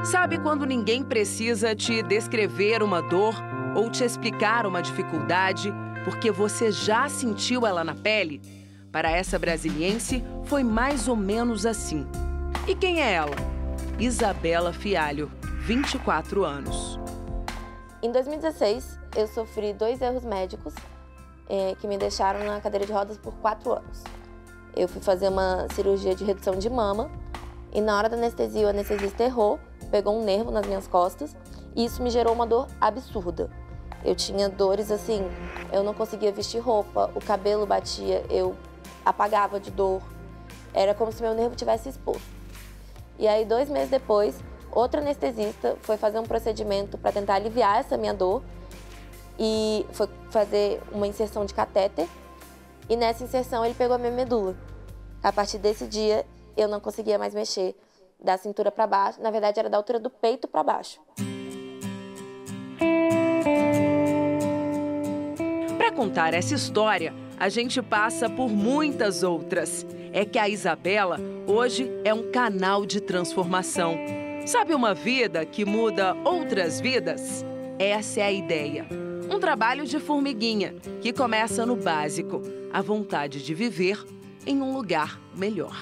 Sabe quando ninguém precisa te descrever uma dor ou te explicar uma dificuldade, porque você já sentiu ela na pele? Para essa brasiliense, foi mais ou menos assim. E quem é ela? Isabela Fialho, 24 anos. Em 2016, eu sofri 2 erros médicos que me deixaram na cadeira de rodas por 4 anos. Eu fui fazer uma cirurgia de redução de mama e na hora da anestesia, o anestesista errou, pegou um nervo nas minhas costas e isso me gerou uma dor absurda. Eu tinha dores assim, eu não conseguia vestir roupa, o cabelo batia, eu apagava de dor. Era como se meu nervo tivesse exposto. E aí, 2 meses depois, outro anestesista foi fazer um procedimento para tentar aliviar essa minha dor e foi fazer uma inserção de catéter. E nessa inserção ele pegou a minha medula. A partir desse dia, eu não conseguia mais mexer da cintura para baixo. Na verdade, era da altura do peito para baixo. Para contar essa história, a gente passa por muitas outras. É que a Isabela hoje é um canal de transformação. Sabe uma vida que muda outras vidas? Essa é a ideia. Um trabalho de formiguinha que começa no básico, a vontade de viver em um lugar melhor.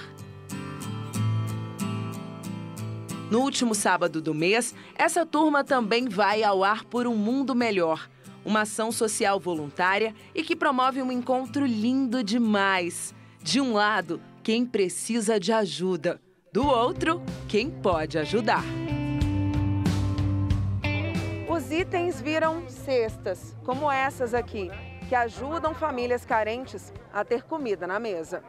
No último sábado do mês, essa turma também vai ao ar por um mundo melhor. Uma ação social voluntária e que promove um encontro lindo demais. De um lado, quem precisa de ajuda. Do outro, quem pode ajudar. Os itens viram cestas, como essas aqui, que ajudam famílias carentes a ter comida na mesa.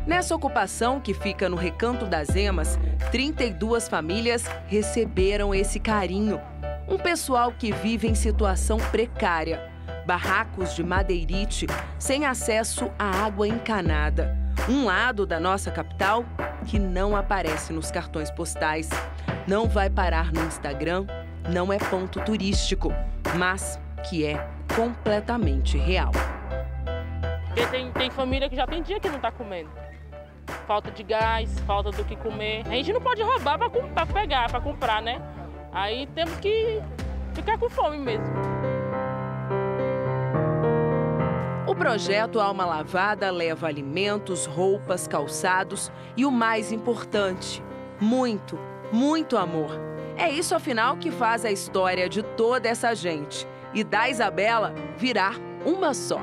Nessa ocupação, que fica no Recanto das Emas, 32 famílias receberam esse carinho. Um pessoal que vive em situação precária. Barracos de madeirite, sem acesso à água encanada. Um lado da nossa capital que não aparece nos cartões postais. Não vai parar no Instagram, não é ponto turístico, mas que é completamente real. Porque tem família que já tem dia que não está comendo. Falta de gás, falta do que comer. A gente não pode roubar para pegar, para comprar, né? Aí temos que ficar com fome mesmo. O projeto Alma Lavada leva alimentos, roupas, calçados e o mais importante, muito, muito amor. É isso, afinal, que faz a história de toda essa gente e da Isabela virar uma só.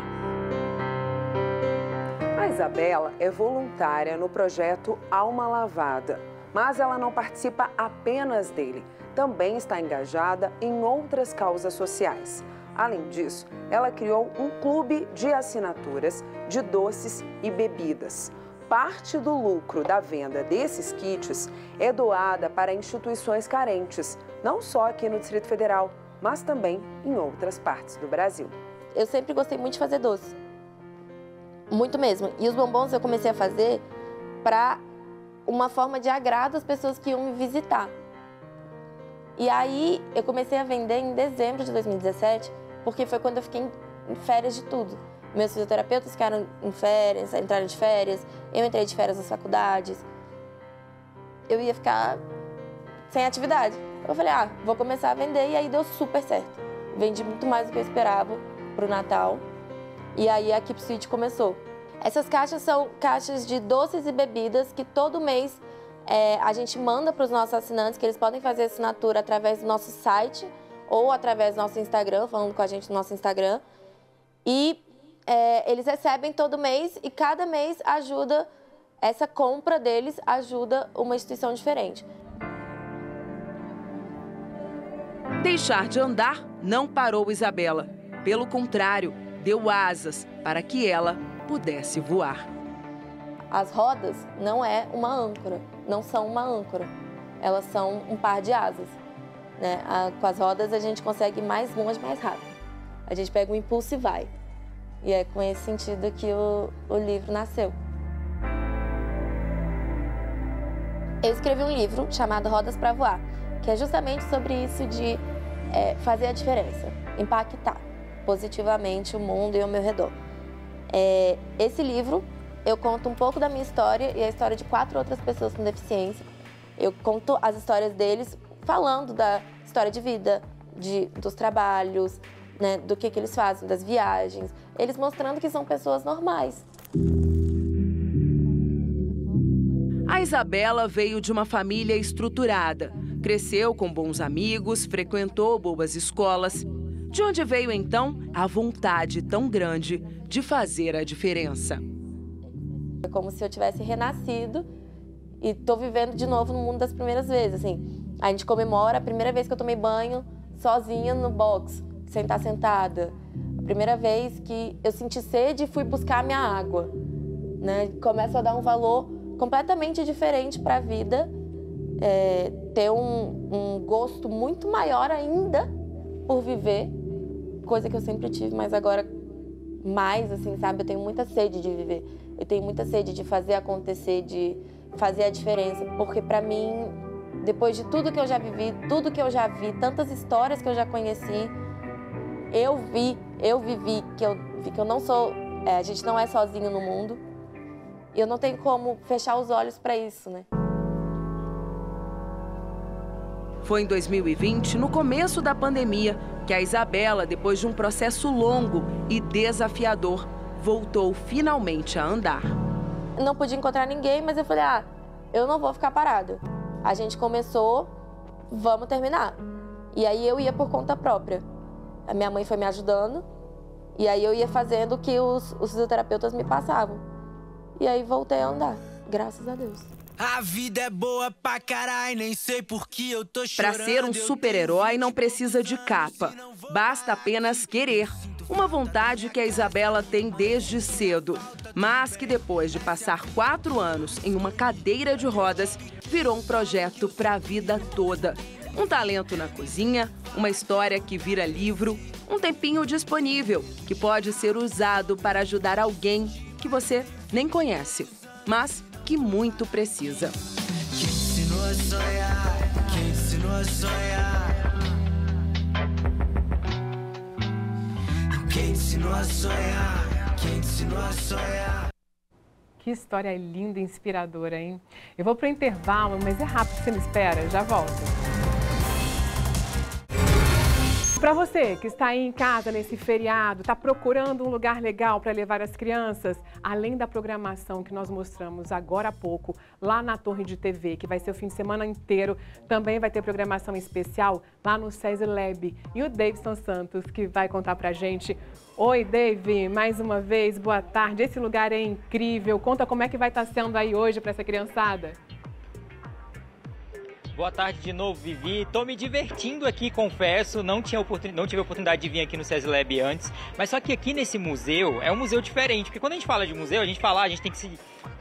A Isabela é voluntária no projeto Alma Lavada, mas ela não participa apenas dele. Também está engajada em outras causas sociais. Além disso, ela criou um clube de assinaturas de doces e bebidas. Parte do lucro da venda desses kits é doada para instituições carentes, não só aqui no Distrito Federal, mas também em outras partes do Brasil. Eu sempre gostei muito de fazer doce. Muito mesmo. E os bombons eu comecei a fazer para uma forma de agrado às pessoas que iam me visitar. E aí eu comecei a vender em dezembro de 2017, porque foi quando eu fiquei em férias de tudo. Meus fisioterapeutas ficaram em férias, entraram de férias, eu entrei de férias nas faculdades. Eu ia ficar sem atividade. Eu falei, vou começar a vender, e aí deu super certo. Vendi muito mais do que eu esperava para o Natal, e aí a Keep Sweet começou. Essas caixas são caixas de doces e bebidas que todo mês a gente manda para os nossos assinantes, que eles podem fazer assinatura através do nosso site ou através do nosso Instagram, falando com a gente no nosso Instagram. E eles recebem todo mês, e cada mês ajuda, essa compra deles ajuda uma instituição diferente. Deixar de andar não parou Isabela. Pelo contrário, deu asas para que ela pudesse voar. As rodas não é uma âncora, não são uma âncora. Elas são um par de asas, né? Com as rodas a gente consegue ir mais longe, mais rápido. A gente pega um impulso e vai. E é com esse sentido que o livro nasceu. Eu escrevi um livro chamado Rodas para Voar, que é justamente sobre isso de fazer a diferença, impactar positivamente o mundo e ao meu redor. Esse livro, eu conto um pouco da minha história e a história de 4 outras pessoas com deficiência. Eu conto as histórias deles falando da história de vida, dos trabalhos, né, do que eles fazem, das viagens, eles mostrando que são pessoas normais. A Isabela veio de uma família estruturada. Cresceu com bons amigos, frequentou boas escolas. De onde veio, então, a vontade tão grande de fazer a diferença. É como se eu tivesse renascido e estou vivendo de novo no mundo das primeiras vezes. Assim, a gente comemora a primeira vez que eu tomei banho sozinha no box, sem estar sentada. A primeira vez que eu senti sede e fui buscar a minha água. Né? Começo a dar um valor completamente diferente para a vida, ter um gosto muito maior ainda por viver, coisa que eu sempre tive, mas agora mais, assim, sabe? Eu tenho muita sede de viver, eu tenho muita sede de fazer acontecer, de fazer a diferença, porque para mim, depois de tudo que eu já vivi, tudo que eu já vi, tantas histórias que eu já conheci, eu vivi que eu não sou, a gente não é sozinho no mundo. E eu não tenho como fechar os olhos para isso, né? Foi em 2020, no começo da pandemia, que a Isabela, depois de um processo longo e desafiador, voltou finalmente a andar. Eu não podia encontrar ninguém, mas eu falei, eu não vou ficar parada. A gente começou, vamos terminar. E aí eu ia por conta própria. A minha mãe foi me ajudando, e aí eu ia fazendo o que os fisioterapeutas me passavam. E aí voltei a andar, graças a Deus. A vida é boa pra caralho, nem sei por que eu tô chorando. Pra ser um super-herói não precisa de capa, basta apenas querer. Uma vontade que a Isabela tem desde cedo, mas que depois de passar 4 anos em uma cadeira de rodas, virou um projeto pra vida toda. Um talento na cozinha, uma história que vira livro, um tempinho disponível que pode ser usado para ajudar alguém que você nem conhece, mas que muito precisa. Quem ensinou a sonhar? Quem ensinou a sonhar? Quem ensinou a sonhar? Quem ensinou a sonhar? Que história linda e inspiradora, hein? Eu vou pro intervalo, mas é rápido, você me espera, já volto. Para você que está aí em casa nesse feriado, está procurando um lugar legal para levar as crianças, além da programação que nós mostramos agora há pouco, lá na Torre de TV, que vai ser o fim de semana inteiro, também vai ter programação especial lá no SESI Lab. E o Davidson Santos, que vai contar para a gente. Oi, Dave, mais uma vez, boa tarde. Esse lugar é incrível. Conta como é que vai estar sendo aí hoje para essa criançada. Boa tarde de novo, Vivi. Tô me divertindo aqui, confesso. Não tive a oportunidade de vir aqui no SESI Lab antes. Mas só que aqui nesse museu, é um museu diferente. Porque quando a gente fala de museu, a gente tem que se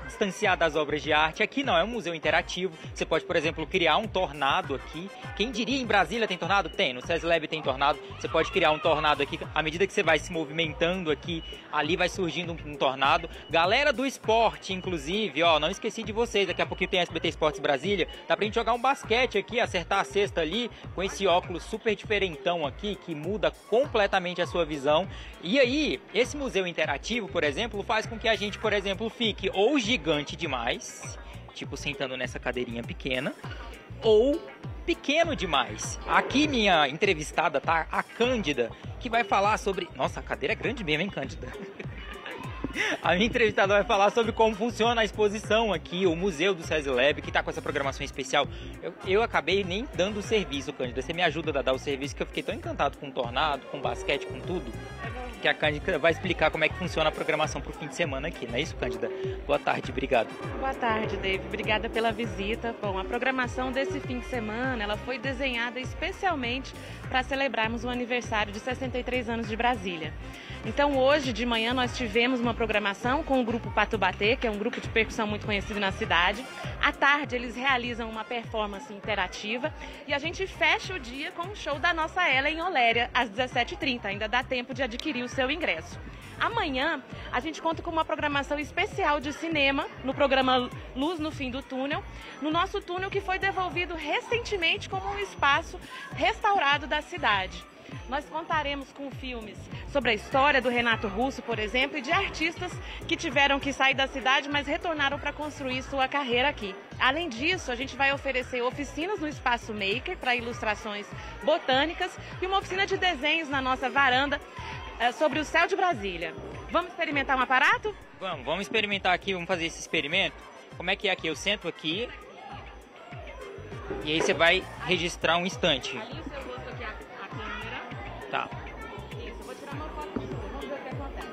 distanciar das obras de arte. Aqui não, é um museu interativo. Você pode, por exemplo, criar um tornado aqui. Quem diria, em Brasília tem tornado? Tem, no SESLab tem tornado. Você pode criar um tornado aqui. À medida que você vai se movimentando aqui, ali vai surgindo um tornado. Galera do esporte, inclusive, ó, não esqueci de vocês. Daqui a pouquinho tem SBT Esportes Brasília. Dá pra gente jogar um basquete aqui, acertar a cesta ali, com esse óculos super diferentão aqui, que muda completamente a sua visão. E aí, esse museu interativo, por exemplo, faz com que a gente, por exemplo, fique ou gigante demais, tipo sentando nessa cadeirinha pequena, ou pequeno demais. Aqui minha entrevistada tá a Cândida, que vai falar sobre... Nossa, a cadeira é grande mesmo, hein, Cândida? A minha entrevistada vai falar sobre como funciona a exposição aqui, o Museu do SESLab, que está com essa programação especial. Eu acabei nem dando o serviço, Cândida. Você me ajuda a dar o serviço, que eu fiquei tão encantado com o tornado, com o basquete, com tudo, que a Cândida vai explicar como é que funciona a programação para o fim de semana aqui. Não é isso, Cândida? Boa tarde, obrigado. Boa tarde, Dave. Obrigada pela visita. Bom, a programação desse fim de semana, ela foi desenhada especialmente para celebrarmos o aniversário de 63 anos de Brasília. Então, hoje de manhã nós tivemos uma programação com o grupo Patu Batê, que é um grupo de percussão muito conhecido na cidade. À tarde eles realizam uma performance interativa e a gente fecha o dia com o show da nossa Ela em Oléria, às 17h30. Ainda dá tempo de adquirir o seu ingresso. Amanhã a gente conta com uma programação especial de cinema no programa Luz no Fim do Túnel, no nosso túnel que foi devolvido recentemente como um espaço restaurado da cidade. Nós contaremos com filmes sobre a história do Renato Russo, por exemplo, e de artistas que tiveram que sair da cidade, mas retornaram para construir sua carreira aqui. Além disso, a gente vai oferecer oficinas no Espaço Maker para ilustrações botânicas e uma oficina de desenhos na nossa varanda sobre o céu de Brasília. Vamos experimentar um aparato? Vamos experimentar aqui, vamos fazer esse experimento. Como é que é aqui? Eu sento aqui e aí você vai registrar um instante. Ali o seu rosto aqui, a câmera. Tá. Isso, eu vou tirar uma foto sua, vamos ver o que acontece.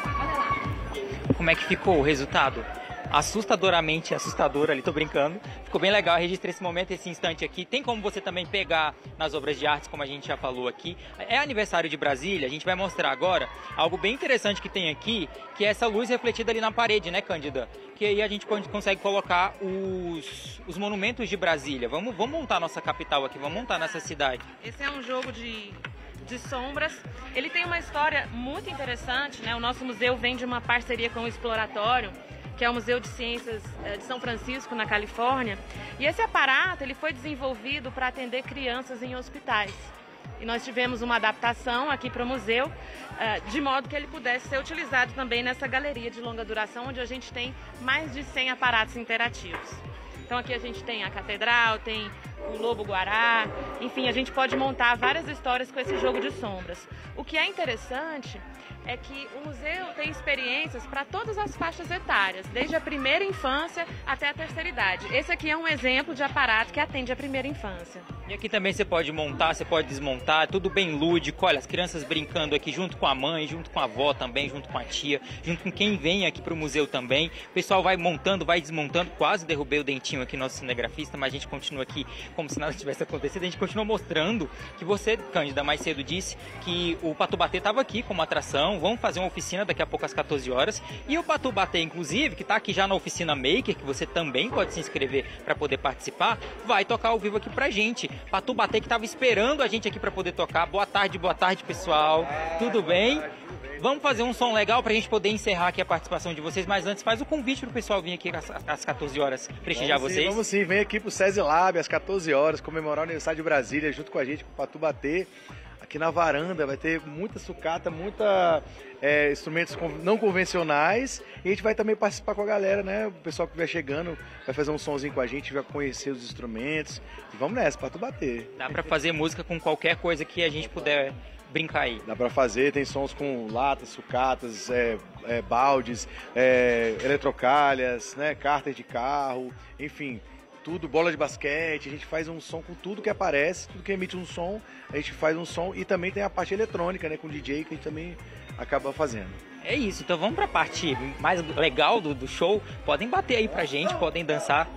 Olha lá. Como é que ficou o resultado? Assustadoramente assustador ali, tô brincando. Ficou bem legal, registrei esse momento, esse instante aqui. Tem como você também pegar nas obras de arte, como a gente já falou aqui. É aniversário de Brasília, a gente vai mostrar agora algo bem interessante que tem aqui, que é essa luz refletida ali na parede, né, Cândida? Que aí a gente consegue colocar os monumentos de Brasília. Vamos montar nossa capital aqui, vamos montar nossa cidade. Esse é um jogo de sombras. Ele tem uma história muito interessante, né? O nosso museu vem de uma parceria com o Exploratório, que é o Museu de Ciências de São Francisco, na Califórnia. E esse aparato ele foi desenvolvido para atender crianças em hospitais. E nós tivemos uma adaptação aqui para o museu, de modo que ele pudesse ser utilizado também nessa galeria de longa duração, onde a gente tem mais de 100 aparatos interativos. Então aqui a gente tem a catedral, tem o lobo-guará, enfim, a gente pode montar várias histórias com esse jogo de sombras. O que é interessante é que o museu tem experiências para todas as faixas etárias, desde a primeira infância até a terceira idade. Esse aqui é um exemplo de aparato que atende a primeira infância. E aqui também você pode montar, você pode desmontar, tudo bem lúdico. Olha, as crianças brincando aqui junto com a mãe, junto com a avó também, junto com a tia, junto com quem vem aqui para o museu também. O pessoal vai montando, vai desmontando. Quase derrubei o dentinho aqui, nosso cinegrafista, mas a gente continua aqui como se nada tivesse acontecido. A gente continua mostrando que você, Cândida, mais cedo disse que o Patu Batê estava aqui como atração. Vamos fazer uma oficina daqui a pouco às 14 horas. E o Patu Batê, inclusive, que está aqui já na oficina Maker, que você também pode se inscrever para poder participar, vai tocar ao vivo aqui pra gente. Patu Batê que estava esperando a gente aqui para poder tocar. Boa tarde, pessoal. Tudo bem? Vamos fazer um som legal para a gente poder encerrar aqui a participação de vocês, mas antes faz o convite para o pessoal vir aqui às 14 horas prestigiar vocês. Vamos sim, vem aqui para o SESLab às 14 horas, comemorar o aniversário de Brasília junto com a gente, com o Patu Batê. Aqui na varanda vai ter muita sucata, instrumentos não convencionais, e a gente vai também participar com a galera, né? O pessoal que vai chegando vai fazer um sonzinho com a gente, vai conhecer os instrumentos. E vamos nessa, Patu Batê. Dá para fazer música com qualquer coisa que a gente puder brincar aí. Dá pra fazer, tem sons com latas, sucatas, baldes, eletrocalhas, né, cartas de carro, enfim, tudo, bola de basquete. A gente faz um som com tudo que aparece, tudo que emite um som, a gente faz um som. E também tem a parte eletrônica, né, com DJ, que a gente também acaba fazendo. É isso, então vamos pra parte mais legal do show. Podem bater aí pra gente, podem dançar.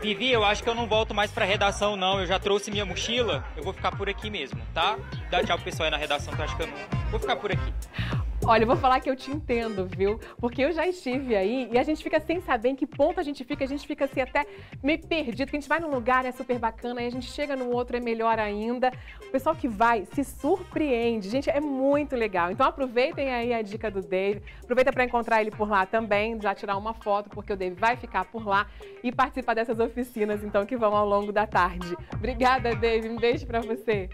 Vivi, eu acho que eu não volto mais pra redação, não. Eu já trouxe minha mochila, eu vou ficar por aqui mesmo, tá? Dá tchau pro pessoal aí na redação, que eu acho que eu não... Vou ficar por aqui. Olha, eu vou falar que eu te entendo, viu? Porque eu já estive aí e a gente fica sem saber em que ponto a gente fica assim até meio perdido, que a gente vai num lugar, é super bacana, aí a gente chega no outro, é melhor ainda. O pessoal que vai se surpreende, gente, é muito legal. Então aproveitem aí a dica do Dave, aproveita para encontrar ele por lá também, já tirar uma foto, porque o Dave vai ficar por lá e participar dessas oficinas, então, que vão ao longo da tarde. Obrigada, Dave, um beijo para você.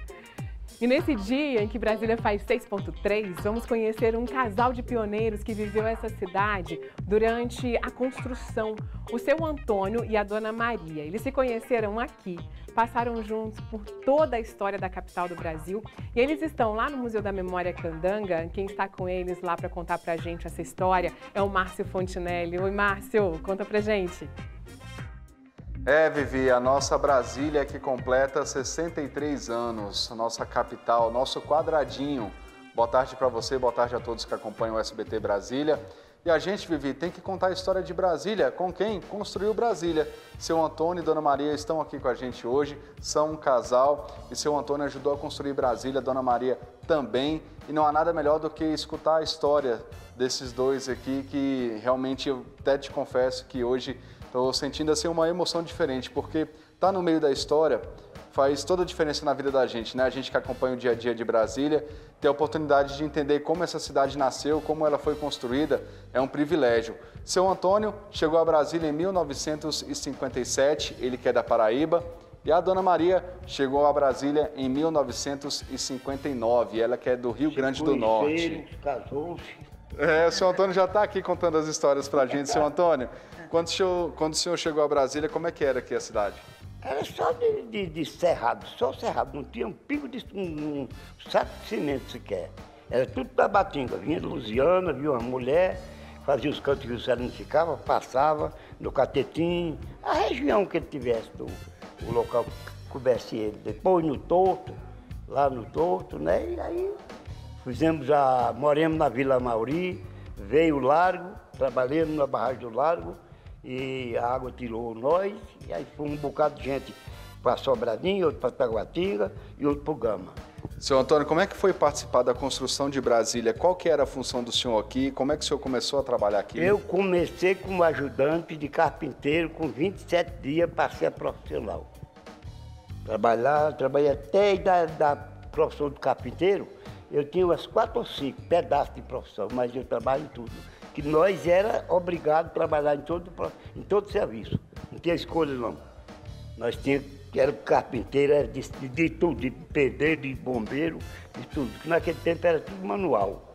E nesse dia em que Brasília faz 6.3, vamos conhecer um casal de pioneiros que viveu essa cidade durante a construção, o seu Antônio e a dona Maria. Eles se conheceram aqui, passaram juntos por toda a história da capital do Brasil e eles estão lá no Museu da Memória Candanga. Quem está com eles lá para contar pra gente essa história é o Márcio Fontinelli. Oi, Márcio, conta pra gente. Vivi, a nossa Brasília que completa 63 anos, a nossa capital, nosso quadradinho. Boa tarde para você, boa tarde a todos que acompanham o SBT Brasília. E a gente, Vivi, tem que contar a história de Brasília com quem construiu Brasília. Seu Antônio e Dona Maria estão aqui com a gente hoje, são um casal e seu Antônio ajudou a construir Brasília, Dona Maria também. E não há nada melhor do que escutar a história desses dois aqui, que realmente eu até te confesso que hoje estou sentindo assim uma emoção diferente, porque tá no meio da história faz toda a diferença na vida da gente, né? A gente que acompanha o dia a dia de Brasília, ter a oportunidade de entender como essa cidade nasceu, como ela foi construída, é um privilégio. Seu Antônio chegou a Brasília em 1957, ele que é da Paraíba, e a Dona Maria chegou a Brasília em 1959, ela que é do Rio Grande do Norte. Casou-se. O seu Antônio já está aqui contando as histórias pra gente. Seu Antônio, quando o senhor chegou a Brasília, como é que era aqui a cidade? Era só de cerrado, só cerrado, não tinha um pingo de um saco de cimento sequer. Era tudo da Batinga, vinha de Lusiana, viu uma mulher, fazia os cantos que o Sereno ficava, passava no Catetim, a região que ele tivesse, o local que coubesse ele. Depois no Torto, lá no Torto, né? E aí moramos na Vila Mauri, veio o Largo, trabalhamos na barragem do Largo, e a água tirou nós, e aí foi um bocado de gente para Sobradinho, outro para Taguatinga e outro para o Gama. Seu Antônio, como é que foi participar da construção de Brasília? Qual que era a função do senhor aqui? Como é que o senhor começou a trabalhar aqui? Eu comecei como ajudante de carpinteiro, com 27 dias para ser profissional. Trabalhei até da profissão de carpinteiro, eu tinha umas 4 ou 5 pedaços de profissão, mas eu trabalho em tudo. Que nós era obrigado a trabalhar em todo serviço. Não tinha escolha, não. Nós tínhamos, era carpinteiro, era de tudo, de pedreiro, de bombeiro, de tudo. Que naquele tempo era tudo manual.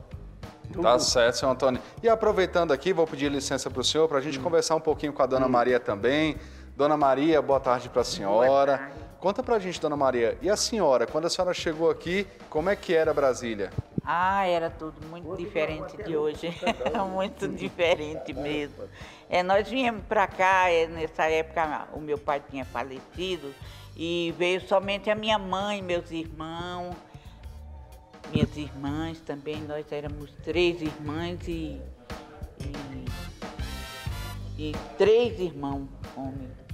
Tá certo, seu Antônio. E aproveitando aqui, vou pedir licença para o senhor, para a gente conversar um pouquinho com a Dona Maria também. Dona Maria, boa tarde para a senhora. Boa tarde. Conta pra gente, Dona Maria, e a senhora, quando a senhora chegou aqui, como é que era Brasília? Era tudo muito diferente de hoje, muito diferente mesmo. Nós viemos para cá, nessa época o meu pai tinha falecido e veio somente a minha mãe, meus irmãos, minhas irmãs também, nós éramos 3 irmãs e 3 irmãos homens.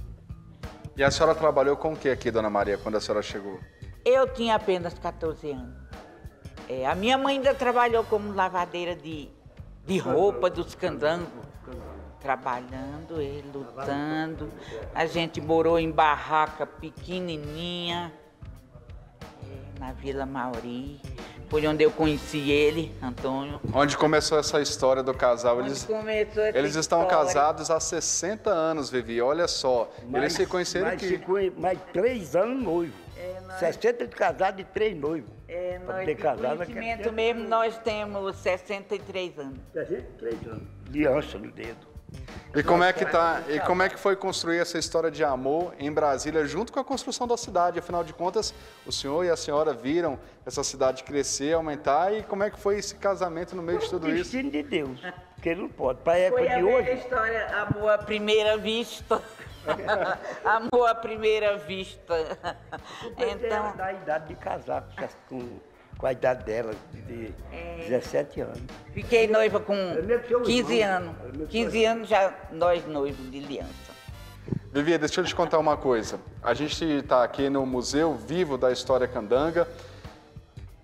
E a senhora trabalhou com o que aqui, Dona Maria, quando a senhora chegou? Eu tinha apenas 14 anos. A minha mãe ainda trabalhou como lavadeira de roupa dos candangos. Trabalhando, lutando. A gente morou em barraca pequenininha, na Vila Mauri. Foi onde eu conheci ele, Antônio. Onde começou essa história do casal? Eles estão casados há 60 anos, Vivi, olha só. Eles se conheceram aqui. Ficou mais 3 anos noivo. 60 de casado e 3 noivos. Nós de conhecimento mesmo, nós temos 63 anos. 63 anos. Aliança no dedo. E como é que tá? E como é que foi construir essa história de amor em Brasília junto com a construção da cidade? Afinal de contas, o senhor e a senhora viram essa cidade crescer, aumentar, e como é que foi esse casamento no meio de tudo isso? Destino de Deus, porque ele não pode. Para a época de hoje. Foi a história, amor à primeira vista. Amor à primeira vista. Então, da idade de casar com a idade dela, de 17 anos. Fiquei noiva com 15 anos. 15 anos já nós noivos de aliança. Vivi, deixa eu te contar uma coisa. A gente está aqui no Museu Vivo da História Candanga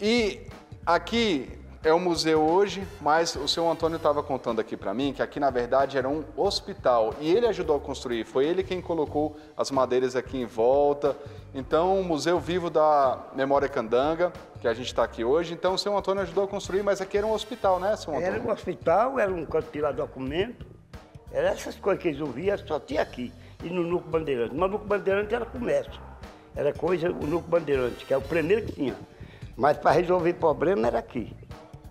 e aqui é o museu hoje, mas o seu Antônio estava contando aqui para mim que aqui na verdade era um hospital e ele ajudou a construir, foi ele quem colocou as madeiras aqui em volta. Então, o Museu Vivo da Memória Candanga, que a gente está aqui hoje, então o seu Antônio ajudou a construir, mas aqui era um hospital, né, seu Antônio? Era um hospital, era um canto de tirar documento, era essas coisas que eles ouviam, só tinha aqui. E no Núcleo Bandeirante. Mas o Núcleo Bandeirante era comércio. Era coisa, o Núcleo Bandeirante, que é o primeiro que tinha. Mas para resolver problema era aqui.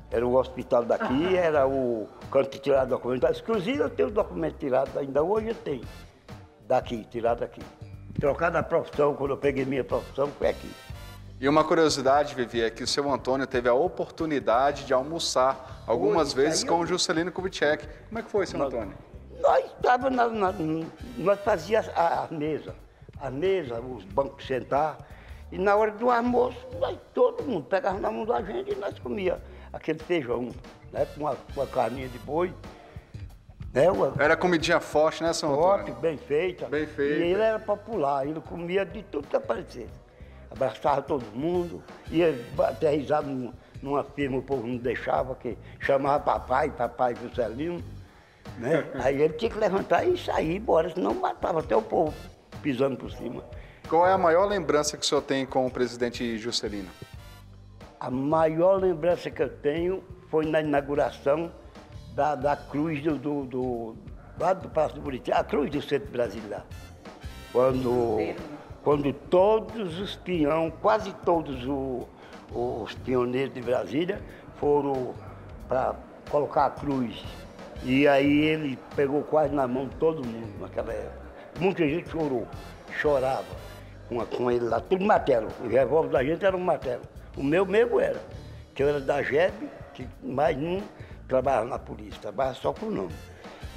Era o hospital daqui, era o canto de tirar documento. Inclusive eu tenho o documento tirado, ainda hoje eu tenho. Daqui, tirado daqui. Trocar da profissão, quando eu peguei minha profissão, foi aqui. E uma curiosidade, Vivi, é que o seu Antônio teve a oportunidade de almoçar algumas vezes com o Juscelino Kubitschek. Como é que foi, seu Antônio? Nós estávamos, nós fazíamos a mesa, os bancos sentar, e na hora do almoço, nós, todo mundo pegava na mão da gente e nós comíamos aquele feijão, né, com uma carninha de boi. Né, era comidinha forte, né, seu Antônio? Forte, bem feita. Bem feita. E ele era popular, ele comia de tudo que aparecesse. Abraçava todo mundo, ia aterrissar numa firma, o povo não deixava, que chamava papai Juscelino. Né? Aí ele tinha que levantar e sair embora, senão matava até o povo pisando por cima. Qual é a maior lembrança que o senhor tem com o presidente Juscelino? A maior lembrança que eu tenho foi na inauguração da cruz lá do Palácio do Buriti, a cruz do Centro Brasileiro. Quando todos os peões, quase todos os pioneiros de Brasília foram para colocar a cruz. E aí ele pegou quase na mão de todo mundo naquela época. Muita gente chorava com ele lá, tudo martelo. O revólver da gente era um martelo. O meu mesmo era, que eu era da JEB, que mais não trabalhava na polícia, trabalhava só com o nome.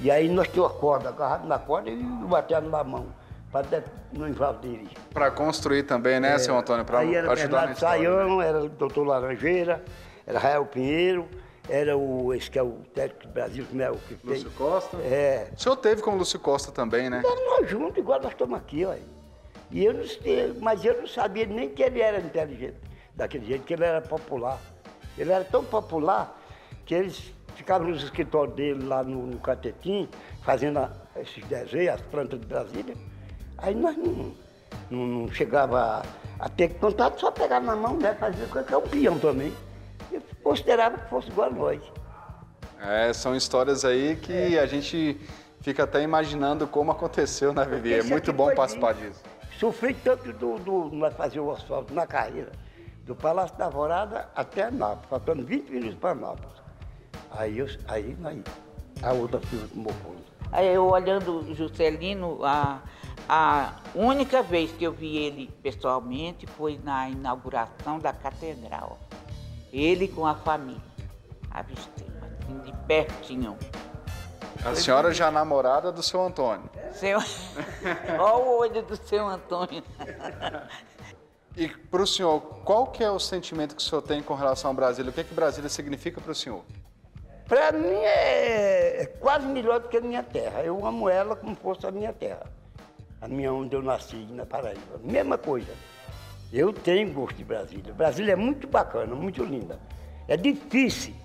E aí nós tínhamos a corda, agarrado na corda e o martelo na mão, para não invadir. Para construir também, né, seu Antônio, para ajudar na história. Saião, era o doutor Laranjeira, era Rael Pinheiro, era esse que é o técnico do Brasil, que é o que Lúcio Costa? É. O senhor teve com o Lúcio Costa também, né? Nós juntos, igual nós estamos aqui, ó. E eu não sei, mas eu não sabia nem que ele era inteligente daquele jeito, que ele era popular. Ele era tão popular que eles ficavam nos escritórios dele lá no Catetim, fazendo esses desenhos, as plantas de Brasília. Aí nós não chegava a ter contato, só pegar na mão, né? Fazer coisa que é um peão também. Eu considerava que fosse igual a nós. São histórias aí que a gente fica até imaginando como aconteceu, né, Vivi? É muito bom participar disso. Sofri tanto nós fazer o asfalto na carreira, do Palácio da Alvorada até Anápolis, faltando 20 minutos para Anápolis. Aí a outra firma tomou conta. Aí eu olhando o Juscelino, a única vez que eu vi ele pessoalmente foi na inauguração da catedral. Ele com a família, avistei, assim, de pertinho. A senhora já namorada do seu Antônio. Olha o olho do seu Antônio. E para o senhor, qual que é o sentimento que o senhor tem com relação a Brasília? O que Brasília significa para o senhor? Para mim é quase melhor do que a minha terra. Eu amo ela como fosse a minha terra. A minha onde eu nasci, na Paraíba. Mesma coisa. Eu tenho gosto de Brasília. Brasília é muito bacana, muito linda. É difícil.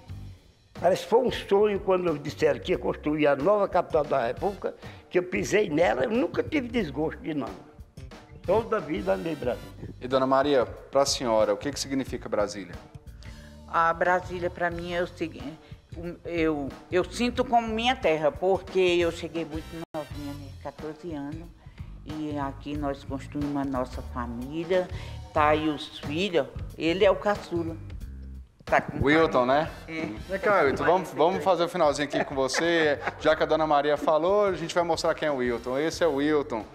Parece que foi um sonho quando disseram que ia construir a nova capital da República, que eu pisei nela, eu nunca tive desgosto de nada. Toda a vida andei Brasília. E, dona Maria, para a senhora, o que significa Brasília? A Brasília, para mim, é o seguinte, eu sinto como minha terra, porque eu cheguei muito novinha, né, 14 anos, e aqui nós construímos a nossa família, tá aí os filhos, ele é o caçula. Tá com Wilton, né? É. Vem cá, Wilton, vamos fazer o finalzinho aqui com você. Já que a dona Maria falou, a gente vai mostrar quem é o Wilton. Esse é o Wilton.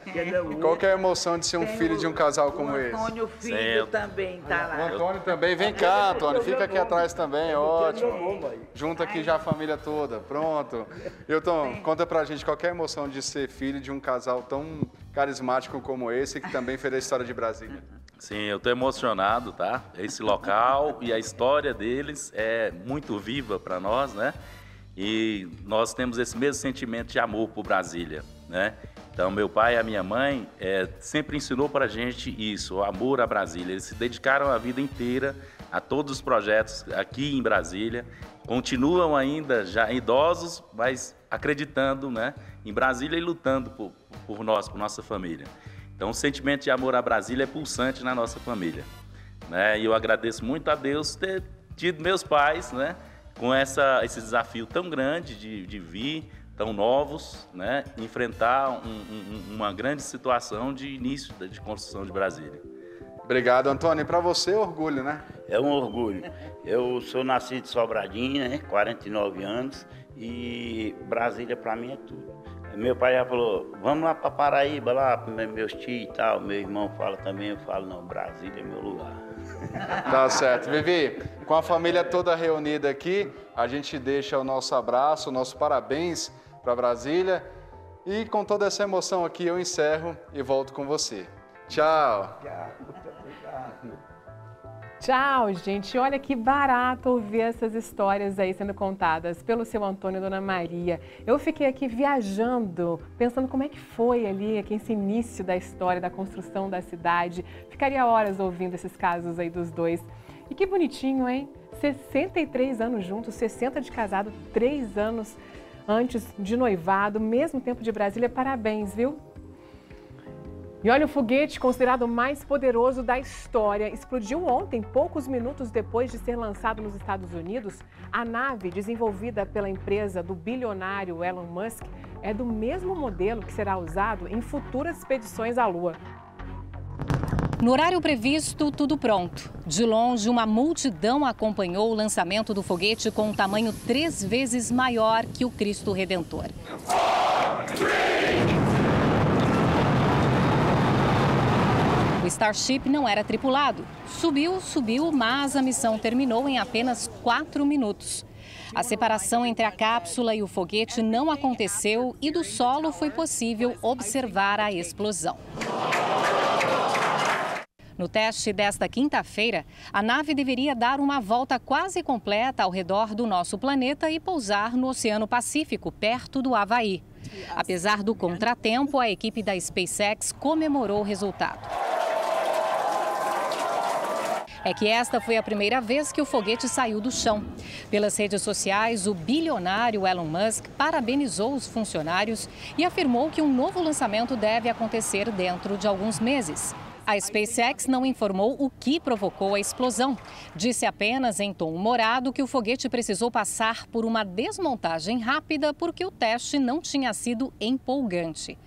Qual que é a emoção de ser um filho de um casal como esse? O Antônio Filho também tá lá. O Antônio também. Vem cá, Antônio. Fica aqui atrás também, ótimo. Junta aqui já a família toda. Pronto. Wilton, conta pra gente qual que é a emoção de ser filho de um casal tão carismático como esse, que também fez a história de Brasília. Sim, eu estou emocionado, tá? Esse local e a história deles é muito viva para nós, né? E nós temos esse mesmo sentimento de amor por Brasília, né? Então, meu pai e a minha mãe sempre ensinou para a gente isso, o amor à Brasília. Eles se dedicaram a vida inteira a todos os projetos aqui em Brasília. Continuam ainda já idosos, mas acreditando, né, em Brasília e lutando por nós, por nossa família. Então, o sentimento de amor à Brasília é pulsante na nossa família, né? E eu agradeço muito a Deus ter tido meus pais, né, com esse desafio tão grande de vir, tão novos, né, enfrentar uma grande situação de início de construção de Brasília. Obrigado, Antônio. E para você é orgulho, né? É um orgulho. Eu sou nascido em Sobradinho, né, 49 anos, e Brasília para mim é tudo. Meu pai já falou, vamos lá para Paraíba, lá, meus tios e tal. Meu irmão fala também, eu falo, não, Brasília é meu lugar. Tá certo. Vivi, com a família toda reunida aqui, a gente deixa o nosso abraço, o nosso parabéns para Brasília. E com toda essa emoção aqui, eu encerro e volto com você. Tchau. Tchau, gente. Olha que barato ouvir essas histórias aí sendo contadas pelo seu Antônio e Dona Maria. Eu fiquei aqui viajando, pensando como é que foi ali, aqui esse início da história, da construção da cidade. Ficaria horas ouvindo esses casos aí dos dois. E que bonitinho, hein? 63 anos juntos, 60 de casado, 3 anos antes de noivado, mesmo tempo de Brasília. Parabéns, viu? E olha, o foguete considerado o mais poderoso da história explodiu ontem, poucos minutos depois de ser lançado nos Estados Unidos. A nave, desenvolvida pela empresa do bilionário Elon Musk, é do mesmo modelo que será usado em futuras expedições à Lua. No horário previsto, tudo pronto. De longe, uma multidão acompanhou o lançamento do foguete com um tamanho 3 vezes maior que o Cristo Redentor. O Starship não era tripulado. Subiu, mas a missão terminou em apenas 4 minutos. A separação entre a cápsula e o foguete não aconteceu e do solo foi possível observar a explosão. No teste desta quinta-feira, a nave deveria dar uma volta quase completa ao redor do nosso planeta e pousar no Oceano Pacífico, perto do Havaí. Apesar do contratempo, a equipe da SpaceX comemorou o resultado. É que esta foi a primeira vez que o foguete saiu do chão. Pelas redes sociais, o bilionário Elon Musk parabenizou os funcionários e afirmou que um novo lançamento deve acontecer dentro de alguns meses. A SpaceX não informou o que provocou a explosão. Disse apenas em tom humorado que o foguete precisou passar por uma desmontagem rápida porque o teste não tinha sido empolgante.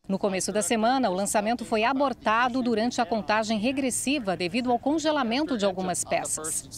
No começo da semana, o lançamento foi abortado durante a contagem regressiva devido ao congelamento de algumas peças.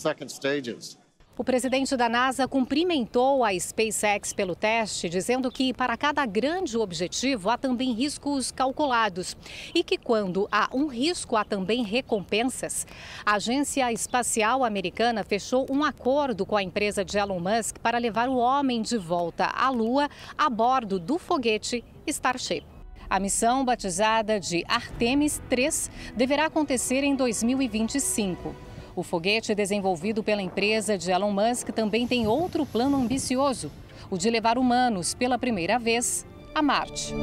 O presidente da NASA cumprimentou a SpaceX pelo teste, dizendo que para cada grande objetivo há também riscos calculados e que quando há um risco há também recompensas. A Agência Espacial Americana fechou um acordo com a empresa de Elon Musk para levar o homem de volta à Lua a bordo do foguete Starship. A missão, batizada de Artemis 3, deverá acontecer em 2025. O foguete desenvolvido pela empresa de Elon Musk também tem outro plano ambicioso, o de levar humanos pela primeira vez a Marte.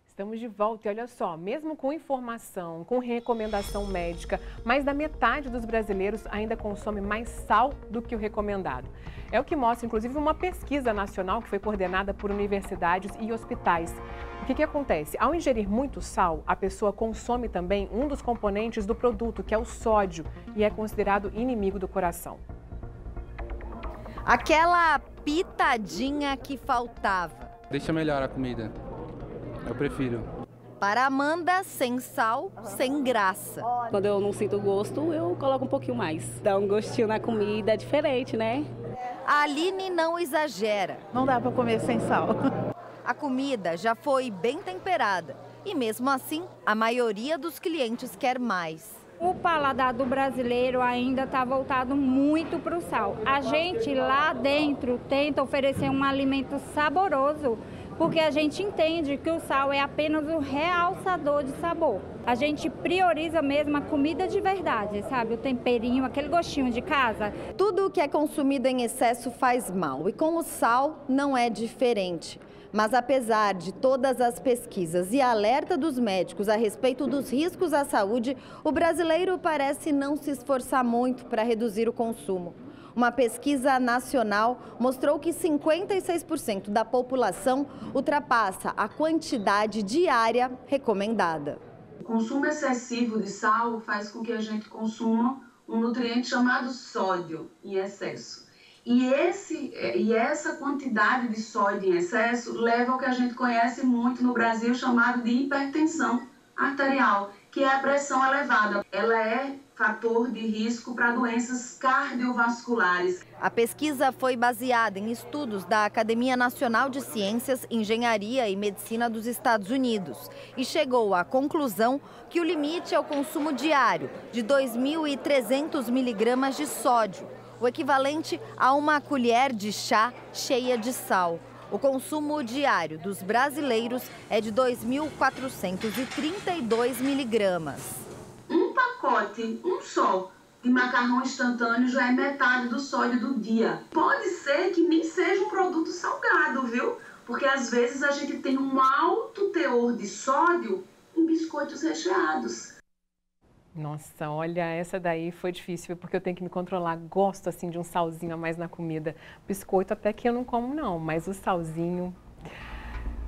Estamos de volta e olha só, mesmo com informação, com recomendação médica, mais da metade dos brasileiros ainda consome mais sal do que o recomendado. É o que mostra, inclusive, uma pesquisa nacional que foi coordenada por universidades e hospitais. O que acontece? Ao ingerir muito sal, a pessoa consome também um dos componentes do produto, que é o sódio, e é considerado inimigo do coração. Aquela pitadinha que faltava. Deixa melhor a comida. Eu prefiro. Para Amanda, sem sal, sem graça. Quando eu não sinto gosto, eu coloco um pouquinho mais. Dá um gostinho na comida diferente, né? A Aline não exagera. Não dá para comer sem sal. A comida já foi bem temperada e mesmo assim, a maioria dos clientes quer mais. O paladar do brasileiro ainda está voltado muito para o sal. A gente lá dentro tenta oferecer um alimento saboroso, porque a gente entende que o sal é apenas um realçador de sabor. A gente prioriza mesmo a comida de verdade, sabe? O temperinho, aquele gostinho de casa. Tudo que é consumido em excesso faz mal e com o sal não é diferente. Mas apesar de todas as pesquisas e alerta dos médicos a respeito dos riscos à saúde, o brasileiro parece não se esforçar muito para reduzir o consumo. Uma pesquisa nacional mostrou que 56% da população ultrapassa a quantidade diária recomendada. O consumo excessivo de sal faz com que a gente consuma um nutriente chamado sódio em excesso. E essa quantidade de sódio em excesso leva ao que a gente conhece muito no Brasil chamado de hipertensão arterial, que é a pressão elevada. Ela é fator de risco para doenças cardiovasculares. A pesquisa foi baseada em estudos da Academia Nacional de Ciências, Engenharia e Medicina dos Estados Unidos e chegou à conclusão que o limite é o consumo diário de 2.300 miligramas de sódio, o equivalente a uma colher de chá cheia de sal. O consumo diário dos brasileiros é de 2.432 miligramas. Um pacote, um só, de macarrão instantâneo já é metade do sódio do dia. Pode ser que nem seja um produto salgado, viu? Porque às vezes a gente tem um alto teor de sódio em biscoitos recheados. Nossa, olha, essa daí foi difícil, porque eu tenho que me controlar. Gosto, assim, de um salzinho a mais na comida. Biscoito até que eu não como, não, mas o salzinho...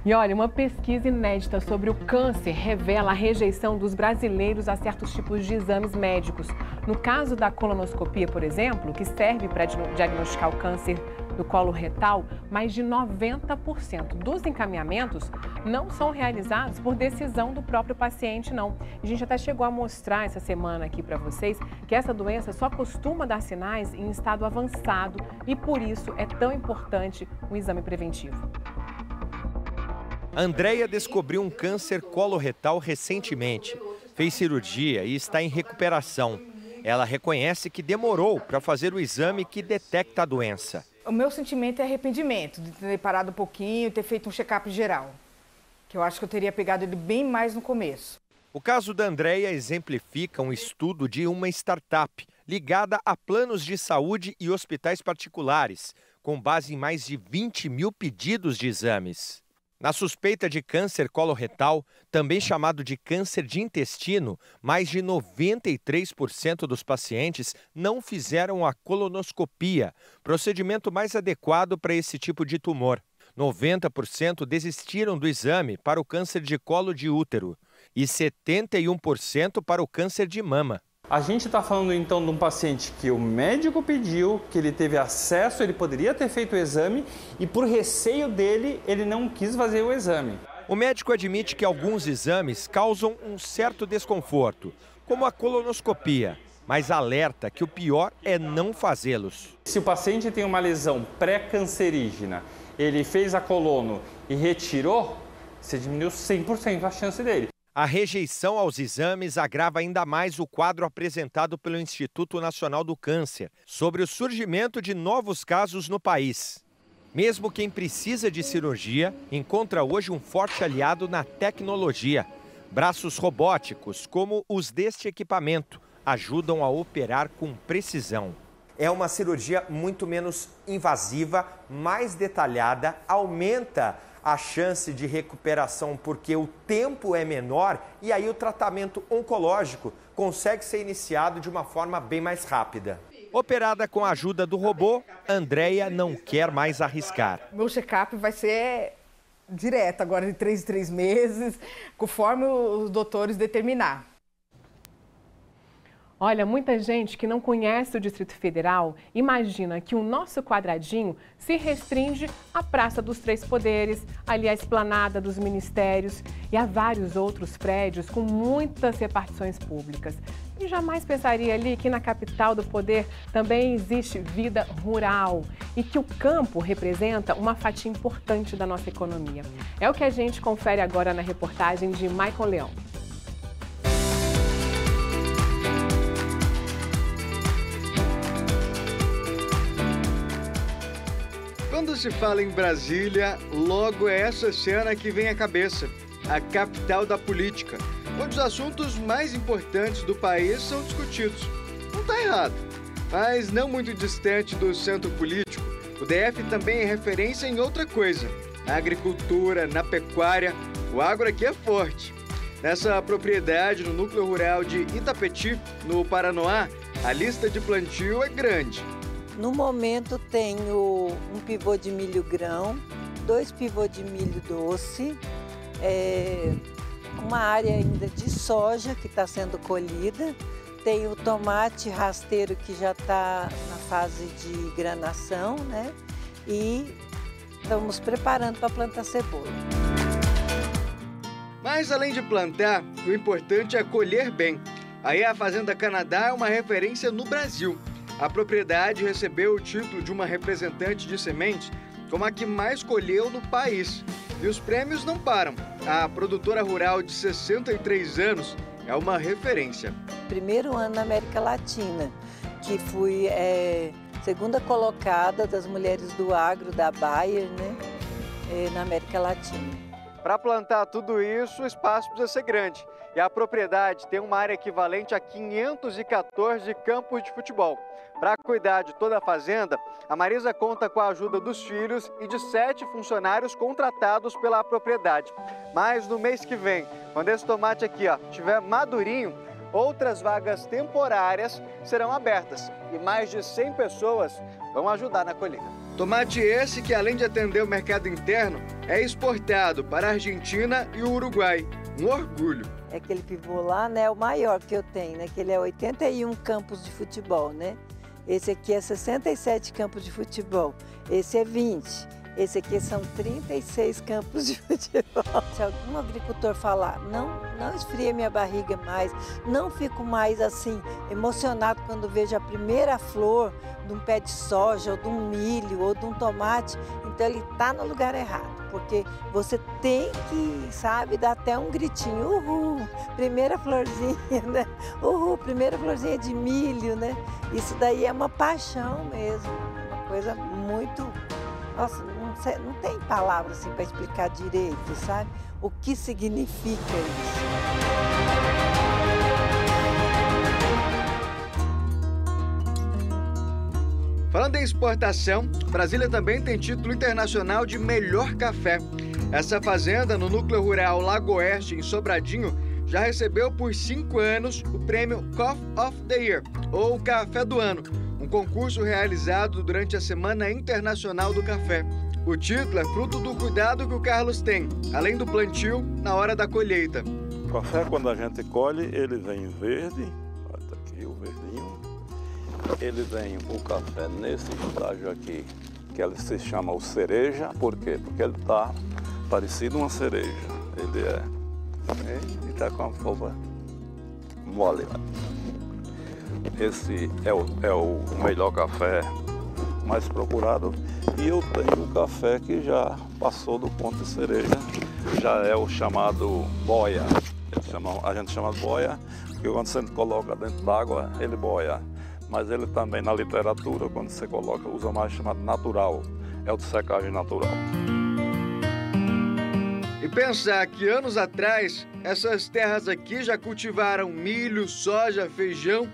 E olha, uma pesquisa inédita sobre o câncer revela a rejeição dos brasileiros a certos tipos de exames médicos. No caso da colonoscopia, por exemplo, que serve para diagnosticar o câncer do colo retal, mais de 90% dos encaminhamentos não são realizados por decisão do próprio paciente, não. A gente até chegou a mostrar essa semana aqui para vocês que essa doença só costuma dar sinais em estado avançado e por isso é tão importante o exame preventivo. Andréia descobriu um câncer coloretal recentemente. Fez cirurgia e está em recuperação. Ela reconhece que demorou para fazer o exame que detecta a doença. O meu sentimento é arrependimento de ter parado um pouquinho e ter feito um check-up geral, que eu acho que eu teria pegado ele bem mais no começo. O caso da Andréia exemplifica um estudo de uma startup ligada a planos de saúde e hospitais particulares, com base em mais de 20 mil pedidos de exames. Na suspeita de câncer coloretal, também chamado de câncer de intestino, mais de 93% dos pacientes não fizeram a colonoscopia, procedimento mais adequado para esse tipo de tumor. 90% desistiram do exame para o câncer de colo de útero e 71% para o câncer de mama. A gente está falando então de um paciente que o médico pediu, que ele teve acesso, ele poderia ter feito o exame e por receio dele, ele não quis fazer o exame. O médico admite que alguns exames causam um certo desconforto, como a colonoscopia, mas alerta que o pior é não fazê-los. Se o paciente tem uma lesão pré-cancerígena, ele fez a colono e retirou, você diminuiu 100% a chance dele. A rejeição aos exames agrava ainda mais o quadro apresentado pelo Instituto Nacional do Câncer sobre o surgimento de novos casos no país. Mesmo quem precisa de cirurgia encontra hoje um forte aliado na tecnologia. Braços robóticos, como os deste equipamento, ajudam a operar com precisão. É uma cirurgia muito menos invasiva, mais detalhada, aumenta a chance de recuperação porque o tempo é menor e aí o tratamento oncológico consegue ser iniciado de uma forma bem mais rápida. Operada com a ajuda do robô, Andréia não quer mais arriscar. Meu check-up vai ser direto, agora de 3 em 3 meses, conforme os doutores determinar. Olha, muita gente que não conhece o Distrito Federal imagina que o nosso quadradinho se restringe à Praça dos Três Poderes, ali à Esplanada dos Ministérios e a vários outros prédios com muitas repartições públicas. E jamais pensaria ali que na capital do poder também existe vida rural e que o campo representa uma fatia importante da nossa economia. É o que a gente confere agora na reportagem de Michael Leão. Quando se fala em Brasília, logo é essa cena que vem à cabeça, a capital da política, onde os assuntos mais importantes do país são discutidos. Não está errado, mas não muito distante do centro político, o DF também é referência em outra coisa, na agricultura, na pecuária, o agro aqui é forte. Nessa propriedade, no núcleo rural de Itapetí, no Paranoá, a lista de plantio é grande. No momento tenho um pivô de milho grão, 2 pivôs de milho doce, uma área ainda de soja que está sendo colhida, tenho tomate rasteiro que já está na fase de granação, né? E estamos preparando para plantar cebola. Mas além de plantar, o importante é colher bem. Aí a Fazenda Canadá é uma referência no Brasil. A propriedade recebeu o título de uma representante de sementes como a que mais colheu no país. E os prêmios não param. A produtora rural de 63 anos é uma referência. Primeiro ano na América Latina, que fui segunda colocada das mulheres do agro da Bayer, né, na América Latina. Para plantar tudo isso, o espaço precisa ser grande. E a propriedade tem uma área equivalente a 514 campos de futebol. Para cuidar de toda a fazenda, a Marisa conta com a ajuda dos filhos e de 7 funcionários contratados pela propriedade. Mas no mês que vem, quando esse tomate aqui estiver madurinho, outras vagas temporárias serão abertas e mais de 100 pessoas vão ajudar na colheita. Tomate esse que, além de atender o mercado interno, é exportado para a Argentina e o Uruguai. Um orgulho. Aquele pivô lá, né, é o maior que eu tenho, né, que ele é 81 campos de futebol, né? Esse aqui é 67 campos de futebol, esse é 20. Esse aqui são 36 campos de futebol. Se algum agricultor falar, não esfria minha barriga mais, não fico mais assim emocionado quando vejo a primeira flor de um pé de soja, ou de um milho, ou de um tomate, então ele está no lugar errado. Porque você tem que, sabe, dar até um gritinho, uhul, primeira florzinha, né? Uhul, primeira florzinha de milho, né? Isso daí é uma paixão mesmo, uma coisa muito... Nossa, não tem palavras assim para explicar direito, sabe? O que significa isso. Falando em exportação, Brasília também tem título internacional de melhor café. Essa fazenda, no núcleo rural Lago Oeste, em Sobradinho, já recebeu por 5 anos o prêmio Coffee of the Year, ou Café do Ano, um concurso realizado durante a Semana Internacional do Café. O título é fruto do cuidado que o Carlos tem, além do plantio, na hora da colheita. O café, quando a gente colhe, ele vem verde, olha aqui o verdinho. Ele vem o café nesse estágio aqui, que ele se chama o cereja. Por quê? Porque ele está parecido uma cereja. Ele está com a polpa mole. Esse é o melhor café, mais procurado. E eu tenho um café que já passou do ponto de cereja, já é o chamado boia. A gente chama de boia, porque quando você coloca dentro d'água, ele boia. Mas ele também, na literatura, quando você coloca, usa mais chamado natural. É o de secagem natural. E pensar que anos atrás, essas terras aqui já cultivaram milho, soja, feijão.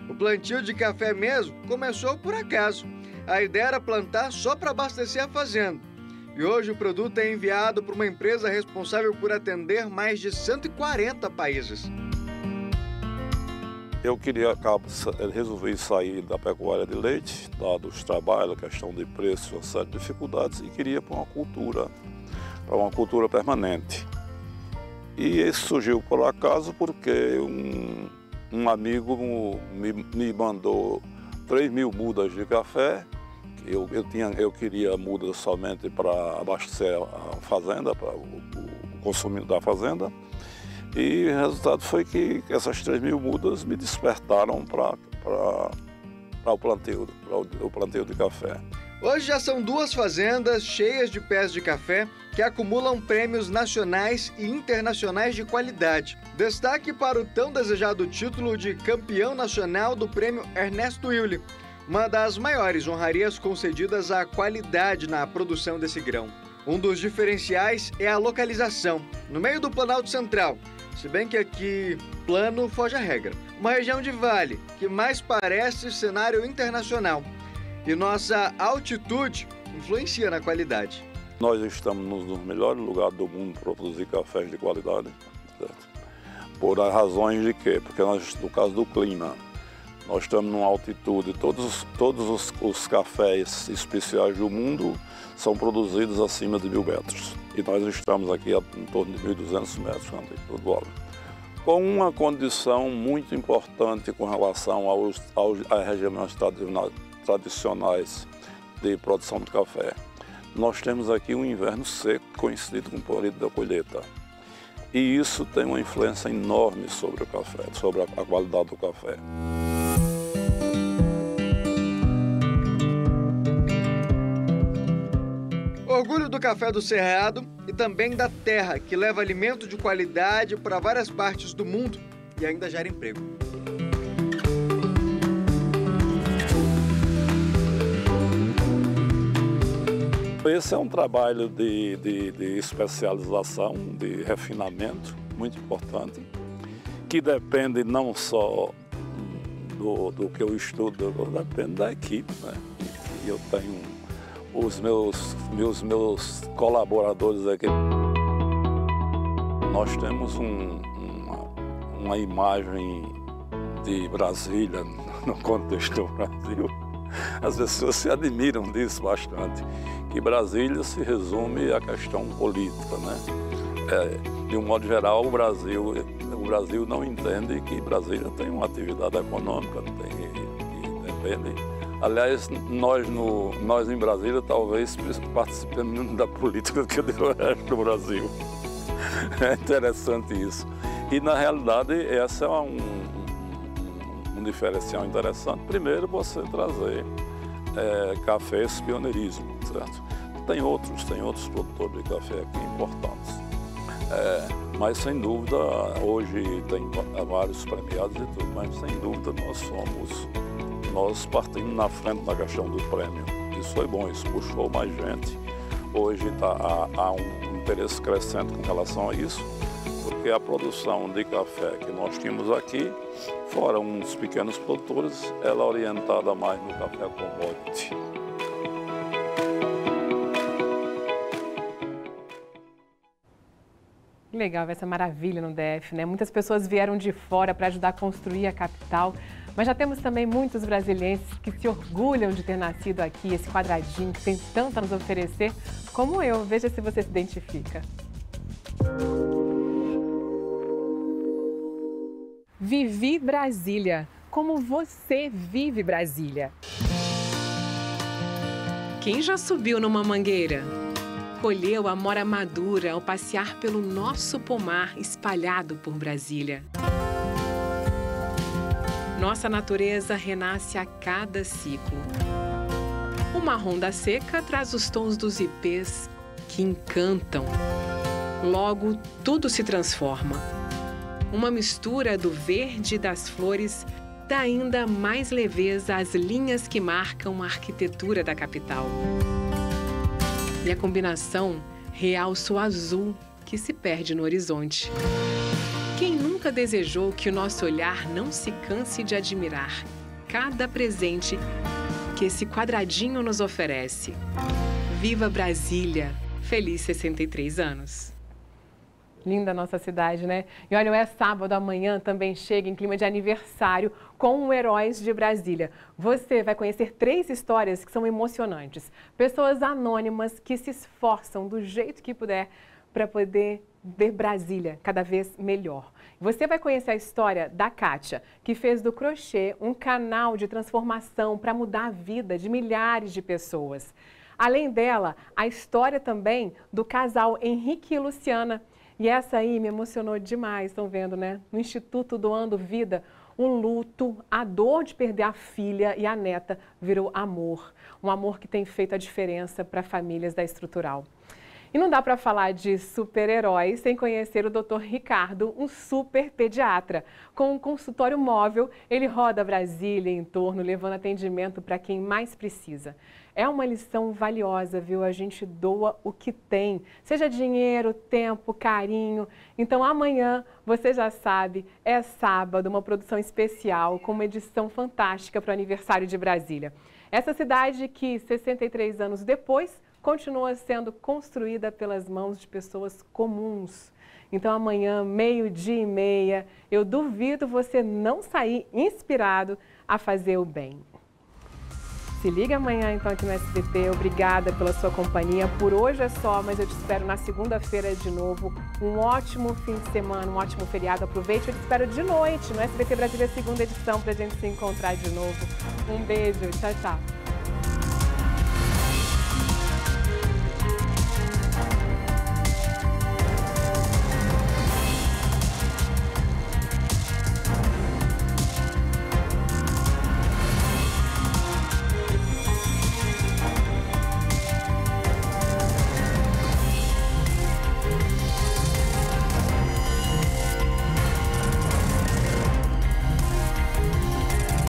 O plantio de café mesmo começou por acaso. A ideia era plantar só para abastecer a fazenda. E hoje o produto é enviado para uma empresa responsável por atender mais de 140 países. Eu resolvi sair da pecuária de leite, dados os trabalhos, questão de preço, uma série de dificuldades, e queria para uma cultura permanente. E isso surgiu por acaso porque um amigo me mandou 3.000 mudas de café. Eu queria mudas somente para abastecer a fazenda, para o consumo da fazenda. E o resultado foi que essas 3.000 mudas me despertaram para o plantio de café. Hoje já são 2 fazendas cheias de pés de café que acumulam prêmios nacionais e internacionais de qualidade. Destaque para o tão desejado título de campeão nacional do prêmio Ernesto Willi. uma das maiores honrarias concedidas à qualidade na produção desse grão. Um dos diferenciais é a localização, no meio do Planalto Central, se bem que aqui plano foge à regra. Uma região de vale que mais parece cenário internacional. E nossa altitude influencia na qualidade. Nós estamos nos melhores lugares do mundo para produzir cafés de qualidade, certo? Por razões de quê? Porque nós, no caso do clima, nós estamos numa altitude, todos os cafés especiais do mundo são produzidos acima de 1000 metros. E nós estamos aqui em torno de 1.200 metros com uma condição muito importante com relação às regiões tradicionais de produção de café. Nós temos aqui um inverno seco, coincidido com o período da colheita. E isso tem uma influência enorme sobre o café, sobre a qualidade do café. Orgulho do café do Cerrado e também da terra, que leva alimento de qualidade para várias partes do mundo e ainda gera emprego. Esse é um trabalho de especialização, de refinamento, muito importante, que depende não só do que eu estudo, depende da equipe, né? E eu tenho os meus colaboradores aqui. Nós temos uma imagem de Brasília no contexto do Brasil. As pessoas se admiram disso bastante, que Brasília se resume à questão política, né? De um modo geral, o Brasil não entende que Brasília tem uma atividade econômica, que depende. Aliás, nós em Brasília talvez participemos menos da política do que do resto do Brasil. É interessante isso. E na realidade, esse é um diferencial interessante. Primeiro, você trazer cafés pioneirismo, certo? Tem outros produtores de café aqui importantes. Mas sem dúvida, hoje tem vários premiados e tudo, mas sem dúvida nós partimos na frente na questão do prêmio. Isso foi bom, isso puxou mais gente. Hoje há um interesse crescente com relação a isso, porque a produção de café que nós tínhamos aqui, fora uns pequenos produtores, ela é orientada mais no café commodity. Legal, essa maravilha no DF, né? Muitas pessoas vieram de fora para ajudar a construir a capital, mas já temos também muitos brasileiros que se orgulham de ter nascido aqui, esse quadradinho que tem tanto a nos oferecer, como eu. Veja se você se identifica. Vivi Brasília. Como você vive Brasília? Quem já subiu numa mangueira? Colheu a amora madura ao passear pelo nosso pomar espalhado por Brasília. Nossa natureza renasce a cada ciclo. O marrom da seca traz os tons dos ipês que encantam. Logo, tudo se transforma. Uma mistura do verde e das flores dá ainda mais leveza às linhas que marcam a arquitetura da capital. E a combinação realça o azul que se perde no horizonte. Quem nunca desejou que o nosso olhar não se canse de admirar cada presente que esse quadradinho nos oferece? Viva Brasília! Feliz 63 anos! Linda a nossa cidade, né? E olha, é sábado, amanhã também chega em clima de aniversário com o Heróis de Brasília. Você vai conhecer 3 histórias que são emocionantes. Pessoas anônimas que se esforçam do jeito que puder para poder ver Brasília cada vez melhor. Você vai conhecer a história da Kátia, que fez do crochê um canal de transformação para mudar a vida de milhares de pessoas. Além dela, a história também do casal Henrique e Luciana. E essa aí me emocionou demais, estão vendo, né? No Instituto Doando Vida, o luto, a dor de perder a filha e a neta virou amor. Um amor que tem feito a diferença para famílias da Estrutural. E não dá para falar de super-herói sem conhecer o Dr. Ricardo, um super pediatra. Com um consultório móvel, ele roda Brasília e em torno, levando atendimento para quem mais precisa. É uma lição valiosa, viu? A gente doa o que tem, seja dinheiro, tempo, carinho. Então amanhã, você já sabe, é sábado, uma produção especial com uma edição fantástica para o aniversário de Brasília. Essa cidade que, 63 anos depois, continua sendo construída pelas mãos de pessoas comuns. Então amanhã, 12:30, eu duvido você não sair inspirado a fazer o bem. Se liga amanhã então aqui no SBT, obrigada pela sua companhia. Por hoje é só, mas eu te espero na segunda-feira de novo. Um ótimo fim de semana, um ótimo feriado. Aproveite, eu te espero de noite no SBT Brasília, segunda edição, para a gente se encontrar de novo. Um beijo, tchau, tchau.